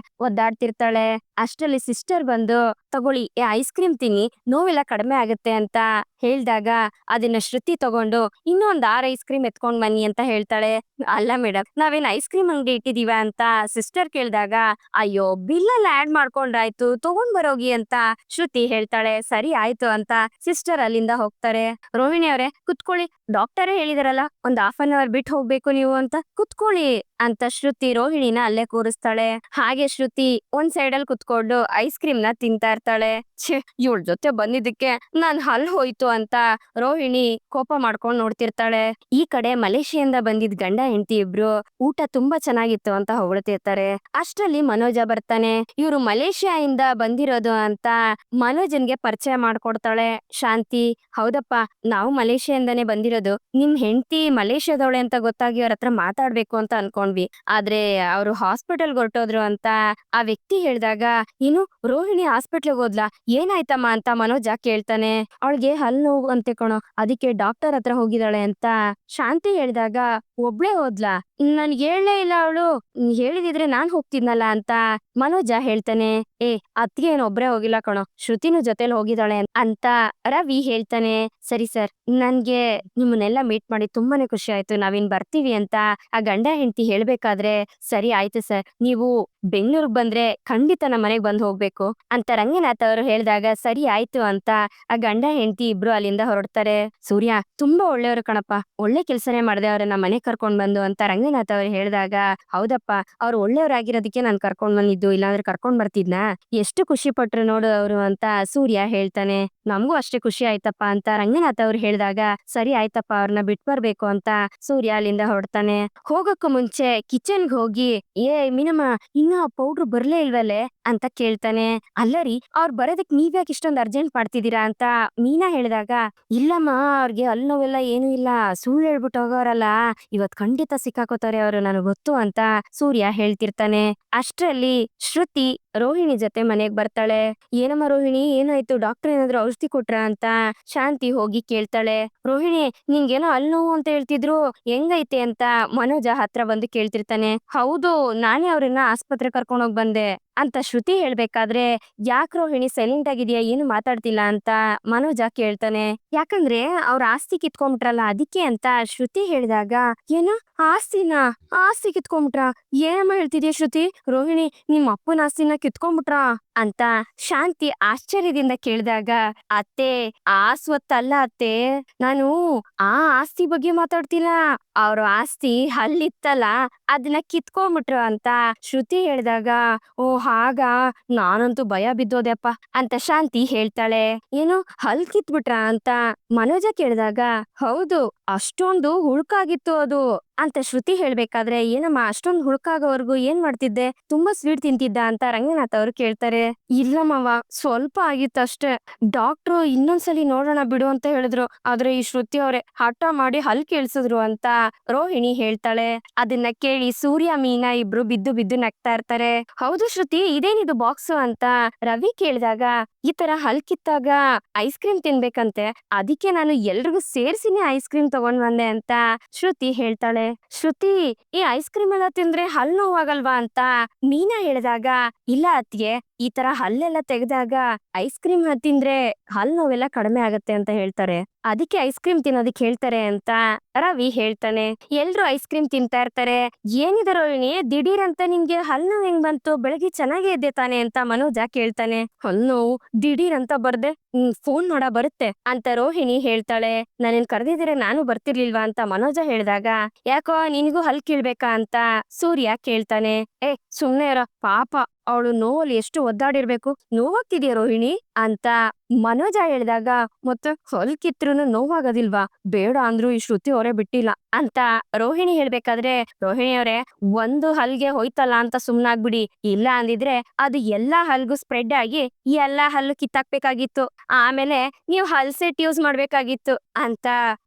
ಒದ್ದಾಡ್ತಿರ್ತಾಳೆ. ಅಷ್ಟರಲ್ಲಿ ಸಿಸ್ಟರ್ ಬಂದು ತಗೊಳ್ಳಿ ಐಸ್ ಕ್ರೀಮ್ ತಿನ್ನಿ ನೋವೆಲ್ಲ ಕಡಿಮೆ ಆಗುತ್ತೆ ಅಂತ ಹೇಳ್ದಾಗ ಅದನ್ನ ಶ್ರುತಿ ತಗೊಂಡು ಇನ್ನೊಂದ್ 6 ಐಸ್ ಕ್ರೀಮ್ ಎತ್ಕೊಂಡ್ ಬನ್ನಿ ಅಂತ ಹೇಳ್ತಾಳೆ. ಅಲ್ಲ ಮೇಡಮ್ ನಾವೇನ್ ಐಸ್ ಕ್ರೀಮ್ ಅಂಗಡಿ ಇಟ್ಟಿದೀವ ಅಂತ ಸಿಸ್ಟರ್ ಕೇಳಿದಾಗ ಅಯ್ಯೋ ಬಿಲ್ ಅಲ್ಲಿ ಆಡ್ ಮಾಡ್ಕೊಂಡ್ರಾಯ್ತು ತಗೊಂಡ್ ಬರೋಗಿ ಅಂತ ಶ್ರುತಿ ಹೇಳ್ತಾಳೆ. ಸರಿ ಆಯ್ತು ಅಂತ ಸಿಸ್ಟರ್ ಅಲ್ಲಿಂದ ಹೋಗ್ತಾರೆ. ರೋಹಿಣಿ ಅವರೇ ಕುತ್ಕೊಳ್ಳಿ, ಡಾಕ್ಟರೇ ಹೇಳಿದಾರಲ್ಲ ಒಂದ್ 1/2 ಅವರ್ ಬಿಟ್ಟು ಹೋಗ್ಬೇಕು ನೀವು ಅಂತ ಕುತ್ಕೊಳ್ಳಿ ಅಂತ ಶ್ರುತಿ ರೋಹಿಣಿನ ಅಲ್ಲೇ ಕೂರಿಸ್ತಾಳೆ. ಹಾಗೆ ಶ್ರುತಿ ಒಂದ್ ಸೈಡ್ ಅಲ್ಲಿ ಕುತ್ಕೊಂಡು ಐಸ್ ಕ್ರೀಮ್ ನ ತಿಂತಾ ಇರ್ತಾಳೆ. ಛೆ ಇವಳ ಜೊತೆ ಬಂದಿದ್ದಕ್ಕೆ ನಾನ್ ಹಲ್ ಹೋಯ್ತು ಅಂತ ರೋಹಿಣಿ ಕೋಪ ಮಾಡ್ಕೊಂಡ್ ನೋಡ್ತಿರ್ತಾಳೆ. ಈ ಕಡೆ ಮಲೇಷಿಯಿಂದ ಬಂದಿದ್ ಗಂಡ ಹೆಂಡತಿ ಇಬ್ರು ಊಟ ತುಂಬಾ ಚೆನ್ನಾಗಿತ್ತು ಅಂತ ಹೊಗಳ್ತಿರ್ತಾರೆ. ಅಷ್ಟ್ರಲ್ಲಿ ಮನೋಜ ಬರ್ತಾನೆ. ಇವ್ರು ಮಲೇಷಿಯಾಯಿಂದ ಬಂದಿರೋದು ಅಂತ ಮನೋಜನ್ಗೆ ಪರಿಚಯ ಮಾಡ್ಕೊಡ್ತಾಳೆ ಶಾಂತಿ. ಹೌದಪ್ಪ ನಾವು ಮಲೇಷಿಯಾದಿಂದಾನೇ ಬಂದಿರೋದು, ನಿಮ್ ಹೆಂಡತಿ ಮಲೇಷಿಯಾದವಳೆ ಅಂತ ಗೊತ್ತಾಗಿ ಅವ್ರ ಹತ್ರ ಮಾತಾಡ್ಬೇಕು ಅಂತ ಅನ್ಕೊಂಡ್ವಿ, ಆದ್ರೆ ಅವ್ರು ಹಾಸ್ಪಿಟಲ್ ಹೊರಟೋದ್ರು ಅಂತ ಆ ವ್ಯಕ್ತಿ ಹೇಳಿದಾಗ ಏನು ರೋಹಿಣಿ ಹಾಸ್ಪಿಟ್ಲಿಗೆ ಹೋದ್ಲಾ, ಏನಾಯ್ತಮ್ಮ ಅಂತ ಮನೋಜ ಕೇಳ್ತಾನೆ. ಅವಳಿಗೆ ಹಲ್ ನೋವು ಅಂತೆ ಕಣೋ, ಅದಕ್ಕೆ ಡಾಕ್ಟರ್ ಹತ್ರ ಹೋಗಿದ್ದಾಳೆ ಅಂತ ಶಾಂತಿ ಹೇಳಿದಾಗ ಒಬ್ಳೇ ಹೋದ್ಲಾ, ನನ್ಗೆ ಹೇಳಲೇ ಇಲ್ಲ ಅವಳು, ಹೇಳಿದಿದ್ರೆ ನಾನ್ ಹೋಗ್ತಿದ್ನಲ್ಲ ಅಂತ ಮನೋಜ ಹೇಳ್ತಾನೆ. ಅತ್ತಿಗೆ ಏನ್ ಒಬ್ರೇ ಹೋಗಿಲ್ಲ ಕಣೋ, ಶ್ರುತಿನೂ ಜೊತೆಲಿ ಹೋಗಿದ್ದಾಳೆ ಅಂತ ರವಿ ಹೇಳ್ತಾನೆ. ಸರಿ ಸರ್ ನನ್ಗೆ ನಿಮ್ಮನ್ನೆಲ್ಲ ಮೀಟ್ ಮಾಡಿ ತುಂಬಾನೇ ಖುಷಿ ಆಯ್ತು, ನಾವಿನ್ ಬರ್ತೀವಿ ಅಂತ ಆ ಗಂಡ ಹೆಂಡತಿ ಹೇಳ್ಬೇಕಾದ್ರೆ ಸರಿ ಆಯ್ತು ಸರ್ ನೀವು ಬೆಂಗಳೂರಿಗೆ ಬಂದ್ರೆ ಖಂಡಿತ ನಮ್ಮ ಮನೆಗ್ ಬಂದ್ ಹೋಗ್ಬೇಕು ಅಂತ ರಂಗನಾಥ್ ಅವರು ಹೇಳಿದಾಗ ಸರಿ ಆಯ್ತು ಅಂತ ಆ ಗಂಡ ಹೆಂಡತಿ ಇಬ್ರು ಅಲ್ಲಿಂದ ಹೊರಡ್ತಾರೆ. ಸೂರ್ಯ ತುಂಬಾ ಒಳ್ಳೆಯವರು ಕಣಪ್ಪ, ಒಳ್ಳೆ ಕೆಲ್ಸನೇ ಮಾಡ್ದೆ ಅವ್ರನ್ನ ಮನೆ ಕರ್ಕೊಂಡ್ ಬಂದು ಅಂತ ರಂಗನಾಥ್ ಅವ್ರು ಹೇಳಿದಾಗ ಹೌದಪ್ಪ ಅವ್ರು ಒಳ್ಳೆಯವ್ರಾಗಿರೋದಕ್ಕೆ ನಾನ್ ಕರ್ಕೊಂಡ್ ಬಂದಿದ್ದು, ಇಲ್ಲಾಂದ್ರೆ ಕರ್ಕೊಂಡ್ ಬರ್ತಿದ್ನಾ, ಎಷ್ಟು ಖುಷಿ ಪಟ್ರು ನೋಡು ಅವರು ಅಂತ ಸೂರ್ಯ ಹೇಳ್ತಾನೆ. ನಮಗೂ ಅಷ್ಟೇ ಖುಷಿ ಆಯ್ತಪ್ಪ ಅಂತ ರಂಗನಾಥ್ ಅವ್ರು ಹೇಳಿದಾಗ ಸರಿ ಆಯ್ತಪ್ಪ ಅವ್ರನ್ನ ಬಿಟ್ ಬರ್ಬೇಕು ಅಂತ ಸೂರ್ಯ ಅಲ್ಲಿಂದ ಹೊರಡ್ತಾನೆ. ಹೋಗಕ್ಕೂ ಮುಂಚೆ ಕಿಚನ್ಗೆ ಹೋಗಿ ಮೀನಮ್ಮ ಇನ್ನ ಪೌಡ್ರು ಬರ್ಲೇ ಇಲ್ವಲ್ಲೇ ಅಂತ ಕೇಳ್ತಾನೆ. ಅಲ್ಲರಿ ಅವ್ರು ಬರೋದಕ್ ನೀವ್ಯಾಕೆ ಇಷ್ಟೊಂದು ಅರ್ಜೆಂಟ್ ಮಾಡ್ತಿದ್ದೀರಾ ಅಂತ ಮೀನಾ ಹೇಳಿದಾಗ ಇಲ್ಲಮ್ಮ ಅವ್ರಿಗೆ ಅಲ್ಲಿ ನೋವೆಲ್ಲ ಏನು ಇಲ್ಲ, ಸುಳ್ಳು ಹೇಳ್ಬಿಟ್ಟು ಹೋಗೋರಲ್ಲ, ಇವತ್ ಖಂಡಿತ ಸಿಕ್ಕಾಕೋತಾರೆ ಅವರು ನನಗ್ ಗೊತ್ತು ಅಂತ ಸೂರ್ಯ ಹೇಳ್ತಿರ್ತಾನೆ. ಅಷ್ಟ್ರಲ್ಲಿ ಶ್ರುತಿ ರೋಹಿಣಿ ಜೊತೆ ಮನೆಗ್ ಬರ್ತಾಳೆ. ಏನಮ್ಮ ರೋಹಿಣಿ, ಏನಾಯ್ತು? ಡಾಕ್ಟರ್ ಏನಾದ್ರು ಔಷಧಿ ಕೊಟ್ರಾ ಅಂತ ಶಾಂತಿ ಹೋಗಿ ಕೇಳ್ತಾಳೆ. ರೋಹಿಣಿ, ನಿಂಗೇನೋ ಹಲ್ಲ್ ನೋವು ಅಂತ ಹೇಳ್ತಿದ್ರು, ಹೆಂಗೈತೆ ಅಂತ ಮನೋಜ ಹತ್ರ ಬಂದು ಕೇಳ್ತಿರ್ತಾನೆ. ಹೌದು, ನಾನೇ ಅವ್ರನ್ನ ಆಸ್ಪತ್ರೆ ಕರ್ಕೊಂಡೋಗ್ ಬಂದೆ ಅಂತ ಶ್ರುತಿ ಹೇಳ್ಬೇಕಾದ್ರೆ, ಯಾಕ್ ರೋಹಿಣಿ ಸೈಲೆಂಟ್ ಆಗಿದ್ಯಾ, ಏನು ಮಾತಾಡ್ತಿಲ್ಲ ಅಂತ ಮನೋಜ ಕೇಳ್ತಾನೆ. ಯಾಕಂದ್ರೆ ಅವ್ರ ಆಸ್ತಿ ಕಿತ್ಕೊಂಡ್ಬಿಟ್ರಲ್ಲ ಅದಕ್ಕೆ ಅಂತ ಶ್ರುತಿ ಹೇಳಿದಾಗ, ಏನು ಆಸ್ತಿ ಕಿತ್ಕೊಂಡ್ಬಿಟ್ರ? ಏನಮ್ಮ ಹೇಳ್ತಿದ್ಯಾ ಶ್ರುತಿ? ರೋಹಿಣಿ, ನಿಮ್ಮ ಅಪ್ಪನ ಆಸ್ತಿನ ಕಿತ್ಕೊಂಡ್ಬಿಟ್ರಾ ಅಂತ ಶಾಂತಿ ಆಶ್ಚರ್ಯದಿಂದ ಕೇಳಿದಾಗ, ಅತ್ತೆ, ಆ ಸ್ವತ್ತಲ್ಲ ಅತ್ತೆ, ನಾನು ಆ ಆಸ್ತಿ ಬಗ್ಗೆ ಮಾತಾಡ್ತಿಲ್ಲ. ಅವ್ರ ಆಸ್ತಿ ಹಲ್ಲಿತ್ತಲ್ಲ, ಅದನ್ನ ಕಿತ್ಕೊಂಡ್ಬಿಟ್ರು ಅಂತ ಶ್ರುತಿ ಹೇಳಿದಾಗ, ಓ ಹಾಗಾ, ನಾನಂತೂ ಭಯ ಬಿದ್ದೋದೆಪ್ಪ ಅಂತ ಶಾಂತಿ ಹೇಳ್ತಾಳೆ. ಏನು, ಹಲ್ ಕಿತ್ಬಿಟ್ರ ಅಂತ ಮನೋಜ ಕೇಳಿದಾಗ, ಹೌದು, ಅಷ್ಟೊಂದು ಹುಳುಕಾಗಿತ್ತು ಅದು ಅಂತ ಶ್ರುತಿ ಹೇಳ್ಬೇಕಾದ್ರೆ, ಏನಮ್ಮ ಅಷ್ಟೊಂದು ಹುಳುಕಾಗೋವರೆಗೂ ಏನ್ ಮಾಡ್ತಿದ್ದೆ? ತುಂಬಾ ಸ್ವೀಟ್ ತಿಂತಿದ್ದ ಅಂತ ರಂಗನಾಥ್ ಅವರು ಕೇಳ್ತಾರೆ. ಇಲ್ಲಮ್ಮವ, ಸ್ವಲ್ಪ ಆಗಿತ್ತಷ್ಟೇ. ಡಾಕ್ಟ್ರು ಇನ್ನೊಂದ್ಸಲಿ ನೋಡೋಣ ಬಿಡು ಅಂತ ಹೇಳಿದ್ರು, ಆದ್ರೆ ಈ ಶ್ರುತಿ ಅವರೇ ಹಠ ಮಾಡಿ ಹಲ್ ಕೇಳ್ಸಿದ್ರು ಅಂತ ರೋಹಿಣಿ ಹೇಳ್ತಾಳೆ. ಅದನ್ನ ಕೇಳಿ ಸೂರ್ಯ ಮೀನಾ ಇಬ್ರು ಬಿದ್ದು ಬಿದ್ದು ನಗ್ತಾ ಇರ್ತಾರೆ. ಹೌದು ಶ್ರುತಿ, ಇದೇನಿದು ಬಾಕ್ಸು ಅಂತ ರವಿ ಕೇಳಿದಾಗ, ಈ ತರ ಹಲ್ ಕಿತ್ತಾಗ ಐಸ್ ಕ್ರೀಮ್ ತಿನ್ಬೇಕಂತೆ, ಅದಕ್ಕೆ ನಾನು ಎಲ್ರಿಗೂ ಸೇರ್ಸಿನೇ ಐಸ್ ಕ್ರೀಮ್ ತಗೊಂಡ್ ಬಂದೆ ಅಂತ ಶ್ರುತಿ ಹೇಳ್ತಾಳೆ. ಶ್ರುತಿ, ಈ ಐಸ್ ಕ್ರೀಮ್ ಎಲ್ಲ ತಿಂದ್ರೆ ಹಲ್ ನೋವಾಗಲ್ವಾ ಅಂತ ಮೀನಾ ಹೇಳಿದಾಗ, ಇಲ್ಲ ಅತ್ತಿಗೆ, ಈ ತರ ಹಲ್ಲೆಲ್ಲ ತೆಗೆದಾಗ ಐಸ್ ಕ್ರೀಮ್ ತಿಂದ್ರೆ ಹಲ್ ನೋವೆಲ್ಲ ಕಡಿಮೆ ಆಗತ್ತೆ ಅಂತ ಹೇಳ್ತಾರೆ, ಅದಕ್ಕೆ ಐಸ್ ಕ್ರೀಮ್ ತಿನ್ನೋದಿಕ್ ಹೇಳ್ತಾರೆ ಅಂತ ರವಿ ಹೇಳ್ತಾನೆ. ಎಲ್ರು ಐಸ್ ಕ್ರೀಮ್ ತಿಂತಾ ಇರ್ತಾರೆ. ಏನಿದೆ ರೋಹಿಣಿ, ದಿಢೀರ್ ಅಂತ ನಿನ್ಗೆ ಹಲ್ ನೋವು ಹೆಂಗ್ ಬಂತು? ಬೆಳಗ್ಗೆ ಚೆನ್ನಾಗೇ ಇದ್ದೆ ತಾನೆ ಅಂತ ಮನೋಜ ಕೇಳ್ತಾನೆ. ಹಲ್ ನೋವು ದಿಢೀರ್ ಅಂತ ಬರ್ದೆ, ಫೋನ್ ನೋಡ ಬರುತ್ತೆ ಅಂತ ರೋಹಿಣಿ ಹೇಳ್ತಾಳೆ. ನಾನೇನ್ ಕರೆದಿದ್ರೆ ನಾನು ಬರ್ತಿರ್ಲಿಲ್ವಾ ಅಂತ ಮನೋಜ ಹೇಳಿದಾಗ, ಯಾಕೋ ನಿನಗೂ ಹಲ್ ಕೀಳ್ಬೇಕಾ ಅಂತ ಸೂರ್ಯ ಕೇಳ್ತಾನೆ. ಸುಮ್ನೆ ಇರ, ಪಾಪ ಅವಳು ನೋವಲ್ಲಿ ಎಷ್ಟು ಒದ್ದಾಡಿರ್ಬೇಕು, ನೋವಾಗ್ತಿದ್ಯಾ ರೋಹಿಣಿ ಅಂತ ಮನೋಜ ಹೇಳಿದಾಗ, ಮತ್ತೆ ಹಲ್ ಕಿತ್ರುನು ನೋವಾಗೋದಿಲ್ವಾ? ಬೇಡ ಅಂದ್ರು ಈ ಶ್ರುತಿ ಅವರೇ ಬಿಟ್ಟಿಲ್ಲ ಅಂತ ರೋಹಿಣಿ ಹೇಳ್ಬೇಕಾದ್ರೆ, ರೋಹಿಣಿ ಅವರೇ, ಒಂದು ಹಲ್ಗೆ ಹೋಯ್ತಲ್ಲ ಅಂತ ಸುಮ್ನಾಗ್ಬಿಡಿ, ಇಲ್ಲ ಅಂದಿದ್ರೆ ಅದು ಎಲ್ಲಾ ಹಲ್ಗೂ ಸ್ಪ್ರೆಡ್ ಆಗಿ ಎಲ್ಲಾ ಹಲ್ಲು ಕಿತ್ತಾಕ್ಬೇಕಾಗಿತ್ತು, ಆಮೇಲೆ ನೀವು ಹಲ್ ಸೆಟ್ ಯೂಸ್ ಮಾಡ್ಬೇಕಾಗಿತ್ತು ಅಂತ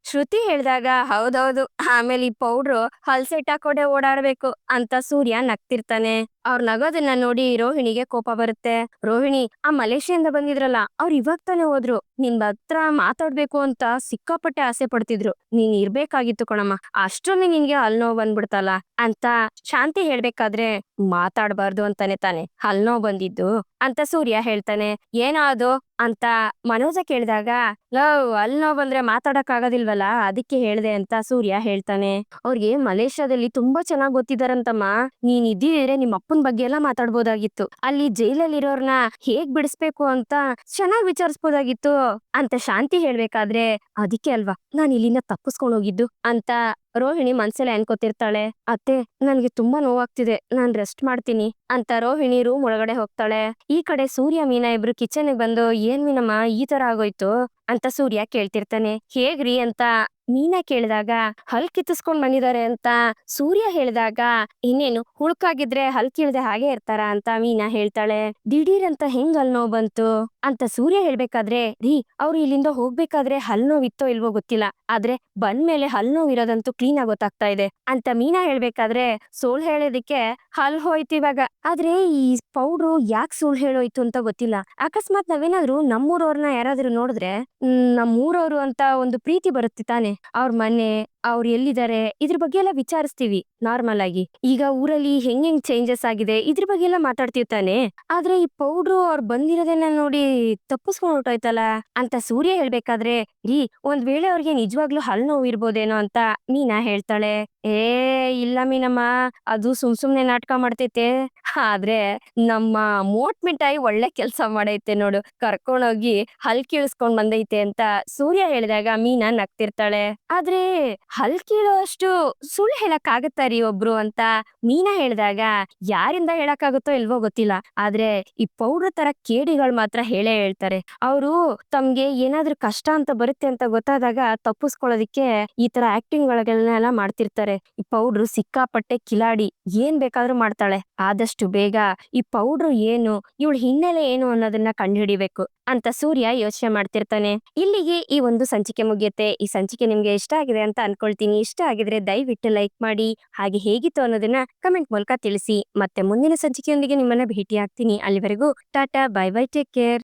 ಶ್ರುತಿ ಹೇಳಿದಾಗ, ಹೌದೌದು, ಆಮೇಲೆ ಈ ಪೌಡ್ರು ಹಲ್ ಸೆಟ್ ಹಾಕೋಡೆ ಓಡಾಡ್ಬೇಕು ಅಂತ ಸೂರ್ಯ ನಗ್ತಿರ್ತಾನೆ. ಅವ್ರ ನಗೋದನ್ನ ನೋಡಿ ರೋಹಿಣಿಗೆ ಕೋಪ ಬರುತ್ತೆ. ರೋಹಿಣಿ, ಆ ಮಲೇಷ್ಯಾದಿಂದ ಬಂದಿದ್ರಲ್ಲ, ಅವ್ರು ಇವಾಗ ತಾನೇ ಹೋದ್ರು, ನಿನ್ ಹತ್ರ ಮಾತಾಡ್ಬೇಕು ಅಂತ ಸಿಕ್ಕಾಪಟ್ಟೆ ಆಸೆ ಪಡ್ತಿದ್ರು, ನೀನ್ ಇರ್ಬೇಕಾಗಿತ್ತು ಕಣಮ್ಮ, ಅಷ್ಟೊಂದು ನಿನ್ಗೆ ಹಲ್ ನೋವು ಬಂದ್ಬಿಡ್ತಲ್ಲ ಅಂತ ಶಾಂತಿ ಹೇಳ್ಬೇಕಾದ್ರೆ, ಮಾತಾಡ್ಬಾರ್ದು ಅಂತಾನೆ ತಾನೆ ಹಲ್ ನೋವು ಬಂದಿದ್ದು ಅಂತ ಸೂರ್ಯ ಹೇಳ್ತಾನೆ. ಏನೋ ಅದು ಅಂತ ಮನೋಜ ಕೇಳಿದಾಗ, ಹಲ್ ನೋವು ಬಂದ್ರೆ ಮಾತಾಡಕ್ ಆಗೋದಿಲ್ವಲ್ಲ, ಅದಕ್ಕೆ ಹೇಳ್ದೆ ಅಂತ ಸೂರ್ಯ ಹೇಳ್ತಾನೆ. ಅವ್ರಿಗೆ ಮಲೇಷ್ಯಾದಲ್ಲಿ ತುಂಬಾ ಚೆನ್ನಾಗ್ ಗೊತ್ತಿದಾರಂತಮ್ಮ, ನೀನ್ ಇದ್ದಿದ್ರೆ ನಿಮ್ಮ ಅಪ್ಪನ ಬಗ್ಗೆ ಎಲ್ಲ ಮಾತಾಡ್ಬೋದಾಗಿತ್ತು, ಅಲ್ಲಿ ಜೈಲಲ್ಲಿರೋರ್ನ ಹೇಗ್ ಬಿಡಿಸ್ಬೇಕು ಅಂತ ಚೆನ್ನಾಗ್ ವಿಚಾರಿಸ್ಬೋದಾಗಿತ್ತು ಅಂತ ಶಾಂತಿ ಹೇಳ್ಬೇಕಾದ್ರೆ, ಅದಕ್ಕೆ ಅಲ್ವಾ ನಾನ್ ಇಲ್ಲಿಂದ ತಪ್ಪಿಸ್ಕೊಂಡ್ ಹೋಗಿದ್ದು ಅಂತ ರೋಹಿಣಿ ಮನ್ಸಲ್ಲೇ ಅನ್ಕೋತಿರ್ತಾಳೆ. ಅತ್ತೆ, ನನ್ಗೆ ತುಂಬಾ ನೋವಾಗ್ತಿದೆ, ನಾನ್ ರೆಸ್ಟ್ ಮಾಡ್ತೀನಿ ಅಂತ ರೋಹಿಣಿ ರೂಮ್ ಒಳಗಡೆ ಹೋಗ್ತಾಳೆ. ಈ ಕಡೆ ಸೂರ್ಯ ಮೀನಾ ಇಬ್ರು ಕಿಚನ್ಗೆ ಬಂದು, ಏನ್ ಮೀನಮ್ಮ ಈ ತರ ಆಗೋಯ್ತು ಅಂತ ಸೂರ್ಯ ಕೇಳ್ತಿರ್ತಾನೆ. ಹೇಗ್ರಿ ಅಂತ ಮೀನಾ ಕೇಳಿದಾಗ, ಹಲ್ ಕಿತ್ತಿಸ್ಕೊಂಡ್ ಬಂದಿದ್ದಾರೆ ಅಂತ ಸೂರ್ಯ ಹೇಳಿದಾಗ, ಇನ್ನೇನು ಹುಳುಕಾಗಿದ್ರೆ ಹಲ್ ಕೀಳ್ದೆ ಹಾಗೆ ಇರ್ತಾರ ಅಂತ ಮೀನಾ ಹೇಳ್ತಾಳೆ. ದಿಢೀರ್ ಅಂತ ಹೆಂಗ್ ಹಲ್ ನೋವು ಬಂತು ಅಂತ ಸೂರ್ಯ ಹೇಳ್ಬೇಕಾದ್ರೆ, ರೀ, ಅವ್ರು ಇಲ್ಲಿಂದ ಹೋಗ್ಬೇಕಾದ್ರೆ ಹಲ್ ನೋವಿತ್ತೋ ಇಲ್ವೋ ಗೊತ್ತಿಲ್ಲ, ಆದ್ರೆ ಬಂದ್ಮೇಲೆ ಹಲ್ ನೋವು ಇರೋದಂತೂ ಕ್ಲೀನ್ ಆಗಿ ಗೊತ್ತಾಗ್ತಾ ಇದೆ ಅಂತ ಮೀನಾ ಹೇಳ್ಬೇಕಾದ್ರೆ, ಸುಳ್ಳು ಹೇಳೋದಿಕ್ಕೆ ಹಲ್ ಹೋಯ್ತು ಇವಾಗ, ಆದ್ರೆ ಈ ಪೌಡ್ರು ಯಾಕೆ ಸುಳ್ಳು ಹೇಳೋಯ್ತು ಅಂತ ಗೊತ್ತಿಲ್ಲ. ಅಕಸ್ಮಾತ್ ನಾವೇನಾದ್ರು ನಮ್ಮೂರವ್ರನ್ನ ಯಾರಾದ್ರೂ ನೋಡಿದ್ರೆ, ನಮ್ಮೂರವ್ರು ಅಂತ ಒಂದು ಪ್ರೀತಿ ಬರುತ್ತೆ ತಾನೆ, ಅವ್ರ ಮನೆ, ಅವ್ರು ಎಲ್ಲಿದ್ದಾರೆ, ಇದ್ರ ಬಗ್ಗೆ ಎಲ್ಲ ವಿಚಾರಿಸ್ತೀವಿ ನಾರ್ಮಲ್ ಆಗಿ. ಈಗ ಊರಲ್ಲಿ ಹೆಂಗ್ ಚೇಂಜಸ್ ಆಗಿದೆ ಇದ್ರ ಬಗ್ಗೆ ಎಲ್ಲ ಮಾತಾಡ್ತಿರ್ತಾನೆ, ಆದ್ರೆ ಈ ಪೌಡ್ರು ಅವ್ರು ಬಂದಿರೋದನ್ನ ನೋಡಿ ತಪ್ಪಿಸ್ಕೊಂಡ್ ಹೊರ್ಟೋಯ್ತಲ್ಲ ಅಂತ ಸೂರ್ಯ ಹೇಳ್ಬೇಕಾದ್ರೆ, ರೀ, ಒಂದ್ ವೇಳೆ ಅವ್ರಿಗೆ ನಿಜವಾಗ್ಲೂ ಹಲ್ ನೋವು ಇರ್ಬೋದೇನೋ ಅಂತ ಮೀನಾ ಹೇಳ್ತಾಳೆ. ಇಲ್ಲ ಮೀನಮ್ಮ, ಅದು ಸುಮ್ನೆ ನಾಟಕ ಮಾಡ್ತೈತೆ, ಆದ್ರೆ ನಮ್ಮ ಮೋಟ್ ಮಿಠಾಯಿ ಒಳ್ಳೆ ಕೆಲ್ಸ ಮಾಡೈತೆ ನೋಡು, ಕರ್ಕೊಂಡೋಗಿ ಹಲ್ ಕೀಳಿಸ್ಕೊಂಡ್ ಬಂದೈತೆ ಅಂತ ಸೂರ್ಯ ಹೇಳಿದಾಗ ಮೀನಾ ನಗ್ತಿರ್ತಾಳೆ. ಆದ್ರೆ ಹಲ್ ಕೀಳೋ ಅಷ್ಟು ಸುಳ್ಳು ಹೇಳಕ್ ಆಗತ್ತಾ ರೀ ಒಬ್ರು ಅಂತ ಮೀನಾ ಹೇಳಿದಾಗ, ಯಾರಿಂದ ಹೇಳಕ್ಕಾಗುತ್ತೋ ಇಲ್ವೋ ಗೊತ್ತಿಲ್ಲ, ಆದ್ರೆ ಈ ಪೌಡರ್ ತರ ಕೇಡಿಗಳು ಮಾತ್ರ ಹೇಳೇ ಹೇಳ್ತಾರೆ. ಅವರು ತಮ್ಗೆ ಏನಾದ್ರೂ ಕಷ್ಟ ಅಂತ ಬರುತ್ತೆ ಅಂತ ಗೊತ್ತಾದಾಗ ತಪ್ಪಿಸ್ಕೊಳ್ಳೋದಿಕ್ಕೆ ಈ ತರ ಆಕ್ಟಿಂಗ್ ಗಳನ್ನೆಲ್ಲ ಮಾಡ್ತಿರ್ತಾರೆ. ಈ ಪೌಡ್ರು ಸಿಕ್ಕಾಪಟ್ಟೆ ಕಿಲಾಡಿ, ಏನ್ ಬೇಕಾದ್ರೂ ಮಾಡ್ತಾಳೆ. ಆದಷ್ಟು ಬೇಗ ಈ ಪೌಡ್ರು ಏನು, ಇವಳ ಹಿನ್ನೆಲೆ ಏನು ಅನ್ನೋದನ್ನ ಕಂಡುಹಿಡಿಬೇಕು ಅಂತ ಸೂರ್ಯ ಯೋಚನೆ ಮಾಡ್ತಿರ್ತಾನೆ. ಇಲ್ಲಿಗೆ ಈ ಒಂದು ಸಂಚಿಕೆ ಮುಗಿಯುತ್ತೆ. ಈ ಸಂಚಿಕೆ ನಿಮ್ಗೆ ಇಷ್ಟ ಆಗಿದೆ ಅಂತ ಅನ್ಕೊ ಮಾಡ್ಕೊಳ್ತೀನಿ. ಇಷ್ಟ ಆಗಿದ್ರೆ ದಯವಿಟ್ಟು ಲೈಕ್ ಮಾಡಿ. ಹಾಗೆ ಹೇಗಿತ್ತು ಅನ್ನೋದನ್ನ ಕಮೆಂಟ್ ಮೂಲಕ ತಿಳಿಸಿ. ಮತ್ತೆ ಮುಂದಿನ ಸಂಚಿಕೆಯೊಂದಿಗೆ ನಿಮ್ಮನ್ನ ಭೇಟಿ ಆಗ್ತೀನಿ. ಅಲ್ಲಿವರೆಗೂ Tata, bye bye, take care.